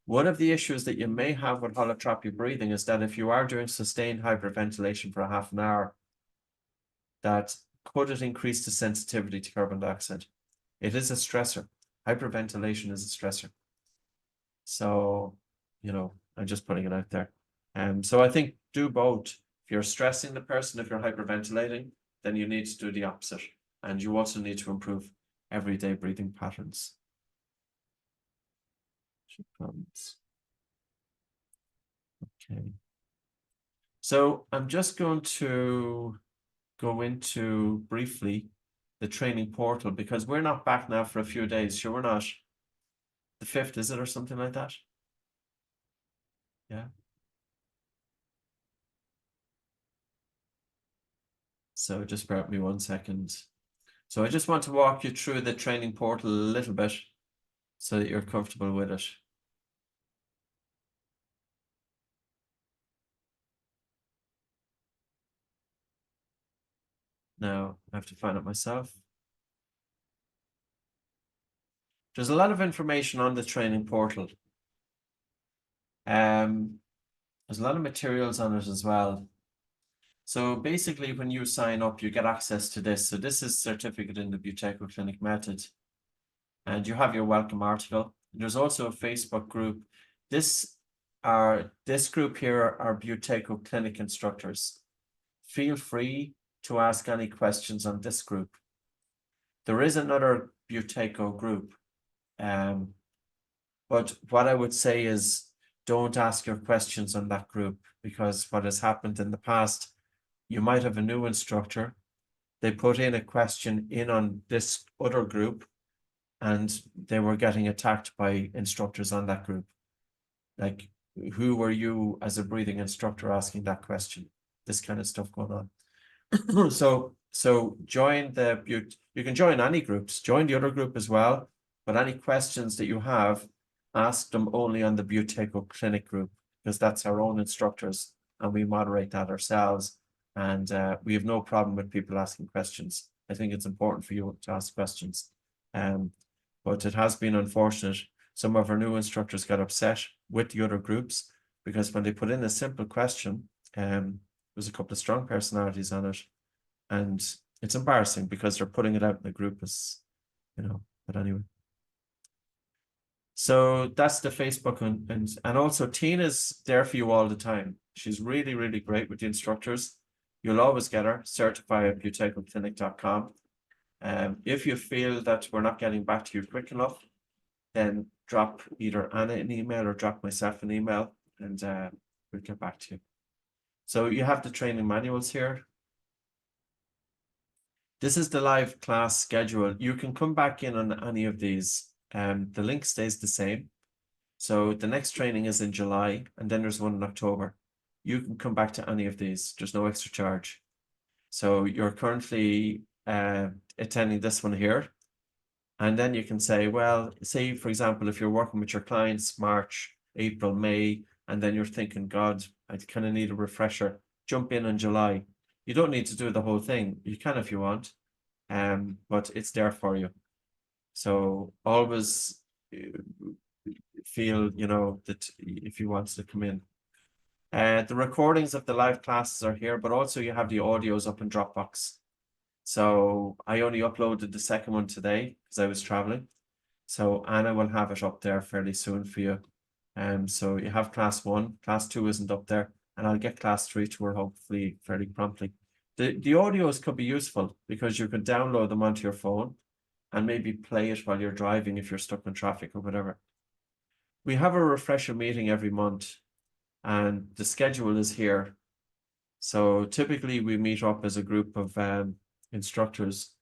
Speaker 1: One of the issues that you may have with holotropic breathing is that if you are doing sustained hyperventilation for a half an hour, that could it increase the sensitivity to carbon dioxide? It is a stressor. Hyperventilation is a stressor. So, I'm just putting it out there. So I think do both. If you're stressing the person, if you're hyperventilating, then you need to do the opposite. And you also need to improve everyday breathing patterns. Okay. So I'm just going to go into briefly the training portal because we're not back now for a few days. Sure, we're not. The 5th, is it, or something like that? Yeah. So just bear with me 1 second. So I just want to walk you through the training portal a little bit so that you're comfortable with it. Now I have to find it myself. There's a lot of information on the training portal. There's a lot of materials on it as well. So basically, when you sign up, you get access to this. So this is certificate in the Buteyko Clnic method. And you have your welcome article. There's also a Facebook group. This group here are Buteyko Clnic instructors. Feel free to ask any questions on this group. There is another Buteyko group, but what I would say is don't ask your questions on that group, because what has happened in the past, you might have a new instructor, they put in a question in on this other group, and they were getting attacked by instructors on that group. Like, who were you as a breathing instructor asking that question? This kind of stuff going on. So join you can join any groups, join the other group as well, but any questions that you have, ask them only on the Buteyko Clnic group, because that's our own instructors and we moderate that ourselves. And we have no problem with people asking questions. I think it's important for you to ask questions. But it has been unfortunate. Some of our new instructors got upset with the other groups because when they put in a simple question, there's a couple of strong personalities on it. And it's embarrassing because they're putting it out in the group as, but anyway. So that's the Facebook, and also Tina's there for you all the time. She's really, really great with the instructors. You'll always get her, certified at buteykoclinic.com. If you feel that we're not getting back to you quick enough, then drop either Anna an email or drop myself an email, and we'll get back to you. So you have the training manuals here. This is the live class schedule. You can come back in on any of these. The link stays the same. So the next training is in July, and then there's one in October. You can come back to any of these. There's no extra charge. So you're currently attending this one here. And then you can say, well, say, for example, if you're working with your clients March, April, May, and then you're thinking, God, I kind of need a refresher, jump in July. You don't need to do the whole thing. You can if you want, but it's there for you. So always feel, that if you want to come in. The recordings of the live classes are here, but also you have the audios up in Dropbox. So I only uploaded the second one today because I was traveling. So Anna will have it up there fairly soon for you. So you have class 1, class 2 isn't up there, and I'll get class 3 to her hopefully fairly promptly. The audios could be useful because you could download them onto your phone and maybe play it while you're driving if you're stuck in traffic or whatever. We have a refresher meeting every month, and the schedule is here. So typically we meet up as a group of instructors.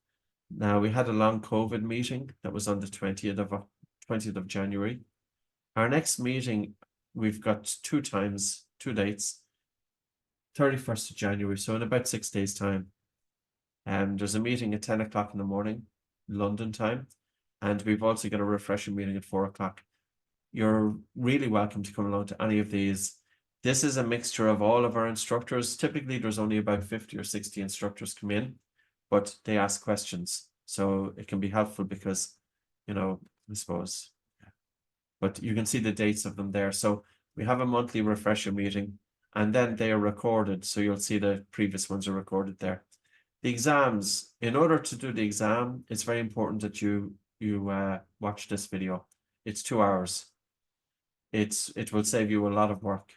Speaker 1: Now, we had a long COVID meeting that was on the 20th of January. Our next meeting, we've got 2 dates, 31st of January, so in about 6 days' time. There's a meeting at 10 o'clock in the morning, London time, and we've also got a refresher meeting at 4 o'clock. You're really welcome to come along to any of these. This is a mixture of all of our instructors. Typically, there's only about 50 or 60 instructors come in, but they ask questions. So it can be helpful because, I suppose, but you can see the dates of them there. So we have a monthly refresher meeting, and then they are recorded. So you'll see the previous ones are recorded there. The exams, in order to do the exam, it's very important that you watch this video. It's 2 hours. It will save you a lot of work.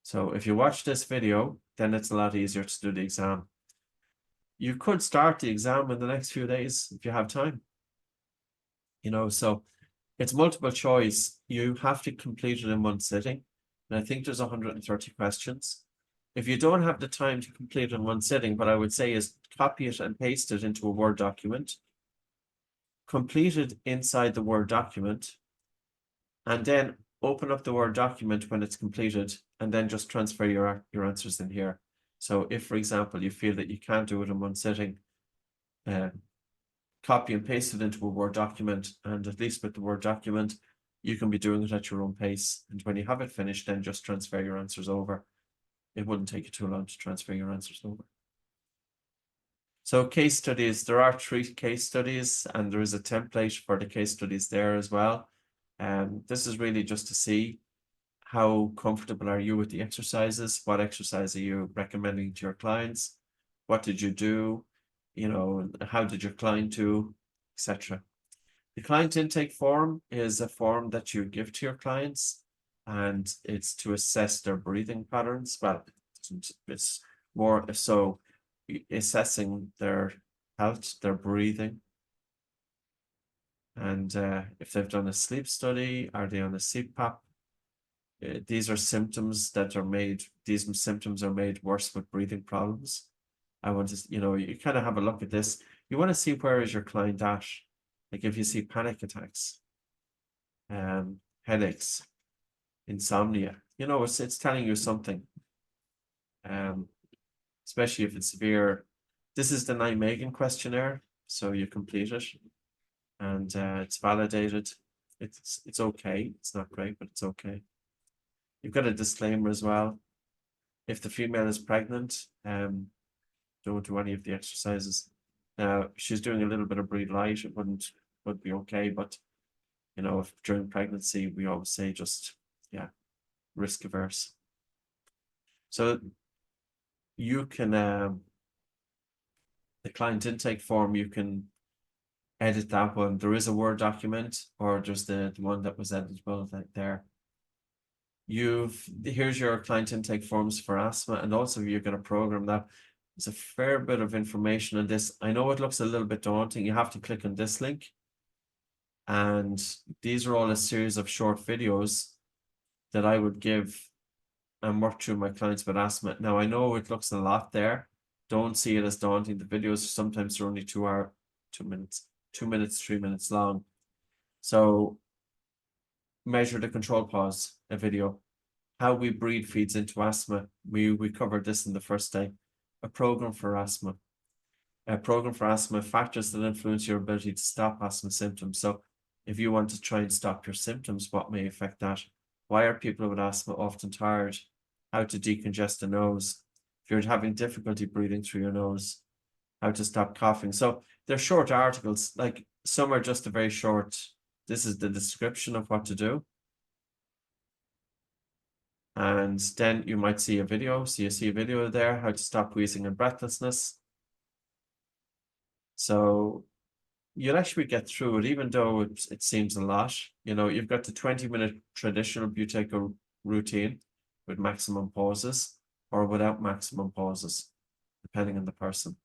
Speaker 1: So if you watch this video, then it's a lot easier to do the exam. You could start the exam in the next few days if you have time. So it's multiple choice. You have to complete it in one sitting. And I think there's 130 questions. If you don't have the time to complete it in one sitting, what I would say is copy it and paste it into a Word document. Complete it inside the Word document. And then open up the Word document when it's completed, and then just transfer your answers in here. So if, for example, you feel that you can't do it in one sitting, copy and paste it into a Word document, and at least with the Word document, you can be doing it at your own pace. And when you have it finished, then just transfer your answers over. It wouldn't take you too long to transfer your answers over. So case studies, there are 3 case studies, and there is a template for the case studies there as well. This is really just to see how comfortable are you with the exercises, what exercise are you recommending to your clients, what did you do, how did your client do, etc. The client intake form is a form that you give to your clients, and it's to assess their breathing patterns. Well, it's more so assessing their health, their breathing, and if they've done a sleep study, are they on a CPAP? These are symptoms that are made, these symptoms are made worse with breathing problems. I want to, you kind of have a look at this. You want to see where is your client at. Like if you see panic attacks, headaches, insomnia, it's telling you something. Especially if it's severe. This is the Nijmegen questionnaire, so you complete it, and it's validated. It's okay. It's not great, but it's okay. You've got a disclaimer as well. If the female is pregnant, don't do any of the exercises. Now, she's doing a little bit of breathe light, it would be okay, but if during pregnancy, we always say just, risk averse. So you can, the client intake form, you can edit that one. There is a Word document, or there's the one that was editable there. Here's your client intake forms for asthma, and also you're going to program that. There's a fair bit of information on this. I know it looks a little bit daunting. You have to click on this link, and these are all a series of short videos that I would give and work through my clients with asthma. Now, I know it looks a lot there. Don't see it as daunting. The videos sometimes are only 2 minutes, 3 minutes long. So measure the control pause, a video. How we breathe feeds into asthma. We covered this in the first day. A program for asthma. A program for asthma, factors that influence your ability to stop asthma symptoms. So if you want to try and stop your symptoms, what may affect that? Why are people with asthma often tired? How to decongest the nose. If you're having difficulty breathing through your nose, how to stop coughing. So they're short articles, like some are just a very short, this is the description of what to do. And then you might see a video. So you see a video there, how to stop wheezing and breathlessness. So you'll actually get through it, even though it seems a lot. You've got the 20-minute traditional Buteyko routine with maximum pauses or without maximum pauses, depending on the person.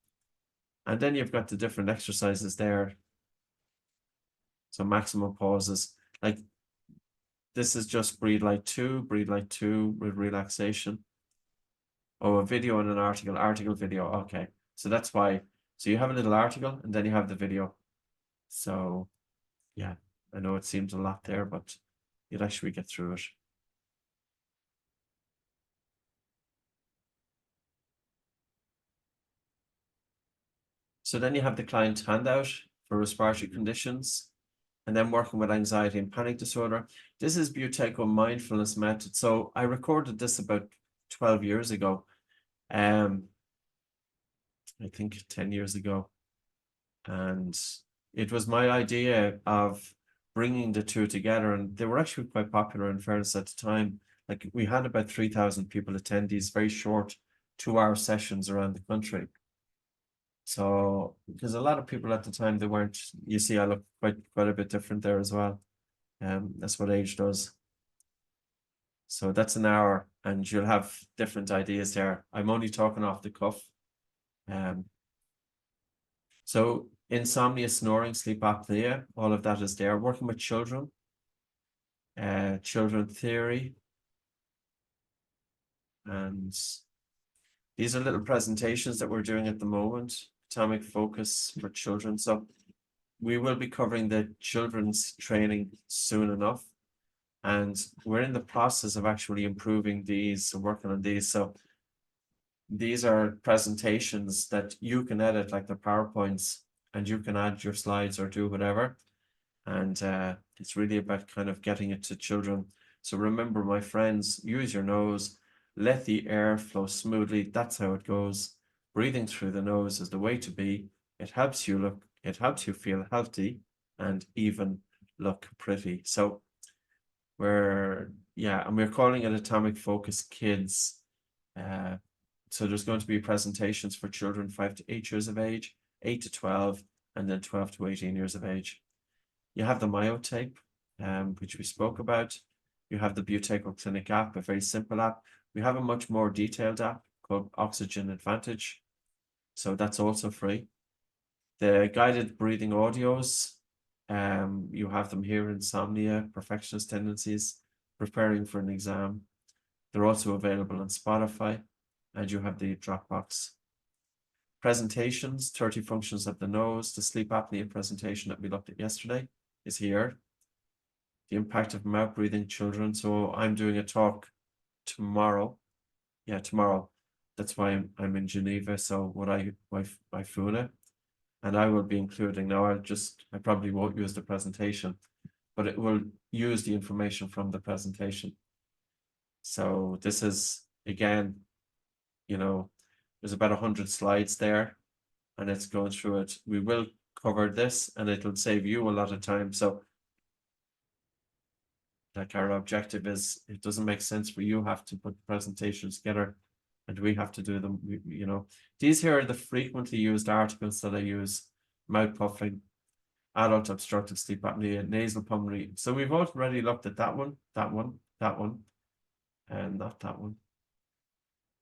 Speaker 1: And then you've got the different exercises there. So maximum pauses, like this is just breathe like 2 with relaxation. Oh, a video and an article video. Okay. So that's why. So you have a little article and then you have the video. So yeah, I know it seems a lot there, but you'll actually get through it. So then you have the client handout for respiratory conditions, and then working with anxiety and panic disorder. This is Buteyko mindfulness method. So I recorded this about 12 years ago. I think 10 years ago. And it was my idea of bringing the two together, and they were actually quite popular in fairness at the time. Like we had about 3,000 people attend these very short 2-hour sessions around the country. So, because a lot of people at the time, they weren't, you see, I look quite a bit different there as well. That's what age does. So that's an hour, and you'll have different ideas there. I'm only talking off the cuff. So insomnia, snoring, sleep apnea, all of that is there. Working with children, children theory. And these are little presentations that we're doing at the moment. Atomic focus for children. So we will be covering the children's training soon enough. And we're in the process of actually improving these and working on these. So these are presentations that you can edit, like the PowerPoints, and you can add your slides or do whatever. And it's really about kind of getting it to children. So remember, my friends, use your nose, let the air flow smoothly. That's how it goes. Breathing through the nose is the way to be. It helps you feel healthy and even look pretty. So we're calling it Atomic Focus Kids. So there's going to be presentations for children 5 to 8 years of age, 8 to 12, and then 12 to 18 years of age. You have the myotape, which we spoke about. You have the Buteyko Clnic app, a very simple app. We have a much more detailed app called Oxygen Advantage. So that's also free. The guided breathing audios, you have them here: insomnia, perfectionist tendencies, preparing for an exam. They're also available on Spotify, and you have the Dropbox. Presentations, 30 functions of the nose. The sleep apnea presentation that we looked at yesterday is here. The impact of mouth breathing children. So I'm doing a talk tomorrow. Yeah, tomorrow. That's why I'm in Geneva. So what I Funa, and I will be including, now I probably won't use the presentation, but it will use the information from the presentation. So this is, again, you know, there's about 100 slides there, and it's going through it. We will cover this, and it'll save you a lot of time. So like, our objective is, it doesn't make sense for you have to put presentations together and we have to do them. You know, these here are the frequently used articles that I use: mouth puffing, adult obstructive sleep apnea, nasal pulmonary. So we've already looked at that one, and not that one.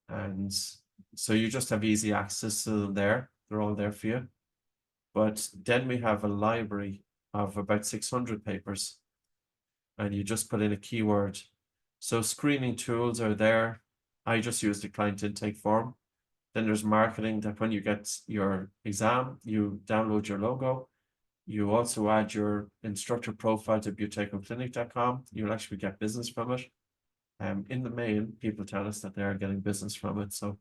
Speaker 1: And so you just have easy access to them there. They're all there for you. But then we have a library of about 600 papers, and you just put in a keyword. So screening tools are there. I just use the client intake form. Then there's marketing, that when you get your exam, you download your logo. You also add your instructor profile to buteykoclinic.com. You'll actually get business from it. In the main, people tell us that they are getting business from it. So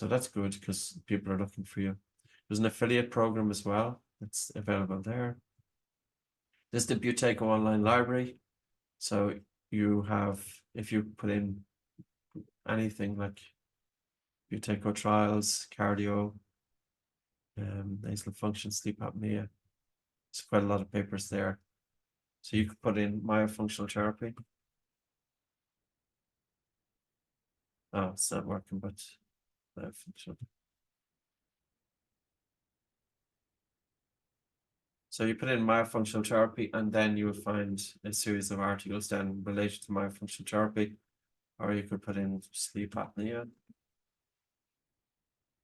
Speaker 1: that's good, because people are looking for you. There's an affiliate program as well that's available there. This is the Buteyko online library. So you have, if you put in anything like Buteyko trials, cardio, nasal function, sleep apnea, there's quite a lot of papers there. So you could put in myofunctional therapy. Oh, it's not working, but myofunctional. So you put in myofunctional therapy, and then you will find a series of articles then related to myofunctional therapy. Or you could put in sleep apnea,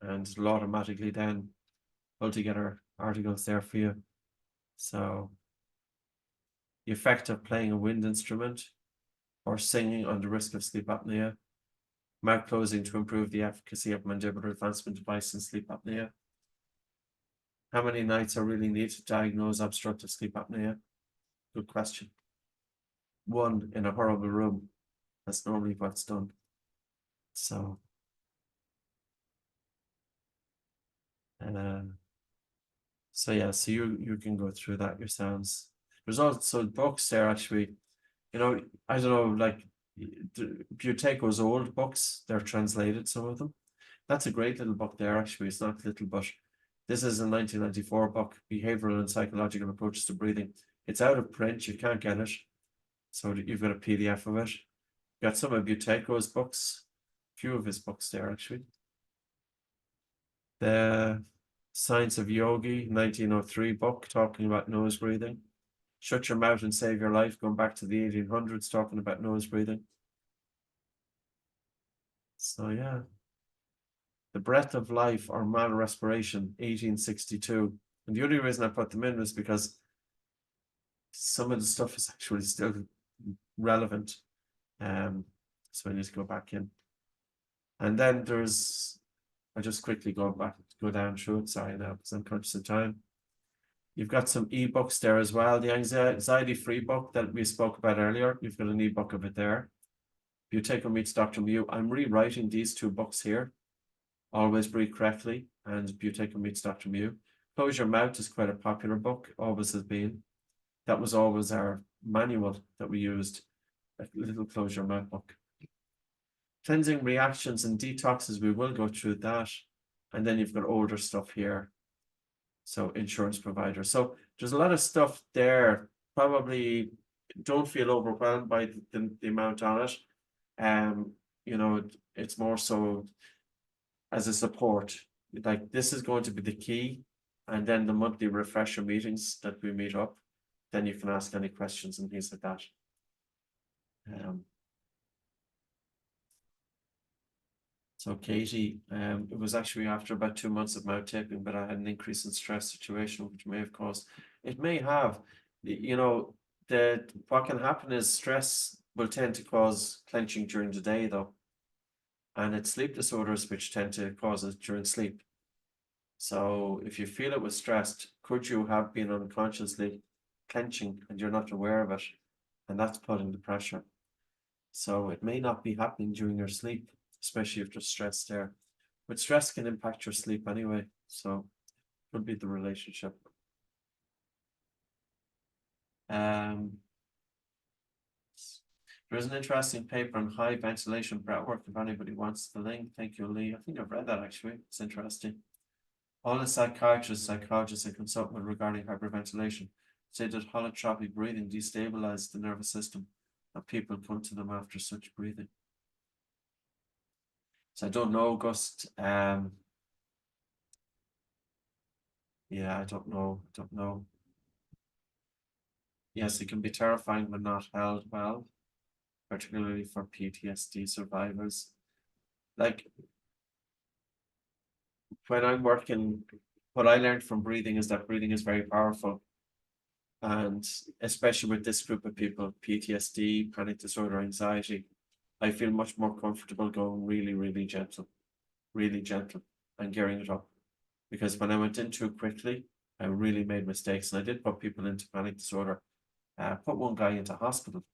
Speaker 1: and it'll automatically then pull together articles there for you. So the effect of playing a wind instrument or singing on the risk of sleep apnea. Mouth closing to improve the efficacy of mandibular advancement device in sleep apnea. How many nights are really needed to diagnose obstructive sleep apnea? Good question. 1 in a horrible room. That's normally what's done. So yeah, so you can go through that yourselves. There's also books there, actually. You know, I don't know, like Buteyko's old books, they're translated, some of them. That's a great little book there, actually. It's not little, but this is a 1994 book, Behavioral and Psychological Approaches to Breathing. It's out of print, you can't get it. So you've got a PDF of it. Got some of Buteyko's books, a few of his books there, actually. The Science of Yogi, 1903 book, talking about nose breathing. Shut Your Mouth and Save Your Life, going back to the 1800s, talking about nose breathing. So yeah. The Breath of Life or Mal Respiration, 1862. And the only reason I put them in was because some of the stuff is actually still relevant. So I need to go back in. And then there's, I'll just quickly go down through it, sorry now, because I'm conscious of time. You've got some ebooks there as well. The anxiety-free book that we spoke about earlier, you've got an ebook of it there. Buteyko Meets Dr. Mew. I'm rewriting these 2 books here. Always Breathe Correctly and Buteyko Meets Dr. Mew. Close Your Mouth is quite a popular book, always has been. That was always our manual that we used, a little Close Your Mouth book. Cleansing Reactions and Detoxes, we will go through that. And then you've got older stuff here. So insurance providers. So there's a lot of stuff there. Probably don't feel overwhelmed by the amount on it. You know, it's more so as a support. Like, this is going to be the key, and then the monthly refresher meetings that we meet up. then you can ask any questions and things like that. So Katie, it was actually after about 2 months of mouth taping, but I had an increase in stress situation, which may have caused, it may have, you know, what can happen is stress will tend to cause clenching during the day though. And it's sleep disorders which tend to cause it during sleep. So if you feel it was stressed, could you have been unconsciously clenching and you're not aware of it? And that's putting the pressure. So it may not be happening during your sleep, especially if there's stress there. But stress can impact your sleep anyway. So it could be the relationship. There's an interesting paper on high ventilation breathwork if anybody wants the link. Thank you, Lee. I think I've read that actually. It's interesting. All the psychiatrists, psychologists, and consultants regarding hyperventilation say that holotropic breathing destabilizes the nervous system and people come to them after such breathing. So I don't know, Gust. Yeah, I don't know. Yes, it can be terrifying when not held well, particularly for PTSD survivors. Like when I'm working, what I learned from breathing is that breathing is very powerful. And especially with this group of people, PTSD, panic disorder, anxiety, I feel much more comfortable going really, really gentle and gearing it up. Because when I went in too quickly, I really made mistakes. And I did put people into panic disorder. Put one guy into hospital.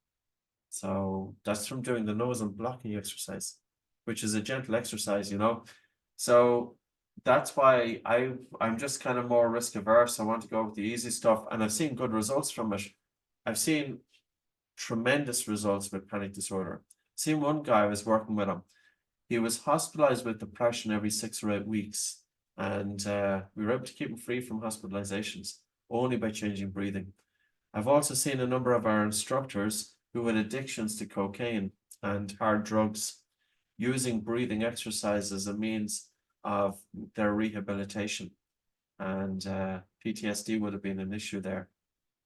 Speaker 1: So that's from doing the nose and blocking exercise, which is a gentle exercise, you know. So that's why I'm just kind of more risk averse. I want to go with the easy stuff, and I've seen good results from it. I've seen tremendous results with panic disorder. Seen one guy, I was working with him. He was hospitalized with depression every 6 or 8 weeks, and we were able to keep him free from hospitalizations only by changing breathing. I've also seen a number of our instructors who had addictions to cocaine and hard drugs using breathing exercise as a means of their rehabilitation. And PTSD would have been an issue there.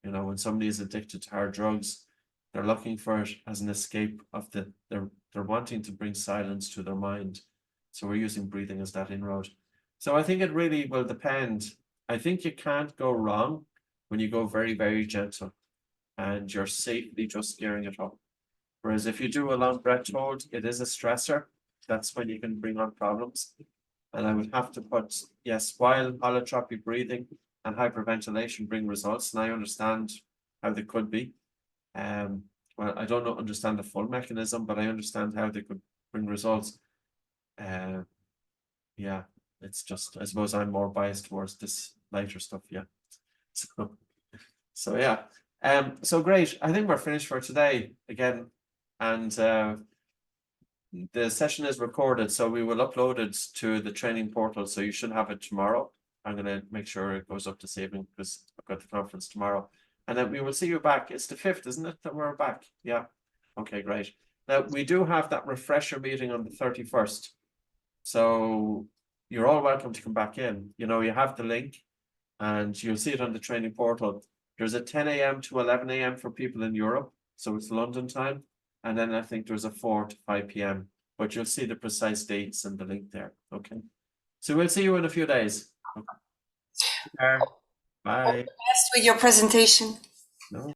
Speaker 1: You know, when somebody is addicted to hard drugs, they're looking for it as an escape of they're wanting to bring silence to their mind. So we're using breathing as that inroad. So I think it really will depend. I think you can't go wrong when you go very, very gentle and you're safely just gearing it up. Whereas if you do a long breath hold, it is a stressor. That's when you can bring on problems. And I would have to put, yes, while holotropic breathing and hyperventilation bring results, and I understand how they could be. Well, I don't understand the full mechanism, but I understand how they could bring results. Yeah, it's just, I suppose I'm more biased towards this lighter stuff, yeah. So yeah. So great. I think we're finished for today again. And the session is recorded, so we will upload it to the training portal. So you should have it tomorrow. I'm going to make sure it goes up this evening because I've got the conference tomorrow. And then we will see you back. It's the 5th, isn't it, that we're back? Yeah. Okay, great. Now, we do have that refresher meeting on the 31st. So you're all welcome to come back in. You know, you have the link and you'll see it on the training portal. There's a 10 a.m. to 11 a.m. for people in Europe. So it's London time. And then I think there's a 4 to 5 p.m. But you'll see the precise dates and the link there. Okay. So we'll see you in a few days. Okay. Bye.
Speaker 3: Best with your presentation.